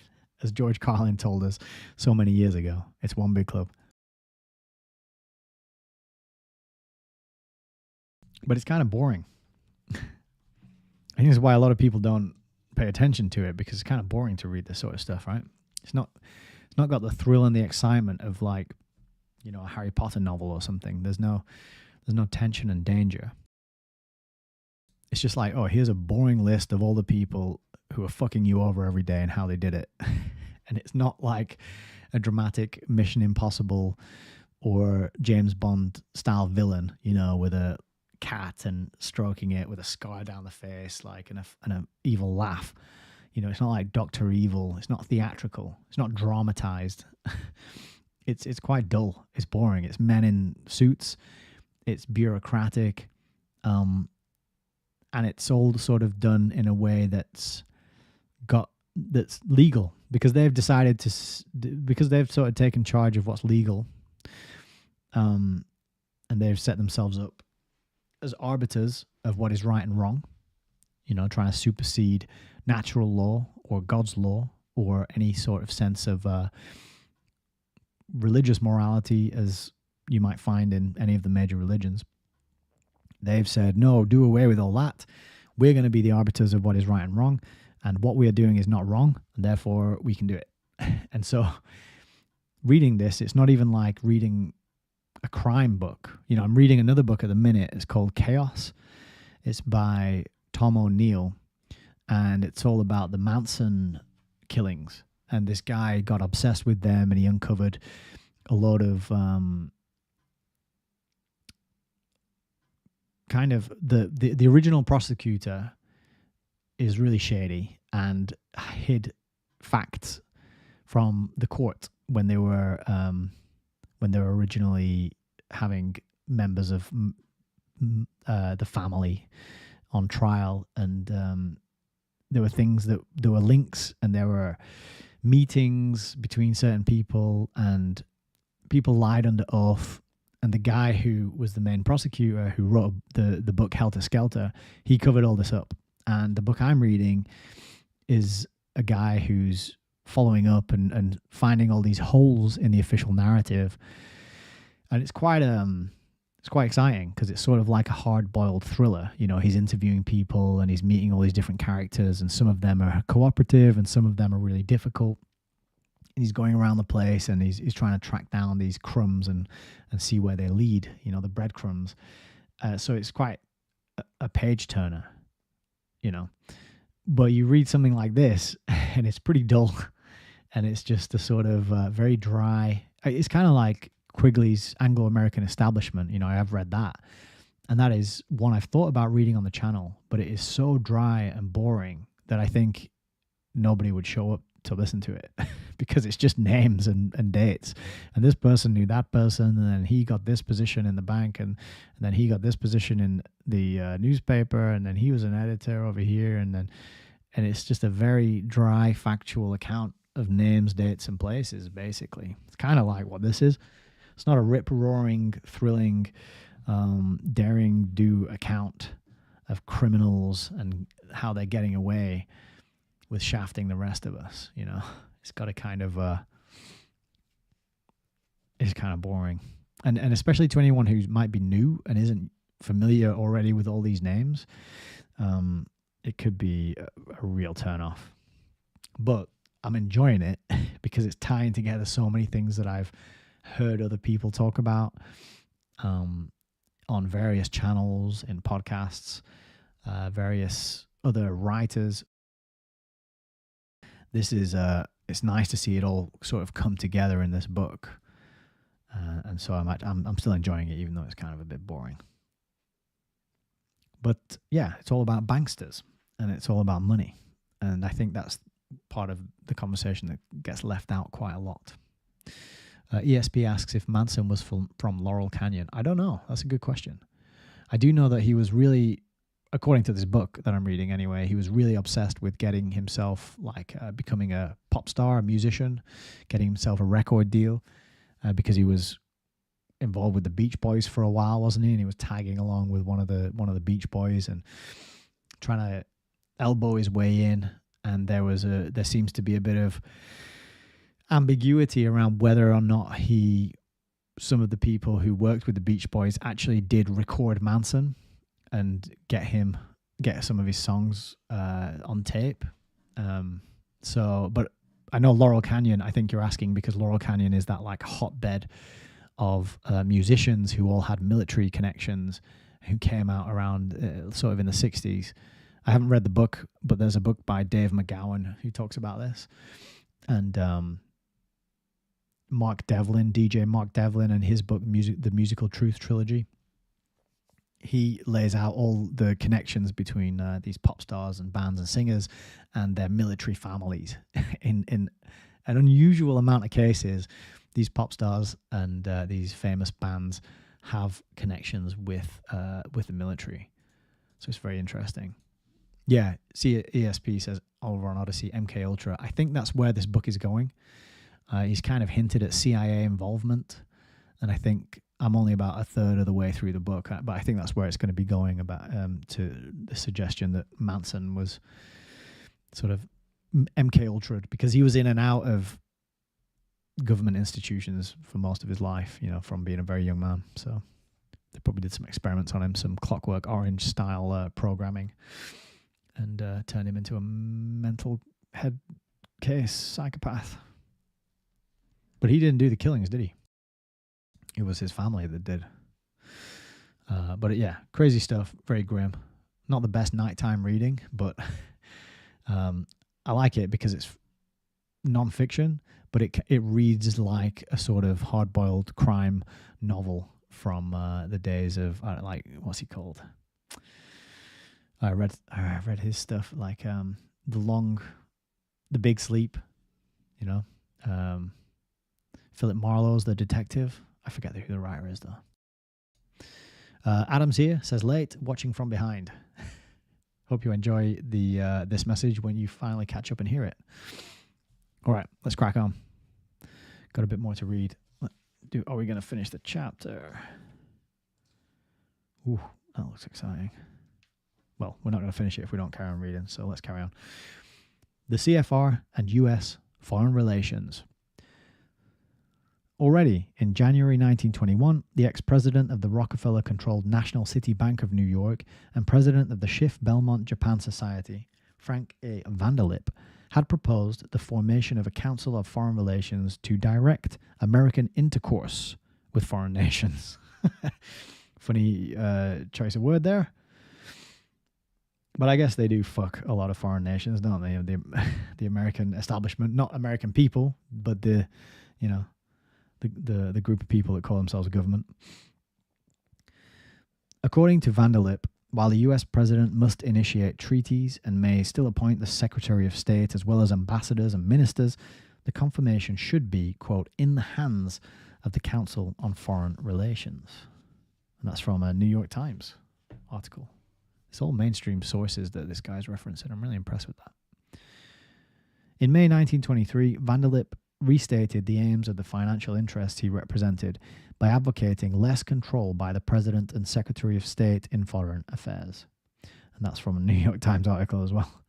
As George Carlin told us so many years ago. It's one big club. But it's kind of boring. I think that's why a lot of people don't pay attention to it, because it's kind of boring to read this sort of stuff, right? It's not got the thrill and the excitement of, like, you know, a Harry Potter novel or something. There's no tension and danger. It's just like, oh, here's a boring list of all the people who are fucking you over every day and how they did it. And it's not like a dramatic Mission Impossible or James Bond style villain, you know, with a cat and stroking it with a scar down the face, like, and an evil laugh. You know, it's not like Dr. Evil. It's not theatrical. It's not dramatized. It's quite dull. It's boring. It's men in suits. It's bureaucratic. And it's all sort of done in a way that's legal, because they've decided because they've sort of taken charge of what's legal. And they've set themselves up as arbiters of what is right and wrong, you know, trying to supersede natural law or God's law or any sort of sense of religious morality as you might find in any of the major religions. They've said, no, do away with all that. We're going to be the arbiters of what is right and wrong, and what we are doing is not wrong, and therefore we can do it. And so reading this, it's not even like reading a crime book. You know, I'm reading another book at the minute. It's called Chaos. It's by Tom O'Neill, and it's all about the Manson killings. And this guy got obsessed with them, and he uncovered a lot of kind of the original prosecutor is really shady and hid facts from the court when they were originally having members of the family on trial, and there were things there were links, and there were meetings between certain people, and people lied under oath. And the guy who was the main prosecutor, who wrote the book Helter Skelter, he covered all this up. And the book I'm reading is a guy who's following up and finding all these holes in the official narrative. And it's quite exciting, because it's sort of like a hard-boiled thriller. You know, he's interviewing people and he's meeting all these different characters, and some of them are cooperative and some of them are really difficult. he's going around the place and he's trying to track down these crumbs and see where they lead, the breadcrumbs. So it's quite a page turner, But you read something like this and it's pretty dull and it's just a sort of very dry. It's kind of like Quigley's Anglo-American Establishment. I have read that. And that is one I've thought about reading on the channel, but it is so dry and boring that I think nobody would show up to listen to it because it's just names and dates. And this person knew that person, and then he got this position in the bank, and then he got this position in the newspaper, and then he was an editor over here, and it's just a very dry, factual account of names, dates, and places, basically. It's kind of like what this is. It's not a rip-roaring, thrilling, daring do account of criminals and how they're getting away with shafting the rest of us. It's got a kind of it's kind of boring, and especially to anyone who might be new and isn't familiar already with all these names, it could be a real turnoff. But I'm enjoying it because it's tying together so many things that I've heard other people talk about on various channels, in podcasts, various other writers. This is it's nice to see it all sort of come together in this book, and so I'm still enjoying it, even though it's kind of a bit boring. But yeah, it's all about banksters and it's all about money, and I think that's part of the conversation that gets left out quite a lot. ESP asks if Manson was from Laurel Canyon. I don't know. That's a good question. I do know that he was really, according to this book that I'm reading anyway, he was really obsessed with getting himself, becoming a pop star, a musician, getting himself a record deal, because he was involved with the Beach Boys for a while, wasn't he? And he was tagging along with one of the Beach Boys and trying to elbow his way in. And there seems to be a bit of ambiguity around whether or not some of the people who worked with the Beach Boys actually did record Manson and get some of his songs on tape. But I know Laurel Canyon, I think you're asking because Laurel Canyon is that hotbed of musicians who all had military connections who came out around sort of in the 60s. I haven't read the book, but there's a book by Dave McGowan who talks about this. And DJ Mark Devlin, and his book, The Musical Truth Trilogy, he lays out all the connections between these pop stars and bands and singers and their military families. In an unusual amount of cases, these pop stars and these famous bands have connections with the military. So it's very interesting. Yeah, see, ESP says over on Odyssey, MK Ultra. I think that's where this book is going. He's kind of hinted at CIA involvement, and I think I'm only about a third of the way through the book, but I think that's where it's going to be going, about to the suggestion that Manson was sort of MK Ultra because he was in and out of government institutions for most of his life, from being a very young man. So they probably did some experiments on him, some Clockwork Orange style programming, and turned him into a mental head case psychopath. But he didn't do the killings, did he? It was his family that did. But yeah, crazy stuff, very grim. Not the best nighttime reading, but I like it because it's nonfiction, but it reads like a sort of hard-boiled crime novel from the days of what's he called? I read his stuff like The Big Sleep, Philip Marlowe's The Detective. I forget who the writer is though. Adam's here, says late, watching from behind. Hope you enjoy this message when you finally catch up and hear it. All right, let's crack on. Got a bit more to read. Are we going to finish the chapter? Ooh, that looks exciting. Well, we're not going to finish it if we don't carry on reading, so let's carry on. The CFR and U.S. Foreign Relations. Already in January 1921, the ex-president of the Rockefeller-controlled National City Bank of New York and president of the Schiff Belmont Japan Society, Frank A. Vanderlip, had proposed the formation of a Council of Foreign Relations to direct American intercourse with foreign nations. Funny choice of word there. But I guess they do fuck a lot of foreign nations, don't they? The American establishment, not American people, but the group of people that call themselves a government. According to Vanderlip, while the US president must initiate treaties and may still appoint the Secretary of State as well as ambassadors and ministers, the confirmation should be, quote, in the hands of the Council on Foreign Relations. And that's from a New York Times article. It's all mainstream sources that this guy's referencing. I'm really impressed with that. In May 1923, Vanderlip restated the aims of the financial interests he represented by advocating less control by the President and Secretary of State in foreign affairs. And that's from a New York Times article as well.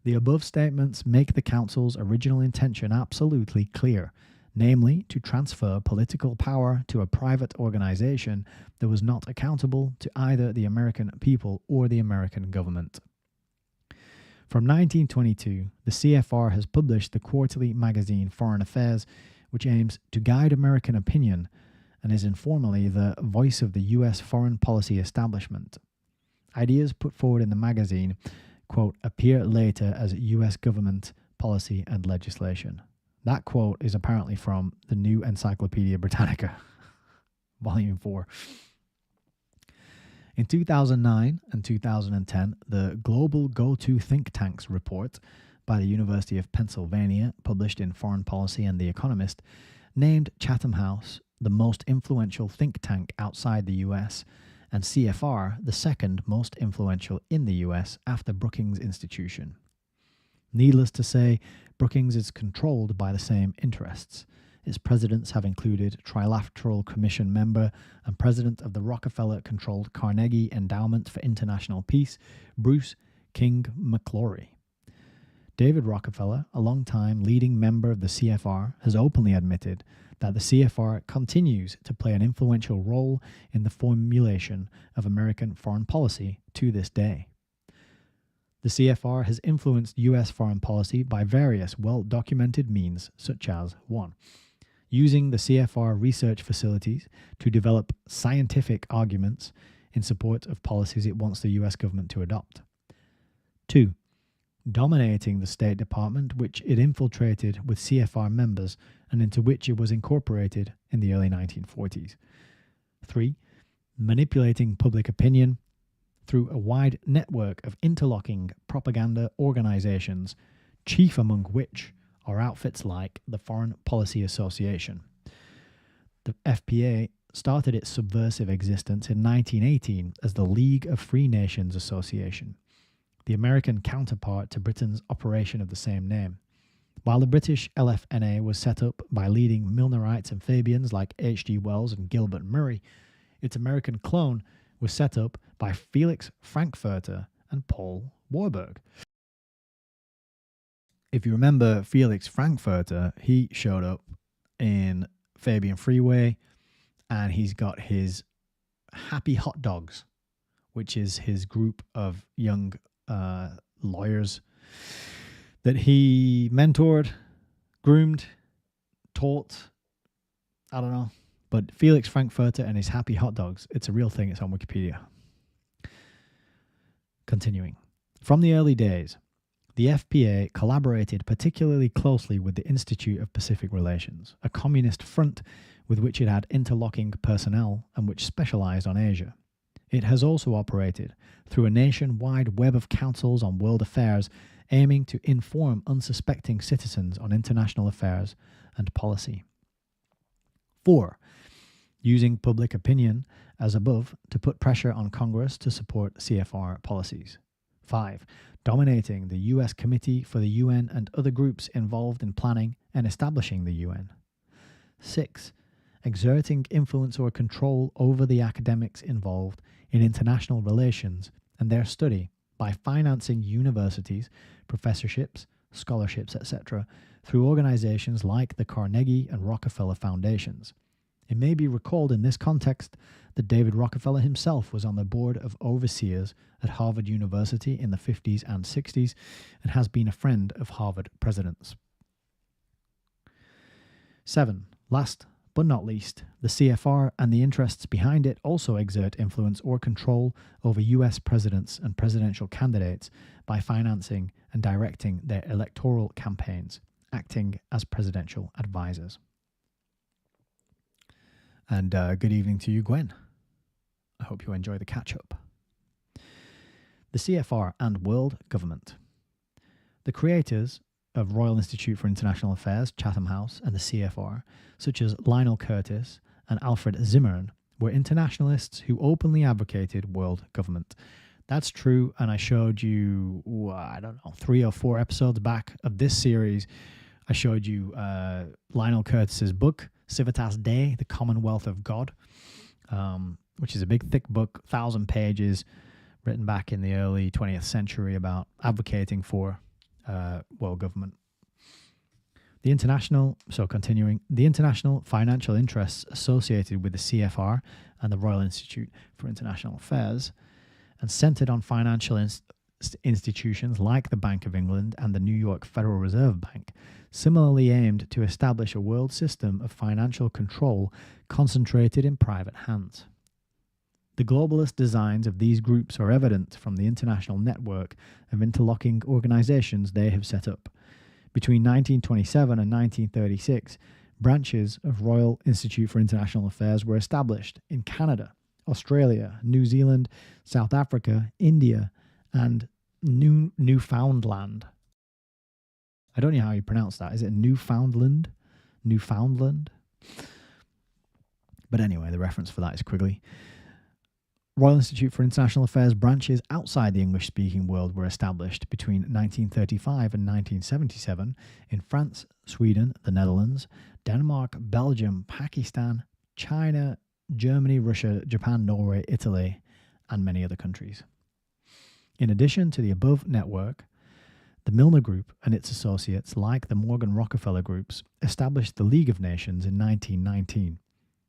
The above statements make the Council's original intention absolutely clear, namely to transfer political power to a private organization that was not accountable to either the American people or the American government. From 1922, the CFR has published the quarterly magazine Foreign Affairs, which aims to guide American opinion and is informally the voice of the U.S. foreign policy establishment. Ideas put forward in the magazine, quote, appear later as U.S. government policy and legislation. That quote is apparently from the New Encyclopedia Britannica, Volume 4. In 2009 and 2010, the Global Go-To Think Tanks report by the University of Pennsylvania, published in Foreign Policy and The Economist, named Chatham House the most influential think tank outside the US and CFR the second most influential in the US after Brookings Institution. Needless to say, Brookings is controlled by the same interests. Its presidents have included Trilateral Commission member and president of the Rockefeller-controlled Carnegie Endowment for International Peace, Bruce King McClory. David Rockefeller, a long-time leading member of the CFR, has openly admitted that the CFR continues to play an influential role in the formulation of American foreign policy to this day. The CFR has influenced U.S. foreign policy by various well-documented means, such as 1. Using the CFR research facilities to develop scientific arguments in support of policies it wants the U.S. government to adopt. 2. Dominating the State Department, which it infiltrated with CFR members and into which it was incorporated in the early 1940s. 3. Manipulating public opinion through a wide network of interlocking propaganda organizations, chief among which are outfits like the Foreign Policy Association. The FPA started its subversive existence in 1918 as the League of Free Nations Association, the American counterpart to Britain's operation of the same name. While the British LFNA was set up by leading Milnerites and Fabians like H.G. Wells and Gilbert Murray, its American clone was set up by Felix Frankfurter and Paul Warburg. If you remember Felix Frankfurter, he showed up in Fabian Freeway and he's got his Happy Hot Dogs, which is his group of young lawyers that he mentored, groomed, taught, I don't know. But Felix Frankfurter and his Happy Hot Dogs, it's a real thing, it's on Wikipedia. Continuing. From the early days, the FPA collaborated particularly closely with the Institute of Pacific Relations, a communist front with which it had interlocking personnel and which specialized on Asia. It has also operated through a nationwide web of councils on world affairs aiming to inform unsuspecting citizens on international affairs and policy. 4. Using public opinion, as above, to put pressure on Congress to support CFR policies. 5. Dominating the U.S. Committee for the UN and other groups involved in planning and establishing the UN. 6. Exerting influence or control over the academics involved in international relations and their study by financing universities, professorships, scholarships, etc., through organizations like the Carnegie and Rockefeller Foundations. It may be recalled in this context that David Rockefeller himself was on the board of overseers at Harvard University in the 50s and 60s and has been a friend of Harvard presidents. 7. Last but not least, the CFR and the interests behind it also exert influence or control over US presidents and presidential candidates by financing and directing their electoral campaigns, acting as presidential advisors. And good evening to you, Gwen. I hope you enjoy the catch-up. The CFR and world government. The creators of Royal Institute for International Affairs, Chatham House, and the CFR, such as Lionel Curtis and Alfred Zimmern, were internationalists who openly advocated world government. That's true, and I showed you, 3 or 4 episodes back of this series, I showed you Lionel Curtis's book, Civitas Dei, The Commonwealth of God, which is a big, thick book, 1,000 pages, written back in the early 20th century about advocating for world government. The international financial interests associated with the CFR and the Royal Institute for International Affairs and centered on financial institutions like the Bank of England and the New York Federal Reserve Bank, similarly aimed to establish a world system of financial control concentrated in private hands. The globalist designs of these groups are evident from the international network of interlocking organizations they have set up. Between 1927 and 1936, branches of Royal Institute for International Affairs were established in Canada, Australia, New Zealand, South Africa, India, and Newfoundland. I don't know how you pronounce that. Is it Newfoundland? Newfoundland? But anyway, the reference for that is Quigley. Royal Institute for International Affairs branches outside the English-speaking world were established between 1935 and 1977 in France, Sweden, the Netherlands, Denmark, Belgium, Pakistan, China, Germany, Russia, Japan, Norway, Italy, and many other countries. In addition to the above network, the Milner Group and its associates, like the Morgan Rockefeller Groups, established the League of Nations in 1919.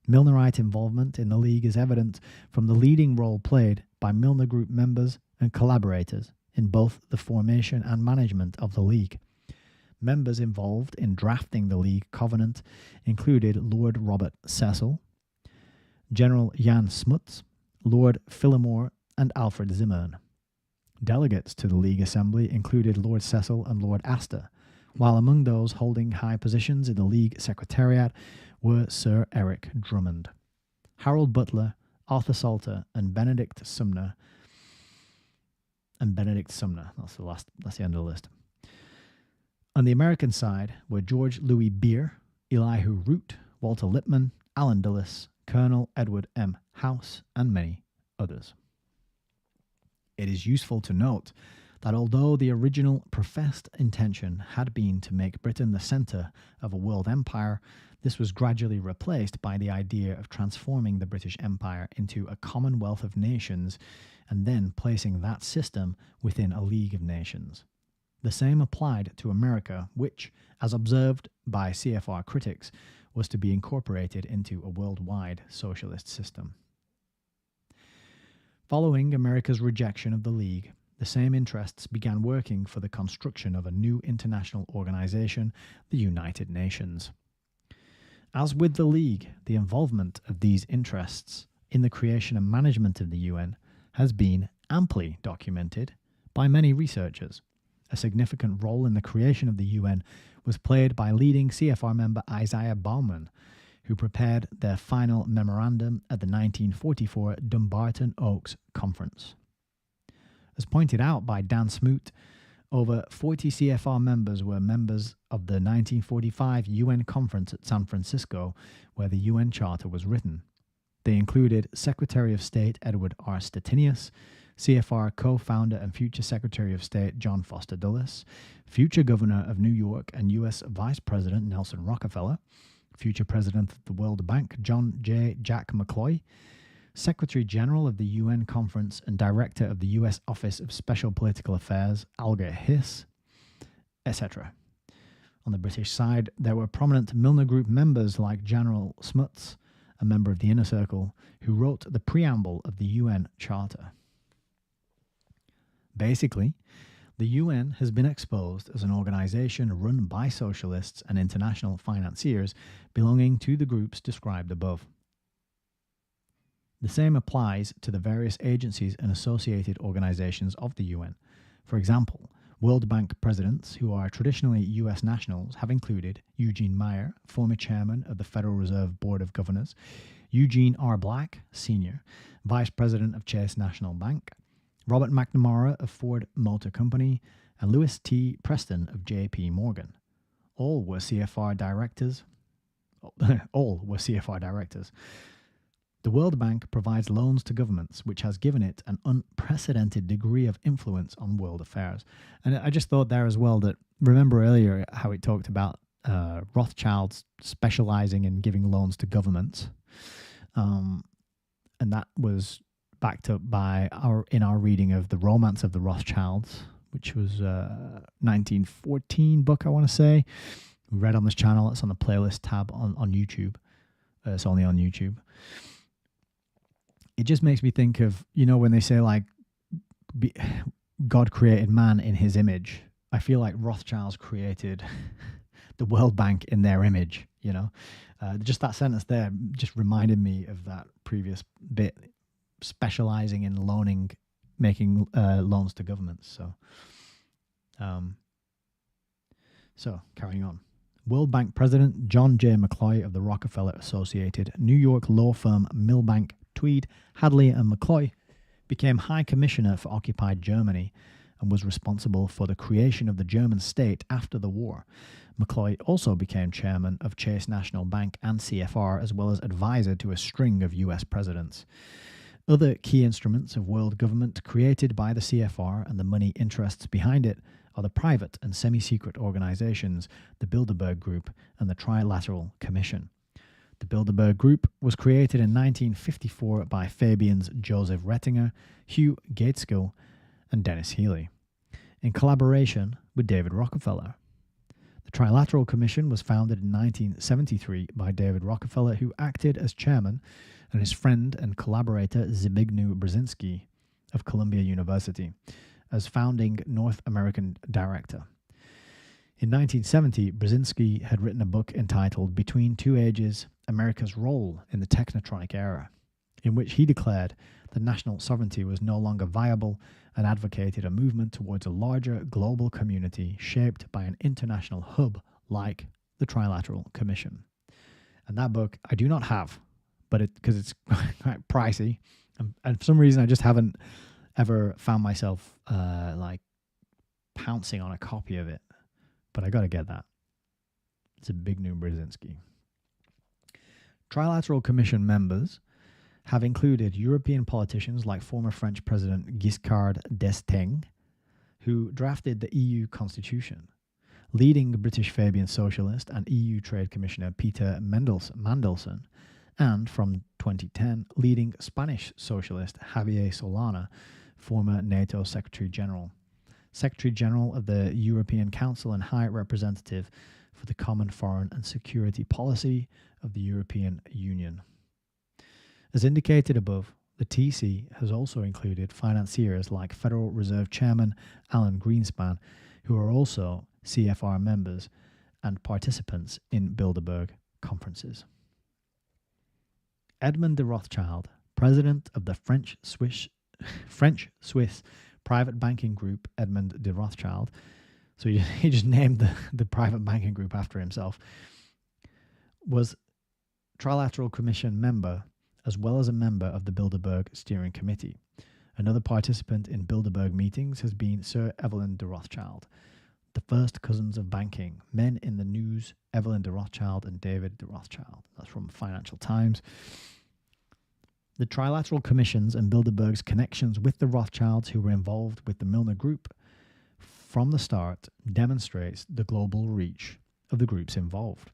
Milnerite involvement in the League is evident from the leading role played by Milner Group members and collaborators in both the formation and management of the League. Members involved in drafting the League Covenant included Lord Robert Cecil, General Jan Smuts, Lord Phillimore, and Alfred Zimmern. Delegates to the League Assembly included Lord Cecil and Lord Astor, while among those holding high positions in the League Secretariat were Sir Eric Drummond, Harold Butler, Arthur Salter, and Benedict Sumner. That's the end of the list. On the American side were George Louis Beer, Elihu Root, Walter Lippmann, Allen Dulles, Colonel Edward M. House, and many others. It is useful to note that although the original professed intention had been to make Britain the centre of a world empire, this was gradually replaced by the idea of transforming the British Empire into a commonwealth of nations and then placing that system within a League of Nations. The same applied to America, which, as observed by CFR critics, was to be incorporated into a worldwide socialist system. Following America's rejection of the League, the same interests began working for the construction of a new international organization, the United Nations. As with the League, the involvement of these interests in the creation and management of the UN has been amply documented by many researchers. A significant role in the creation of the UN was played by leading CFR member Isaiah Bauman, who prepared their final memorandum at the 1944 Dumbarton Oaks Conference. As pointed out by Dan Smoot, over 40 CFR members were members of the 1945 UN Conference at San Francisco, where the UN Charter was written. They included Secretary of State Edward R. Stettinius, CFR co-founder and future Secretary of State John Foster Dulles, future Governor of New York and U.S. Vice President Nelson Rockefeller, future President of the World Bank John J. Jack McCloy, Secretary General of the UN Conference and Director of the U.S. Office of Special Political Affairs Alger Hiss, etc. On the British side, there were prominent Milner Group members like General Smuts a member of the Inner Circle, who wrote the preamble of the UN Charter. Basically, the UN has been exposed as an organization run by socialists and international financiers belonging to the groups described above. The same applies to the various agencies and associated organizations of the UN. For example, World Bank presidents who are traditionally US nationals have included Eugene Meyer, former chairman of the Federal Reserve Board of Governors, Eugene R. Black, senior, vice president of Chase National Bank, Robert McNamara of Ford Motor Company, and Louis T. Preston of J.P. Morgan. All were CFR directors. The World Bank provides loans to governments, which has given it an unprecedented degree of influence on world affairs. And I just thought there as well that, remember earlier how it talked about Rothschilds specializing in giving loans to governments, and that was backed up by our reading of The Romance of the Rothschilds, which was a 1914 book, I want to say. We read on this channel. It's on the playlist tab on YouTube. It's only on YouTube. It just makes me think of, when they say like God created man in his image. I feel like Rothschilds created the World Bank in their image, Just that sentence there just reminded me of that previous bit, specializing in making loans to governments. So carrying on. World Bank President John J. McCloy of the Rockefeller Associated New York law firm Milbank, Tweed, Hadley and McCloy became High Commissioner for occupied Germany and was responsible for the creation of the German state after the war. McCloy also became chairman of Chase National Bank and CFR, as well as advisor to a string of US presidents. Other key instruments of world government created by the CFR and the money interests behind it are the private and semi-secret organizations, the Bilderberg Group and the Trilateral Commission. The Bilderberg Group was created in 1954 by Fabian's Joseph Rettinger, Hugh Gaitskell, and Dennis Healy, in collaboration with David Rockefeller. The Trilateral Commission was founded in 1973 by David Rockefeller, who acted as chairman, and his friend and collaborator Zbigniew Brzezinski of Columbia University as founding North American director. In 1970, Brzezinski had written a book entitled Between Two Ages, America's Role in the Technotronic Era, in which he declared that national sovereignty was no longer viable and advocated a movement towards a larger global community shaped by an international hub like the Trilateral Commission. And that book I do not have, but because it's quite pricey, and for some reason I just haven't ever found myself pouncing on a copy of it. But I got to get that. It's a big new Brzezinski. Trilateral Commission members have included European politicians like former French President Giscard d'Estaing, who drafted the EU Constitution, leading British Fabian socialist and EU Trade Commissioner Peter Mandelson, and from 2010, leading Spanish socialist Javier Solana, former NATO Secretary General of the European Council and High Representative for the Common Foreign and Security Policy of the European Union. As indicated above, the TC has also included financiers like Federal Reserve Chairman Alan Greenspan, who are also CFR members and participants in Bilderberg conferences. Edmond de Rothschild, president of the French-Swiss private banking group Edmond de Rothschild, so he just named the private banking group after himself, was Trilateral Commission member as well as a member of the Bilderberg Steering Committee. Another participant in Bilderberg meetings has been Sir Evelyn de Rothschild, the first cousins of banking, men in the news, Evelyn de Rothschild and David de Rothschild. That's from Financial Times. The Trilateral Commissions and Bilderberg's connections with the Rothschilds who were involved with the Milner Group from the start demonstrates the global reach of the groups involved.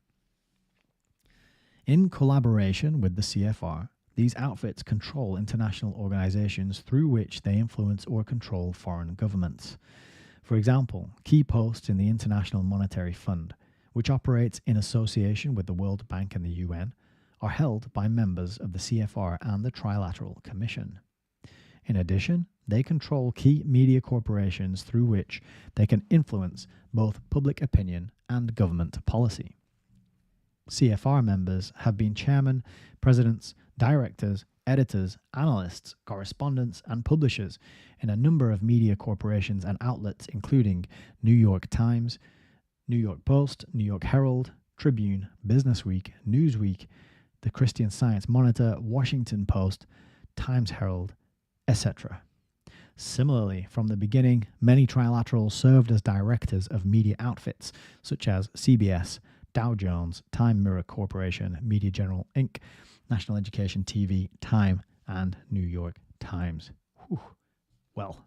In collaboration with the CFR, these outfits control international organizations through which they influence or control foreign governments. For example, key posts in the International Monetary Fund, which operates in association with the World Bank and the UN, are held by members of the CFR and the Trilateral Commission. In addition, they control key media corporations through which they can influence both public opinion and government policy. CFR members have been chairmen, presidents, directors, editors, analysts, correspondents, and publishers in a number of media corporations and outlets, including New York Times, New York Post, New York Herald, Tribune, Business Week, Newsweek, the Christian Science Monitor, Washington Post, Times Herald, etc. Similarly, from the beginning, many trilaterals served as directors of media outfits such as CBS, Dow Jones, Time Mirror Corporation, Media General Inc., National Education TV, Time, and New York Times. Whew. Well,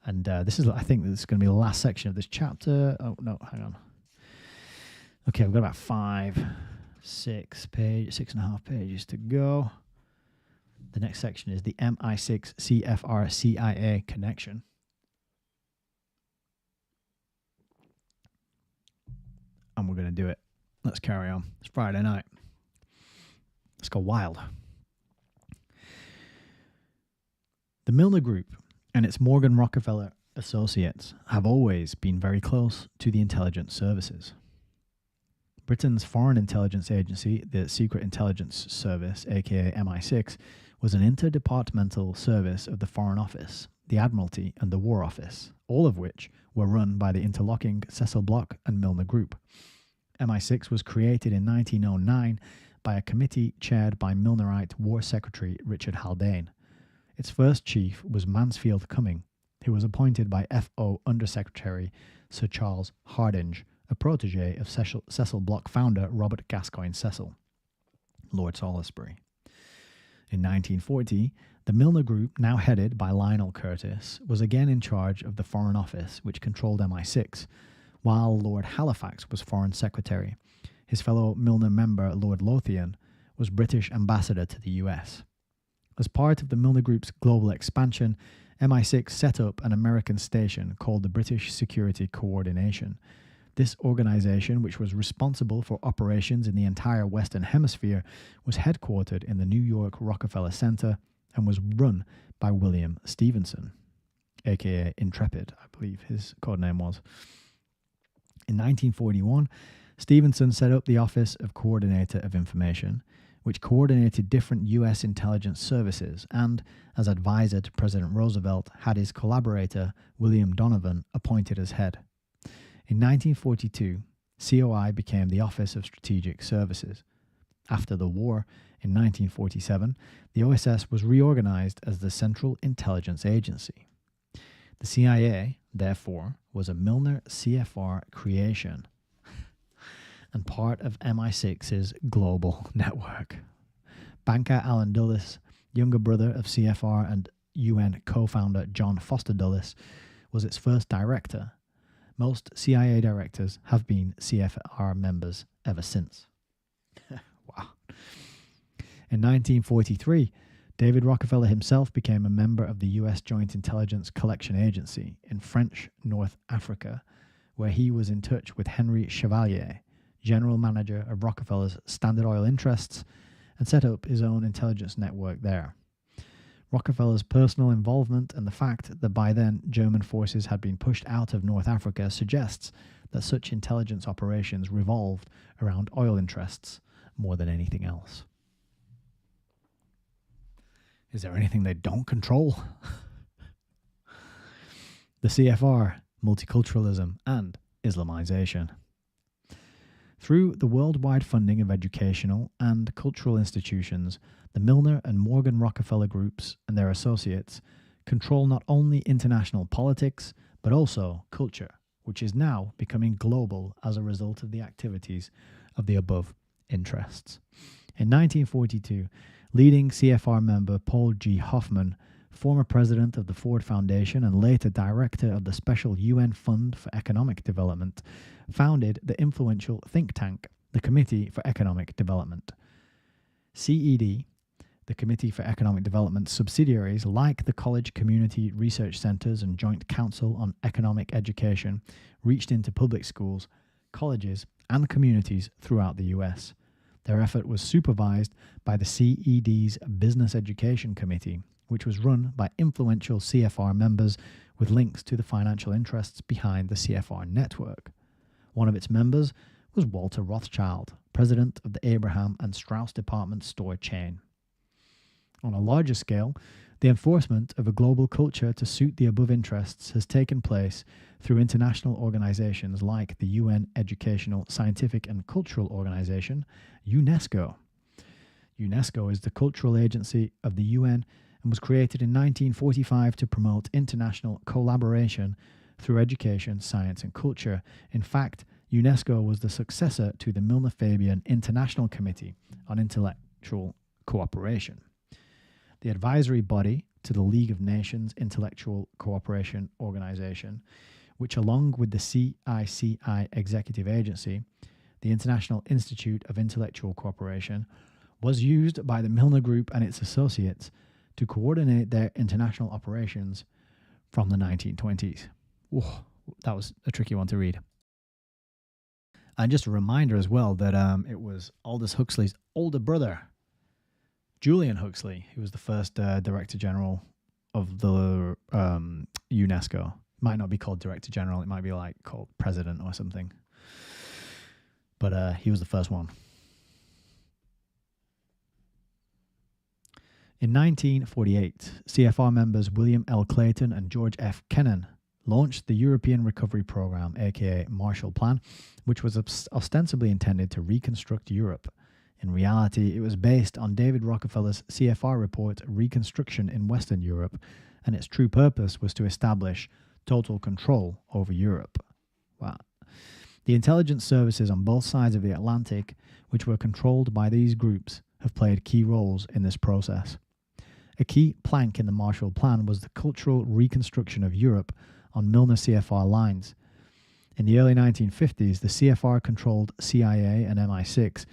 and I think this is going to be the last section of this chapter. Oh, no, hang on. Okay, we've got about 6.5 pages to go. The next section is the MI6 CFR CIA connection. And we're going to do it. Let's carry on. It's Friday night. Let's go wild. The Milner Group and its Morgan Rockefeller associates have always been very close to the intelligence services. Britain's Foreign Intelligence Agency, the Secret Intelligence Service, aka MI6, was an interdepartmental service of the Foreign Office, the Admiralty, and the War Office, all of which were run by the interlocking Cecil Bloch and Milner Group. MI6 was created in 1909 by a committee chaired by Milnerite War Secretary Richard Haldane. Its first chief was Mansfield Cumming, who was appointed by FO Undersecretary Sir Charles Hardinge, a protege of Cecil Bloch founder Robert Gascoigne Cecil, Lord Salisbury. In 1940, the Milner Group, now headed by Lionel Curtis, was again in charge of the Foreign Office, which controlled MI6, while Lord Halifax was Foreign Secretary. His fellow Milner member, Lord Lothian, was British Ambassador to the US. As part of the Milner Group's global expansion, MI6 set up an American station called the British Security Coordination. This organization, which was responsible for operations in the entire Western Hemisphere, was headquartered in the New York Rockefeller Center and was run by William Stevenson, aka Intrepid, I believe his codename was. In 1941, Stevenson set up the Office of Coordinator of Information, which coordinated different U.S. intelligence services and, as advisor to President Roosevelt, had his collaborator, William Donovan, appointed as head. In 1942, COI became the Office of Strategic Services. After the war, in 1947, the OSS was reorganized as the Central Intelligence Agency. The CIA, therefore, was a Milner CFR creation and part of MI6's global network. Banker Alan Dulles, younger brother of CFR and UN co-founder John Foster Dulles, was its first director. Most CIA directors have been CFR members ever since. Wow. In 1943, David Rockefeller himself became a member of the U.S. Joint Intelligence Collection Agency in French North Africa, where he was in touch with Henry Chevalier, general manager of Rockefeller's Standard Oil interests, and set up his own intelligence network there. Rockefeller's personal involvement and the fact that by then German forces had been pushed out of North Africa suggests that such intelligence operations revolved around oil interests more than anything else. Is there anything they don't control? The CFR, multiculturalism, and Islamization. Through the worldwide funding of educational and cultural institutions, the Milner and Morgan Rockefeller groups and their associates control not only international politics, but also culture, which is now becoming global as a result of the activities of the above interests. In 1942, leading CFR member Paul G. Hoffman, former president of the Ford Foundation and later director of the Special UN Fund for Economic Development, founded the influential think tank, the Committee for Economic Development. CED, the Committee for Economic Development subsidiaries like the College Community Research Centers and Joint Council on Economic Education, reached into public schools, colleges, and communities throughout the US. Their effort was supervised by the CED's Business Education Committee, which was run by influential CFR members with links to the financial interests behind the CFR network. One of its members was Walter Rothschild, president of the Abraham and Strauss department store chain. On a larger scale, the enforcement of a global culture to suit the above interests has taken place through international organizations like the UN Educational, Scientific and Cultural Organization, UNESCO. UNESCO is the cultural agency of the UN and was created in 1945 to promote international collaboration through education, science and culture. In fact, UNESCO was the successor to the Milner-Fabian International Committee on Intellectual Cooperation, the advisory body to the League of Nations Intellectual Cooperation Organization, which along with the CICI Executive Agency, the International Institute of Intellectual Cooperation, was used by the Milner Group and its associates to coordinate their international operations from the 1920s. Whoa, that was a tricky one to read. And just a reminder as well that it was Aldous Huxley's older brother, Julian Huxley, who was the first Director General of the UNESCO. Might not be called Director General, it might be like called President or something. But he was the first one. In 1948, CFR members William L. Clayton and George F. Kennan launched the European Recovery Program, aka Marshall Plan, which was ostensibly intended to reconstruct Europe. In reality, it was based on David Rockefeller's CFR report, Reconstruction in Western Europe, and its true purpose was to establish total control over Europe. Wow. The intelligence services on both sides of the Atlantic, which were controlled by these groups, have played key roles in this process. A key plank in the Marshall Plan was the cultural reconstruction of Europe on Milner CFR lines. In the early 1950s, the CFR-controlled CIA and MI6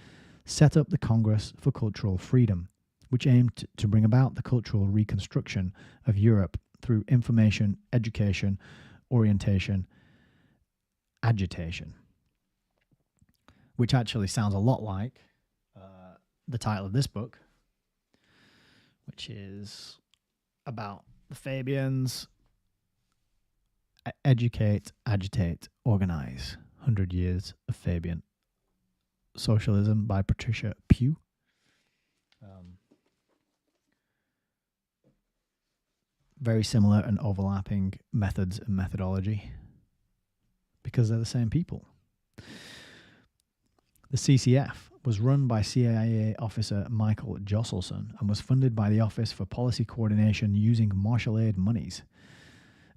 set up the Congress for Cultural Freedom, which aimed to bring about the cultural reconstruction of Europe through information, education, orientation, agitation, which actually sounds a lot like the title of this book, which is about the Fabians. Educate, Agitate, Organize. 100 Years of Fabian Socialism by Patricia Pugh. Very similar and overlapping methods and methodology because they're the same people. The CCF was run by CIA officer Michael Josselson and was funded by the Office for Policy Coordination using Marshall Aid monies.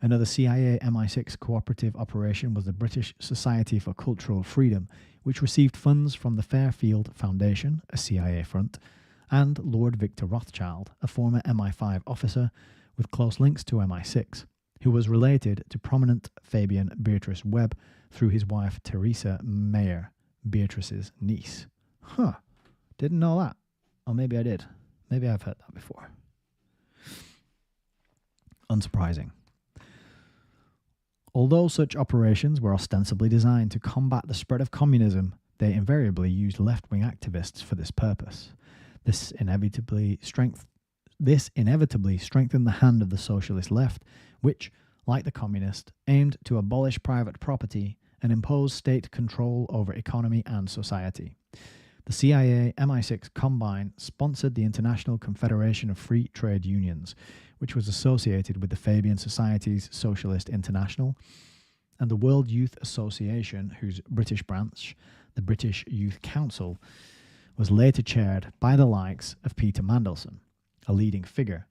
Another CIA MI6 cooperative operation was the British Society for Cultural Freedom, which received funds from the Fairfield Foundation, a CIA front, and Lord Victor Rothschild, a former MI5 officer with close links to MI6, who was related to prominent Fabian Beatrice Webb through his wife Teresa Mayer, Beatrice's niece. Huh, didn't know that. Or maybe I did. Maybe I've heard that before. Unsurprising. Although such operations were ostensibly designed to combat the spread of communism, they invariably used left-wing activists for this purpose. This inevitably strengthened the hand of the socialist left, which, like the communist, aimed to abolish private property and impose state control over economy and society. The CIA MI6 Combine sponsored the International Confederation of Free Trade Unions, which was associated with the Fabian Society's Socialist International, and the World Youth Association, whose British branch, the British Youth Council, was later chaired by the likes of Peter Mandelson, a leading figure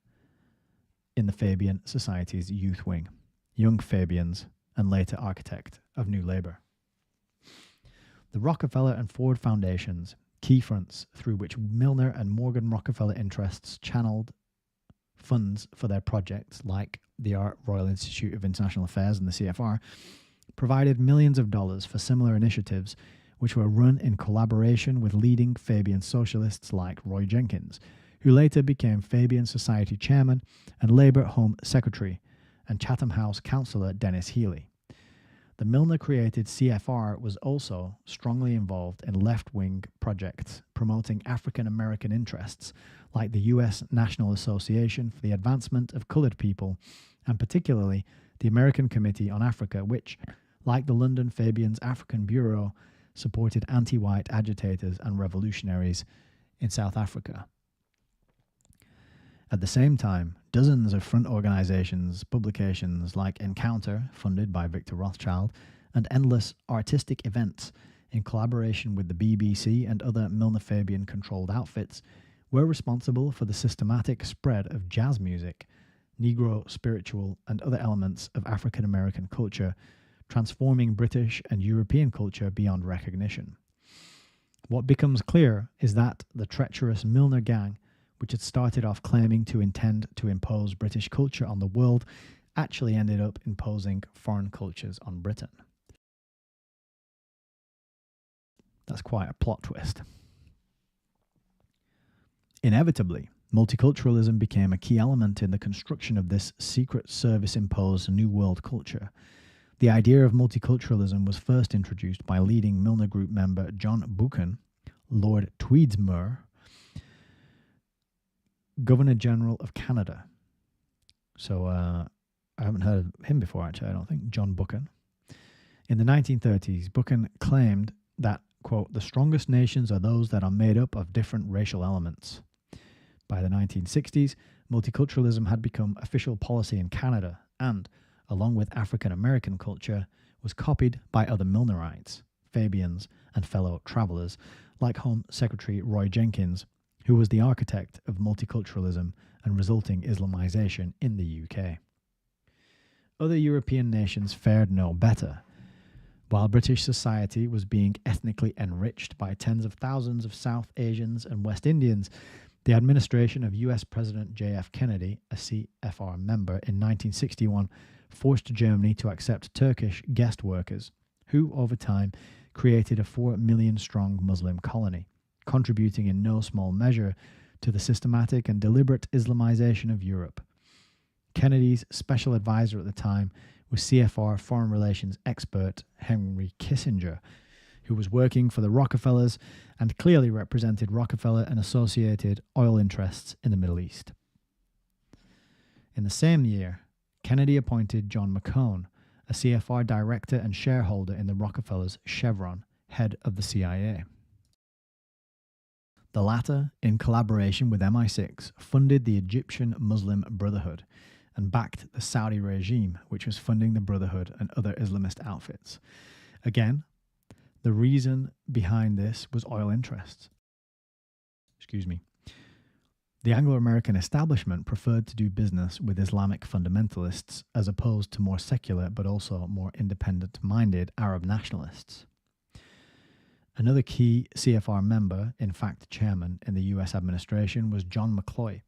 in the Fabian Society's youth wing, Young Fabians, and later architect of New Labour. The Rockefeller and Ford Foundations, key fronts through which Milner and Morgan Rockefeller interests channeled funds for their projects like the Royal Institute of International Affairs and the CFR, provided millions of dollars for similar initiatives which were run in collaboration with leading Fabian socialists like Roy Jenkins, who later became Fabian Society chairman and Labour Home Secretary, and Chatham House councillor Dennis Healy. The Milner-created CFR was also strongly involved in left-wing projects promoting African American interests, like the U.S. National Association for the Advancement of Colored People, and particularly the American Committee on Africa, which, like the Milner-Fabian's African Bureau, supported anti-white agitators and revolutionaries in South Africa. At the same time, dozens of front organizations, publications like Encounter, funded by Victor Rothschild, and endless artistic events in collaboration with the BBC and other Milner-Fabian-controlled outfits were responsible for the systematic spread of jazz music, Negro spiritual, and other elements of African American culture, transforming British and European culture beyond recognition. What becomes clear is that the treacherous Milner gang, which had started off claiming to intend to impose British culture on the world, actually ended up imposing foreign cultures on Britain. That's quite a plot twist. Inevitably, multiculturalism became a key element in the construction of this Secret Service-imposed New World culture. The idea of multiculturalism was first introduced by leading Milner Group member John Buchan, Lord Tweedsmuir, Governor General of Canada. So I haven't heard of him before, actually, I don't think, John Buchan. In the 1930s, Buchan claimed that, quote, the strongest nations are those that are made up of different racial elements. By the 1960s, multiculturalism had become official policy in Canada and, along with African American culture, was copied by other Milnerites, Fabians, and fellow travellers, like Home Secretary Roy Jenkins, who was the architect of multiculturalism and resulting Islamization in the UK. Other European nations fared no better. While British society was being ethnically enriched by tens of thousands of South Asians and West Indians, the administration of US President J.F. Kennedy, a CFR member, in 1961 forced Germany to accept Turkish guest workers, who, over time, created a 4 million-strong Muslim colony, contributing in no small measure to the systematic and deliberate Islamization of Europe. Kennedy's special advisor at the time was CFR foreign relations expert Henry Kissinger, who was working for the Rockefellers and clearly represented Rockefeller and associated oil interests in the Middle East. In the same year, Kennedy appointed John McCone, a CFR director and shareholder in the Rockefellers' Chevron, head of the CIA. The latter, in collaboration with MI6, funded the Egyptian Muslim Brotherhood and backed the Saudi regime, which was funding the Brotherhood and other Islamist outfits. Again, the reason behind this was oil interests. The Anglo-American establishment preferred to do business with Islamic fundamentalists as opposed to more secular but also more independent-minded Arab nationalists. Another key CFR member, in fact chairman, in the US administration was John McCloy,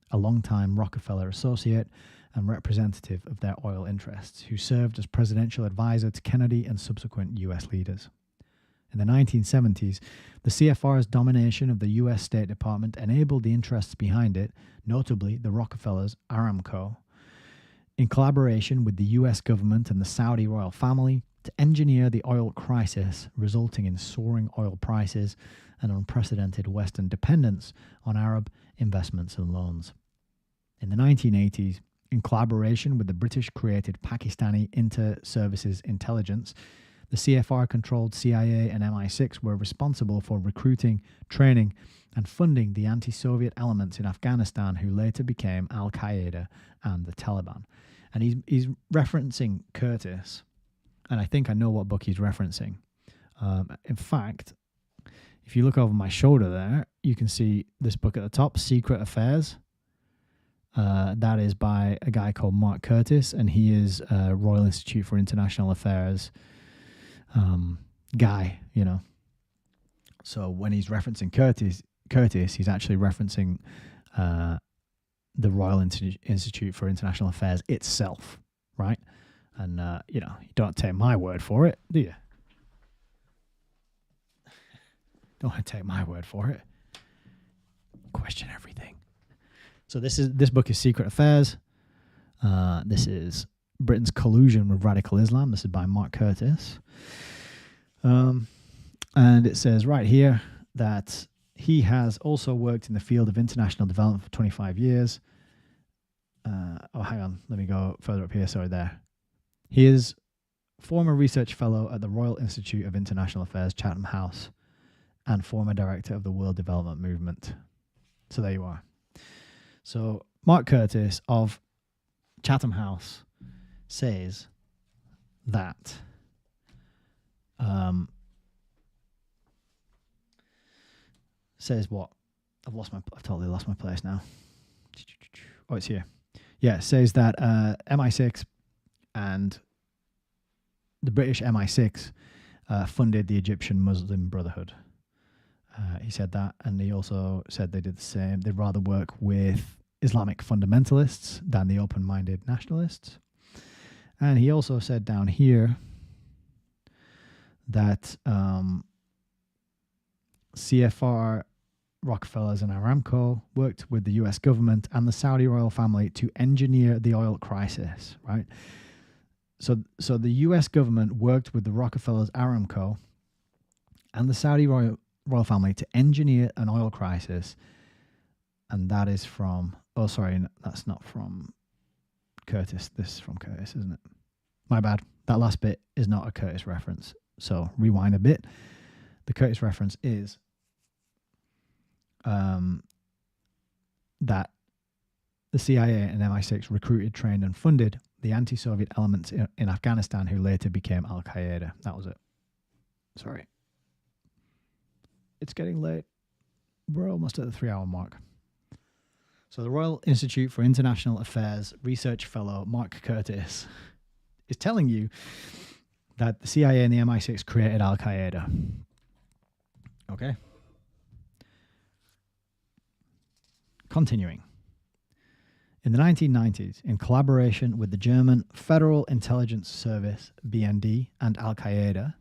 a longtime Rockefeller associate and representative of their oil interests, who served as presidential advisor to Kennedy and subsequent US leaders. In the 1970s, the CFR's domination of the US State Department enabled the interests behind it, notably the Rockefellers' Aramco, in collaboration with the US government and the Saudi royal family, to engineer the oil crisis, resulting in soaring oil prices and unprecedented Western dependence on Arab investments and loans. In the 1980s, in collaboration with the British-created Pakistani Inter-Services Intelligence, the CFR-controlled CIA and MI6 were responsible for recruiting, training, and funding the anti-Soviet elements in Afghanistan who later became Al-Qaeda and the Taliban. And he's referencing Curtis, and I think I know what book he's referencing. In fact, if you look over my shoulder there, you can see this book at the top, Secret Affairs. That is by a guy called Mark Curtis, and he is a Royal Institute for International Affairs guy, you know. So when he's referencing Curtis, he's actually referencing the Royal Institute for International Affairs itself, right? And, you don't take my word for it, do you? Don't want to take my word for it. Question everything. So this book is Secret Affairs. This is Britain's collusion with radical Islam. This is by Mark Curtis. And it says right here that he has also worked in the field of international development for 25 years. Hang on. Let me go further up here. Sorry, there. He is former research fellow at the Royal Institute of International Affairs, Chatham House, and former director of the World Development Movement. So there you are. So Mark Curtis of Chatham House says that says what? I've totally lost my place now. Oh, it's here. Yeah, it says that MI6 and the British MI6 funded the Egyptian Muslim Brotherhood. He said that, and he also said they did the same. They'd rather work with Islamic fundamentalists than the open-minded nationalists. And he also said down here that CFR, Rockefellers and Aramco worked with the US government and the Saudi royal family to engineer the oil crisis, right? So the US government worked with the Rockefellers, Aramco, and the Saudi royal family to engineer an oil crisis. And that is from, oh, sorry, that's not from Curtis. This is from Curtis, isn't it? My bad. That last bit is not a Curtis reference. So rewind a bit. The Curtis reference is that the CIA and MI6 recruited, trained, and funded the anti-Soviet elements in Afghanistan who later became Al-Qaeda. That was it. Sorry. It's getting late. We're almost at the 3-hour mark. So the Royal Institute for International Affairs research fellow Mark Curtis is telling you that the CIA and the MI6 created Al-Qaeda. Okay. Continuing. In the 1990s, in collaboration with the German Federal Intelligence Service, BND, and Al-Qaeda,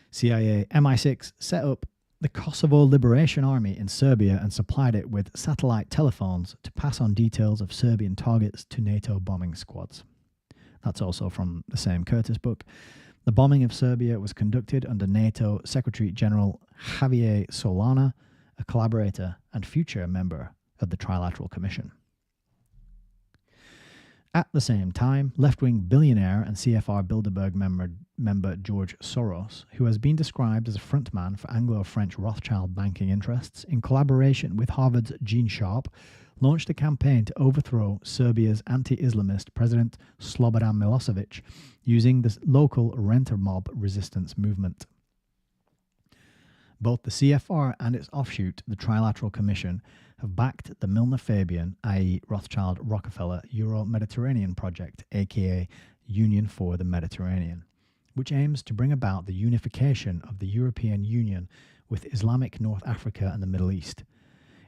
CIA, MI6 set up the Kosovo Liberation Army in Serbia and supplied it with satellite telephones to pass on details of Serbian targets to NATO bombing squads. That's also from the same Curtis book. The bombing of Serbia was conducted under NATO Secretary General Javier Solana, a collaborator and future member of the Trilateral Commission. At the same time, left-wing billionaire and CFR Bilderberg member George Soros, who has been described as a frontman for Anglo-French Rothschild banking interests, in collaboration with Harvard's Gene Sharp, launched a campaign to overthrow Serbia's anti-Islamist President Slobodan Milosevic using the local renter mob resistance movement. Both the CFR and its offshoot, the Trilateral Commission, have backed the Milner-Fabian, i.e. Rothschild-Rockefeller Euro-Mediterranean project, aka Union for the Mediterranean, which aims to bring about the unification of the European Union with Islamic North Africa and the Middle East.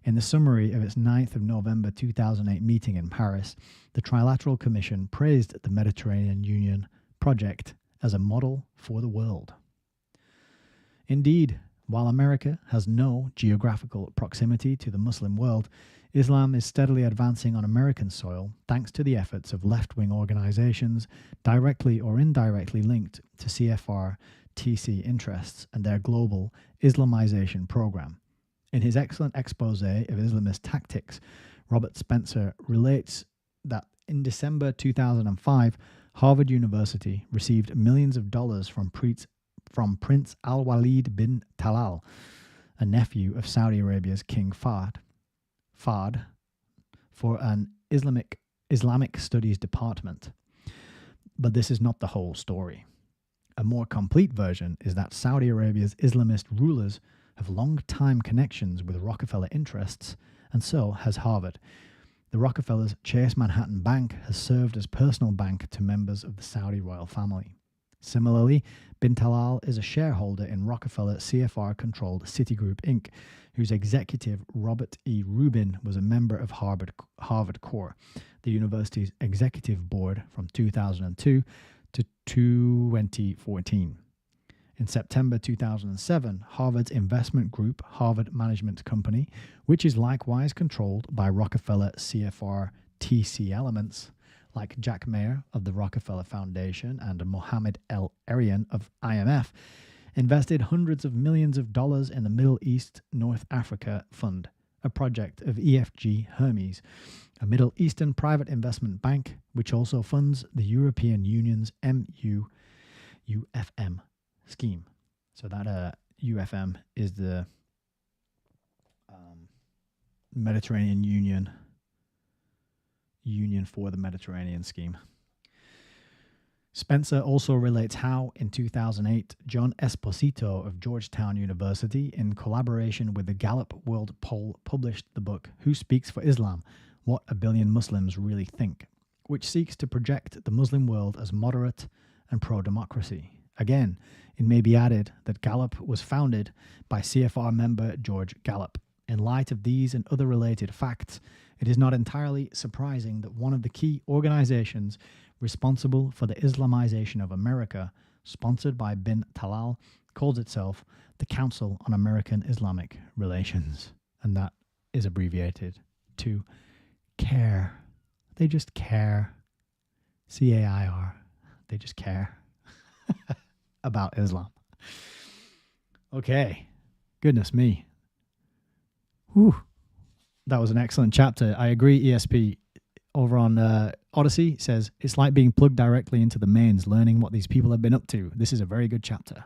In the summary of its 9th of November 2008 meeting in Paris, the Trilateral Commission praised the Mediterranean Union project as a model for the world. Indeed, while America has no geographical proximity to the Muslim world, Islam is steadily advancing on American soil thanks to the efforts of left-wing organizations directly or indirectly linked to CFR-TC interests and their global Islamization program. In his excellent expose of Islamist tactics, Robert Spencer relates that in December 2005, Harvard University received millions of dollars from Prince Al-Walid bin Talal, a nephew of Saudi Arabia's King Fahd, for an Islamic Studies department. But this is not the whole story. A more complete version is that Saudi Arabia's Islamist rulers have long-time connections with Rockefeller interests, and so has Harvard. The Rockefellers' Chase Manhattan Bank has served as personal bank to members of the Saudi royal family. Similarly, bin Talal is a shareholder in Rockefeller CFR-controlled Citigroup Inc., whose executive Robert E. Rubin was a member of Harvard Core, the university's executive board from 2002 to 2014. In September 2007, Harvard's investment group, Harvard Management Company, which is likewise controlled by Rockefeller CFR TC elements, like Jack Mayer of the Rockefeller Foundation and Mohammed El Arian of IMF, invested hundreds of millions of dollars in the Middle East North Africa Fund, a project of EFG Hermes, a Middle Eastern private investment bank, which also funds the European Union's UFM scheme. So that UFM is the Mediterranean Union for the Mediterranean scheme. Spencer also relates how, in 2008, John Esposito of Georgetown University, in collaboration with the Gallup World Poll, published the book Who Speaks for Islam? What a Billion Muslims Really Think, which seeks to project the Muslim world as moderate and pro-democracy. Again, it may be added that Gallup was founded by CFR member George Gallup. In light of these and other related facts, it is not entirely surprising that one of the key organizations responsible for the Islamization of America, sponsored by bin Talal, calls itself the Council on American Islamic Relations. And that is abbreviated to CAIR. They just care. CAIR. They just care about Islam. Okay. Goodness me. Whew. That was an excellent chapter. I agree, ESP. Over on Odyssey says, it's like being plugged directly into the mains, learning what these people have been up to. This is a very good chapter.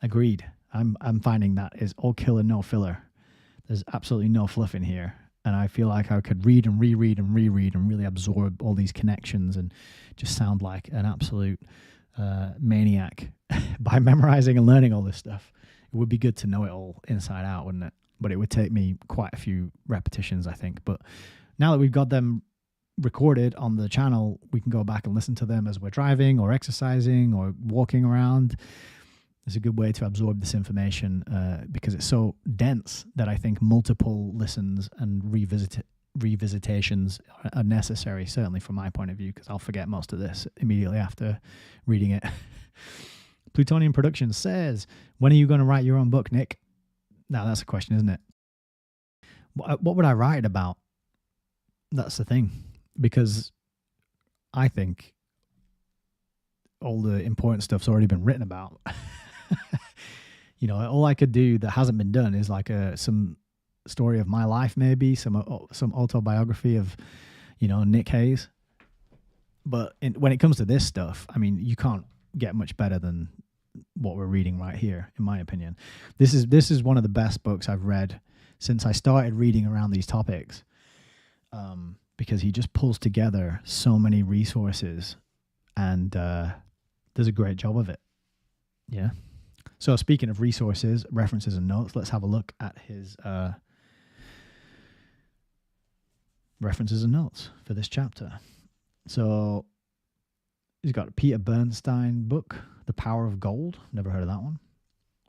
Agreed. I'm finding that is all killer, no filler. There's absolutely no fluff in here. And I feel like I could read and reread and reread and really absorb all these connections and just sound like an absolute maniac by memorizing and learning all this stuff. It would be good to know it all inside out, wouldn't it? But it would take me quite a few repetitions, I think. But now that we've got them recorded on the channel, we can go back and listen to them as we're driving or exercising or walking around. It's a good way to absorb this information because it's so dense that I think multiple listens and revisitations are necessary, certainly from my point of view, because I'll forget most of this immediately after reading it. Plutonium Productions says, when are you going to write your own book, Nick? Now, that's a question, isn't it? What would I write about? That's the thing. Because I think all the important stuff's already been written about. You know, all I could do that hasn't been done is like some story of my life, maybe some autobiography of, you know, Nick Hayes. But when it comes to this stuff, I mean, you can't get much better than what we're reading right here, in my opinion. This is one of the best books I've read since I started reading around these topics, because he just pulls together so many resources and does a great job of it. Yeah. So speaking of resources, references, and notes, let's have a look at his references and notes for this chapter. So he's got a Peter Bernstein book, The Power of Gold. Never heard of that one.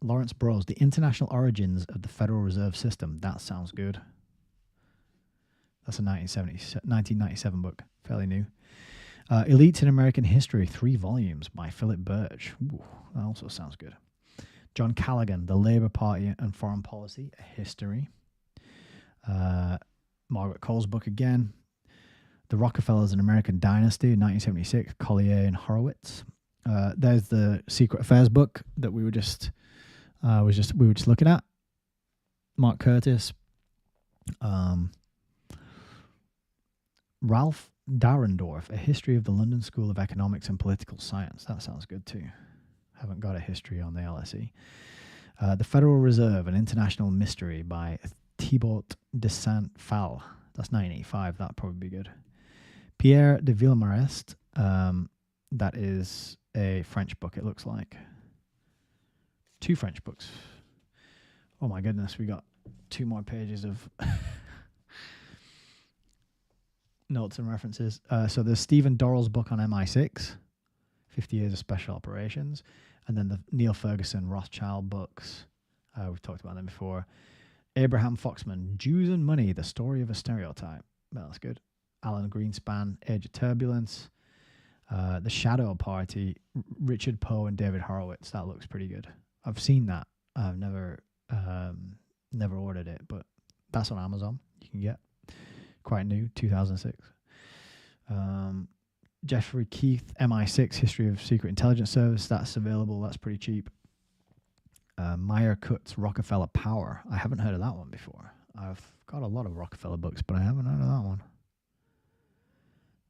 Lawrence Burroughs, The International Origins of the Federal Reserve System. That sounds good. That's a 1997 book, fairly new. Elites in American History, 3 volumes by Philip Birch. Ooh, that also sounds good. John Callaghan, The Labour Party and Foreign Policy, a History. Margaret Cole's book again. The Rockefellers and American Dynasty, 1976, Collier and Horowitz. There's the Secret Affairs book that we were just looking at. Mark Curtis. Ralph Dahrendorf, A History of the London School of Economics and Political Science. That sounds good too. Haven't got a history on the LSE. The Federal Reserve, An International Mystery by Thibaut de Saint-Phal. That's 1985. That'd probably be good. Pierre de Villemarest. That is a French book, it looks like. 2 French books. Oh my goodness, we got 2 more pages of notes and references. So there's Stephen Dorrell's book on MI6, 50 Years of Special Operations, and then the Neil Ferguson Rothschild books. We've talked about them before. Abraham Foxman, Jews and Money, The Story of a Stereotype. Well, that's good. Alan Greenspan, Age of Turbulence. The Shadow Party, Richard Poe and David Horowitz. That looks pretty good. I've seen that. I've never ordered it, but that's on Amazon. You can get. Quite new, 2006. Jeffrey Keith, MI6, History of Secret Intelligence Service. That's available. That's pretty cheap. Meyer Kutz's Rockefeller Power. I haven't heard of that one before. I've got a lot of Rockefeller books, but I haven't heard of that one.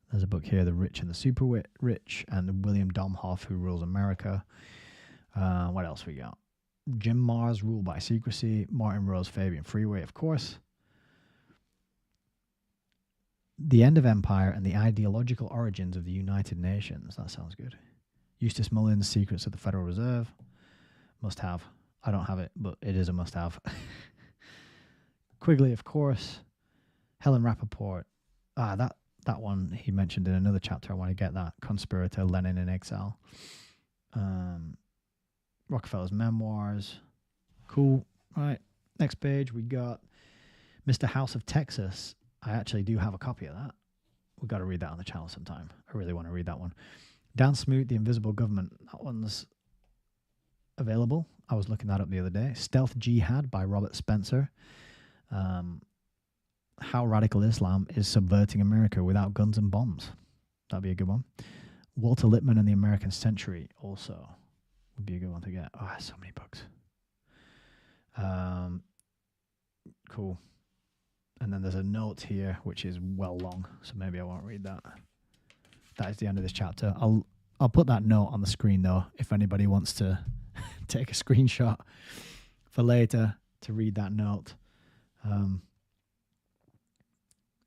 There's a book here, The Rich and the Super Rich, and William Domhoff, Who Rules America. What else we got? Jim Marrs, Rule by Secrecy. Martin Rose, Fabian Freeway, of course. The End of Empire and the Ideological Origins of the United Nations. That sounds good. Eustace Mullins, Secrets of the Federal Reserve. Must have. I don't have it, but it is a must have. Quigley, of course. Helen Rappaport. That one he mentioned in another chapter. I want to get that. Conspirator, Lenin in Exile. Rockefeller's Memoirs. Cool. All right. Next page, we got Mr. House of Texas. I actually do have a copy of that. We've got to read that on the channel sometime. I really want to read that one. Dan Smoot, The Invisible Government. That one's available. I was looking that up the other day. Stealth Jihad by Robert Spencer. How Radical Islam is Subverting America Without Guns and Bombs. That'd be a good one. Walter Lippmann and the American Century also would be a good one to get. Oh, so many books. Cool. And then there's a note here, which is well long, so maybe I won't read that. That is the end of this chapter. I'll put that note on the screen, though, if anybody wants to take a screenshot for later to read that note.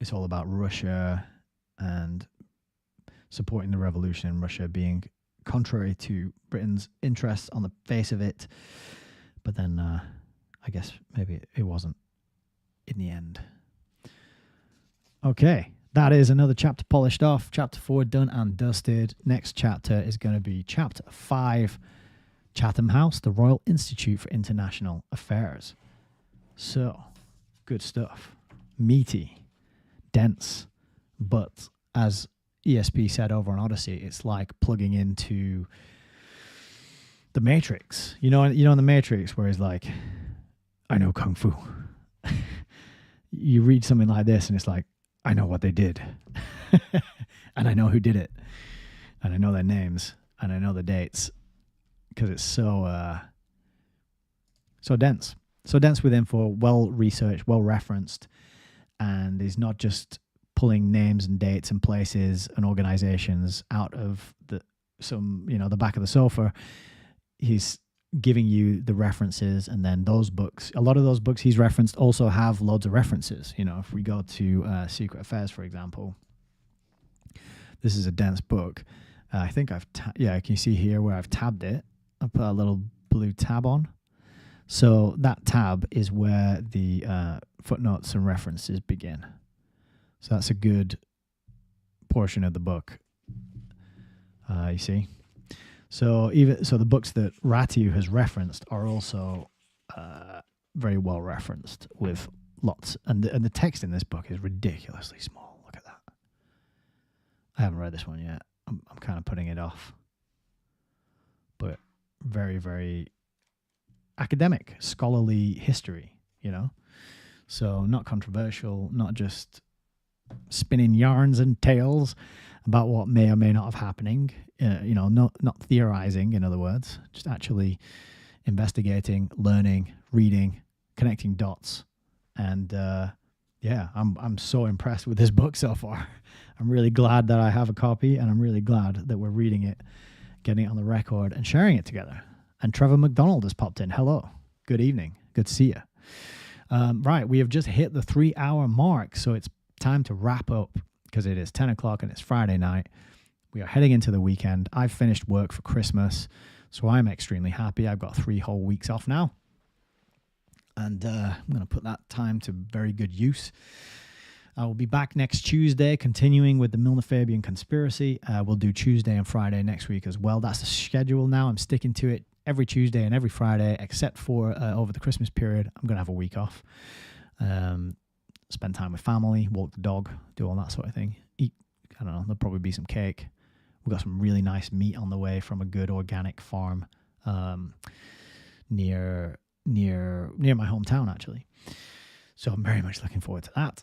It's all about Russia and supporting the revolution in Russia being contrary to Britain's interests on the face of it. But then I guess maybe it wasn't in the end. Okay, that is another chapter polished off. Chapter 4 done and dusted. Next chapter is going to be chapter 5, Chatham House, the Royal Institute for International Affairs. So, good stuff. Meaty, dense, but as ESP said over on Odyssey, it's like plugging into the Matrix. You know in the Matrix where it's like, I know Kung Fu. You read something like this and it's like, I know what they did. And I know who did it. And I know their names. And I know the dates. Because it's so dense. So dense with info, well-researched, well-referenced. And is not just pulling names and dates and places and organizations out of the back of the sofa. He's giving you the references, and then those books, a lot of those books he's referenced also have loads of references. If we go to Secret Affairs, for example, this is a dense book. I think can you see here where I've tabbed it? I put a little blue tab on. So that tab is where the footnotes and references begin. So that's a good portion of the book. You see? So the books that Ratiu has referenced are also very well referenced with lots, and the text in this book is ridiculously small. Look at that. I haven't read this one yet. I'm kind of putting it off, but very, very academic, scholarly history. So not controversial, not just spinning yarns and tales about what may or may not have happening. Not theorizing, in other words, just actually investigating, learning, reading, connecting dots. And I'm so impressed with this book so far. I'm really glad that I have a copy, and I'm really glad that we're reading it, getting it on the record, and sharing it together. And Trevor McDonald has popped in. Hello. Good evening. Good to see you. Right, we have just hit the 3-hour mark, so it's time to wrap up because it is 10 o'clock and it's Friday night. We are heading into the weekend. I've finished work for Christmas, so I'm extremely happy. I've got 3 whole weeks off now. And I'm going to put that time to very good use. I will be back next Tuesday, continuing with the Milner-Fabian conspiracy. We'll do Tuesday and Friday next week as well. That's the schedule now. I'm sticking to it every Tuesday and every Friday, except for over the Christmas period. I'm going to have a week off. Spend time with family, walk the dog, do all that sort of thing. Eat, I don't know, there'll probably be some cake. We've got some really nice meat on the way from a good organic farm near my hometown, actually. So I'm very much looking forward to that.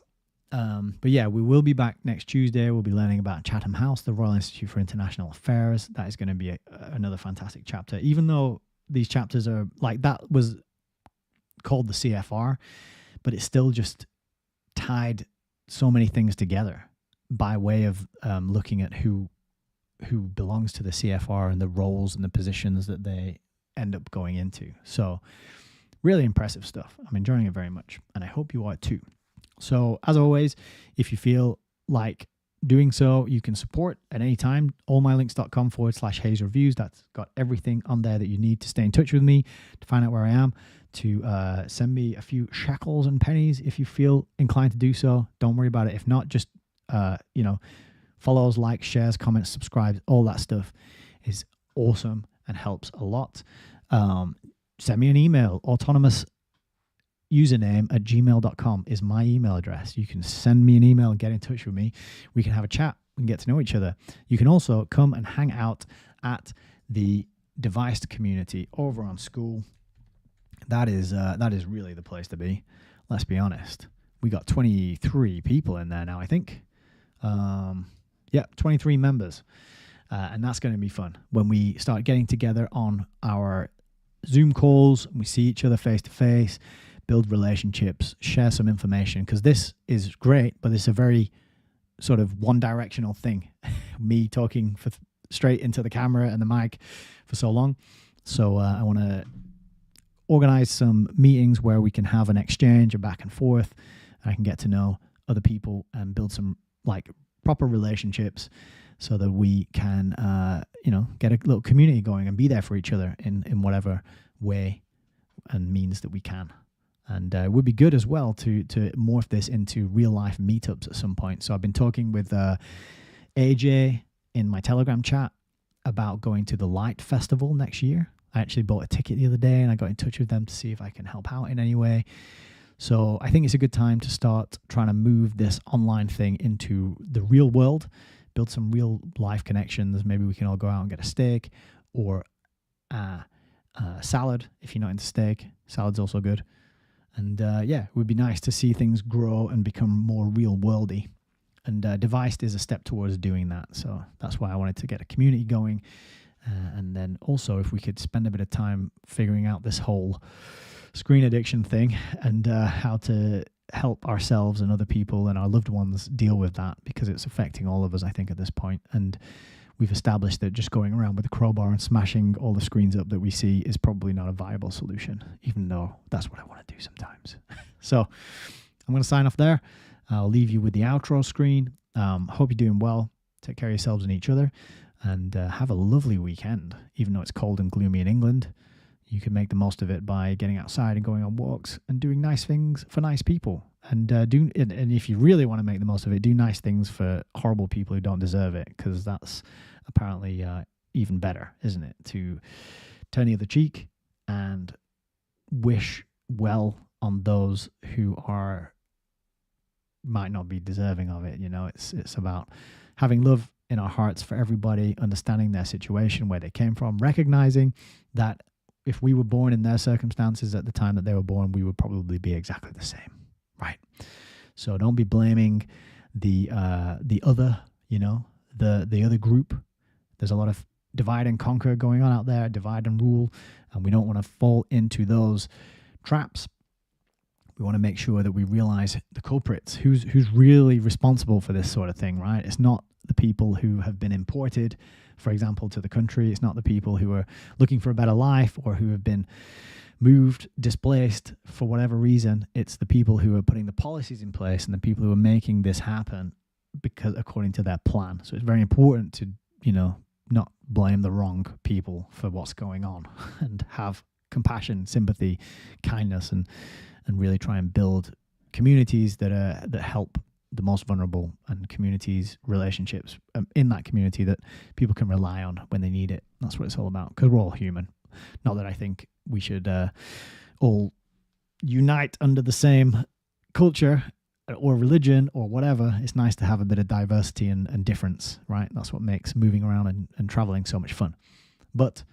But yeah, we will be back next Tuesday. We'll be learning about Chatham House, the Royal Institute for International Affairs. That is going to be another fantastic chapter. Even though these chapters are like, that was called the CFR, but it still just tied so many things together by way of looking at who belongs to the CFR and the roles and the positions that they end up going into. So really impressive stuff. I'm enjoying it very much, and I hope you are too. So as always, if you feel like doing so, you can support at any time. allmylinks.com/Hayes Reviews. That's got everything on there that you need to stay in touch with me, to find out where I am, to send me a few shekels and pennies if you feel inclined to do so. Don't worry about it. If not, just, follows, likes, shares, comments, subscribes, all that stuff is awesome and helps a lot. Send me an email. Autonomous username at gmail.com is my email address. You can send me an email and get in touch with me. We can have a chat. We can get to know each other. You can also come and hang out at the Devised community over on School. That is really the place to be. Let's be honest. We got 23 people in there now, I think. 23 members. And that's going to be fun when we start getting together on our Zoom calls. We see each other face to face, build relationships, share some information, because this is great, but it's a very sort of one-directional thing. Me talking straight into the camera and the mic for so long. So I want to organize some meetings where we can have an exchange, a back and forth. I can get to know other people and build some like proper relationships so that we can, get a little community going and be there for each other in whatever way and means that we can. And it would be good as well to morph this into real life meetups at some point. So I've been talking with AJ in my Telegram chat about going to the Light Festival next year. I actually bought a ticket the other day and I got in touch with them to see if I can help out in any way. So I think it's a good time to start trying to move this online thing into the real world, build some real life connections. Maybe we can all go out and get a steak or a salad if you're not into steak. Salad's also good. And it would be nice to see things grow and become more real worldy. And Devised is a step towards doing that. So that's why I wanted to get a community going. And then also if we could spend a bit of time figuring out this whole screen addiction thing and how to help ourselves and other people and our loved ones deal with that, because it's affecting all of us, I think, at this point. And we've established that just going around with a crowbar and smashing all the screens up that we see is probably not a viable solution, even though that's what I want to do sometimes. So I'm going to sign off there. I'll leave you with the outro screen. Hope you're doing well. Take care of yourselves and each other, and have a lovely weekend. Even though it's cold and gloomy in England, you can make the most of it by getting outside and going on walks and doing nice things for nice people. And and if you really want to make the most of it, do nice things for horrible people who don't deserve it, because that's apparently even better, isn't it? To turn the other cheek and wish well on those who might not be deserving of it. It's about having love in our hearts for everybody, understanding their situation, where they came from, recognizing that if we were born in their circumstances at the time that they were born, we would probably be exactly the same, right? So don't be blaming the other, the other group. There's a lot of divide and conquer going on out there, divide and rule, and we don't want to fall into those traps. We want to make sure that we realize the culprits, who's really responsible for this sort of thing, right? It's not the people who have been imported, for example, to the country. It's not the people who are looking for a better life or who have been moved, displaced for whatever reason. It's the people who are putting the policies in place and the people who are making this happen because according to their plan. So it's very important to, not blame the wrong people for what's going on and have compassion, sympathy, kindness, and really try and build communities that help the most vulnerable, and communities, relationships in that community that people can rely on when they need it. That's what it's all about, because we're all human. Not that I think we should all unite under the same culture or religion or whatever. It's nice to have a bit of diversity and difference, right? That's what makes moving around and traveling so much fun. But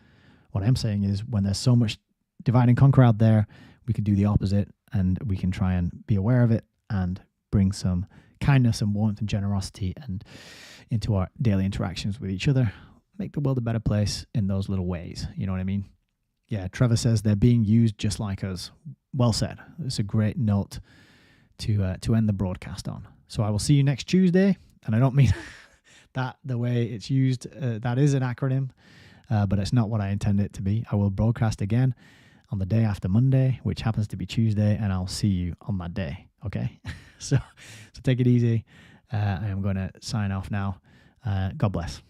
what I'm saying is, when there's so much divide and conquer out there, we can do the opposite, and we can try and be aware of it and bring some kindness and warmth and generosity and into our daily interactions with each other. Make the world a better place in those little ways. You know what I mean? Yeah, Trevor says they're being used just like us. Well said. It's a great note to end the broadcast on. So I will see you next Tuesday. And I don't mean that the way it's used. That is an acronym, but it's not what I intend it to be. I will broadcast again on the day after Monday, which happens to be Tuesday, and I'll see you on that day. Okay? So take it easy. I am going to sign off now. God bless.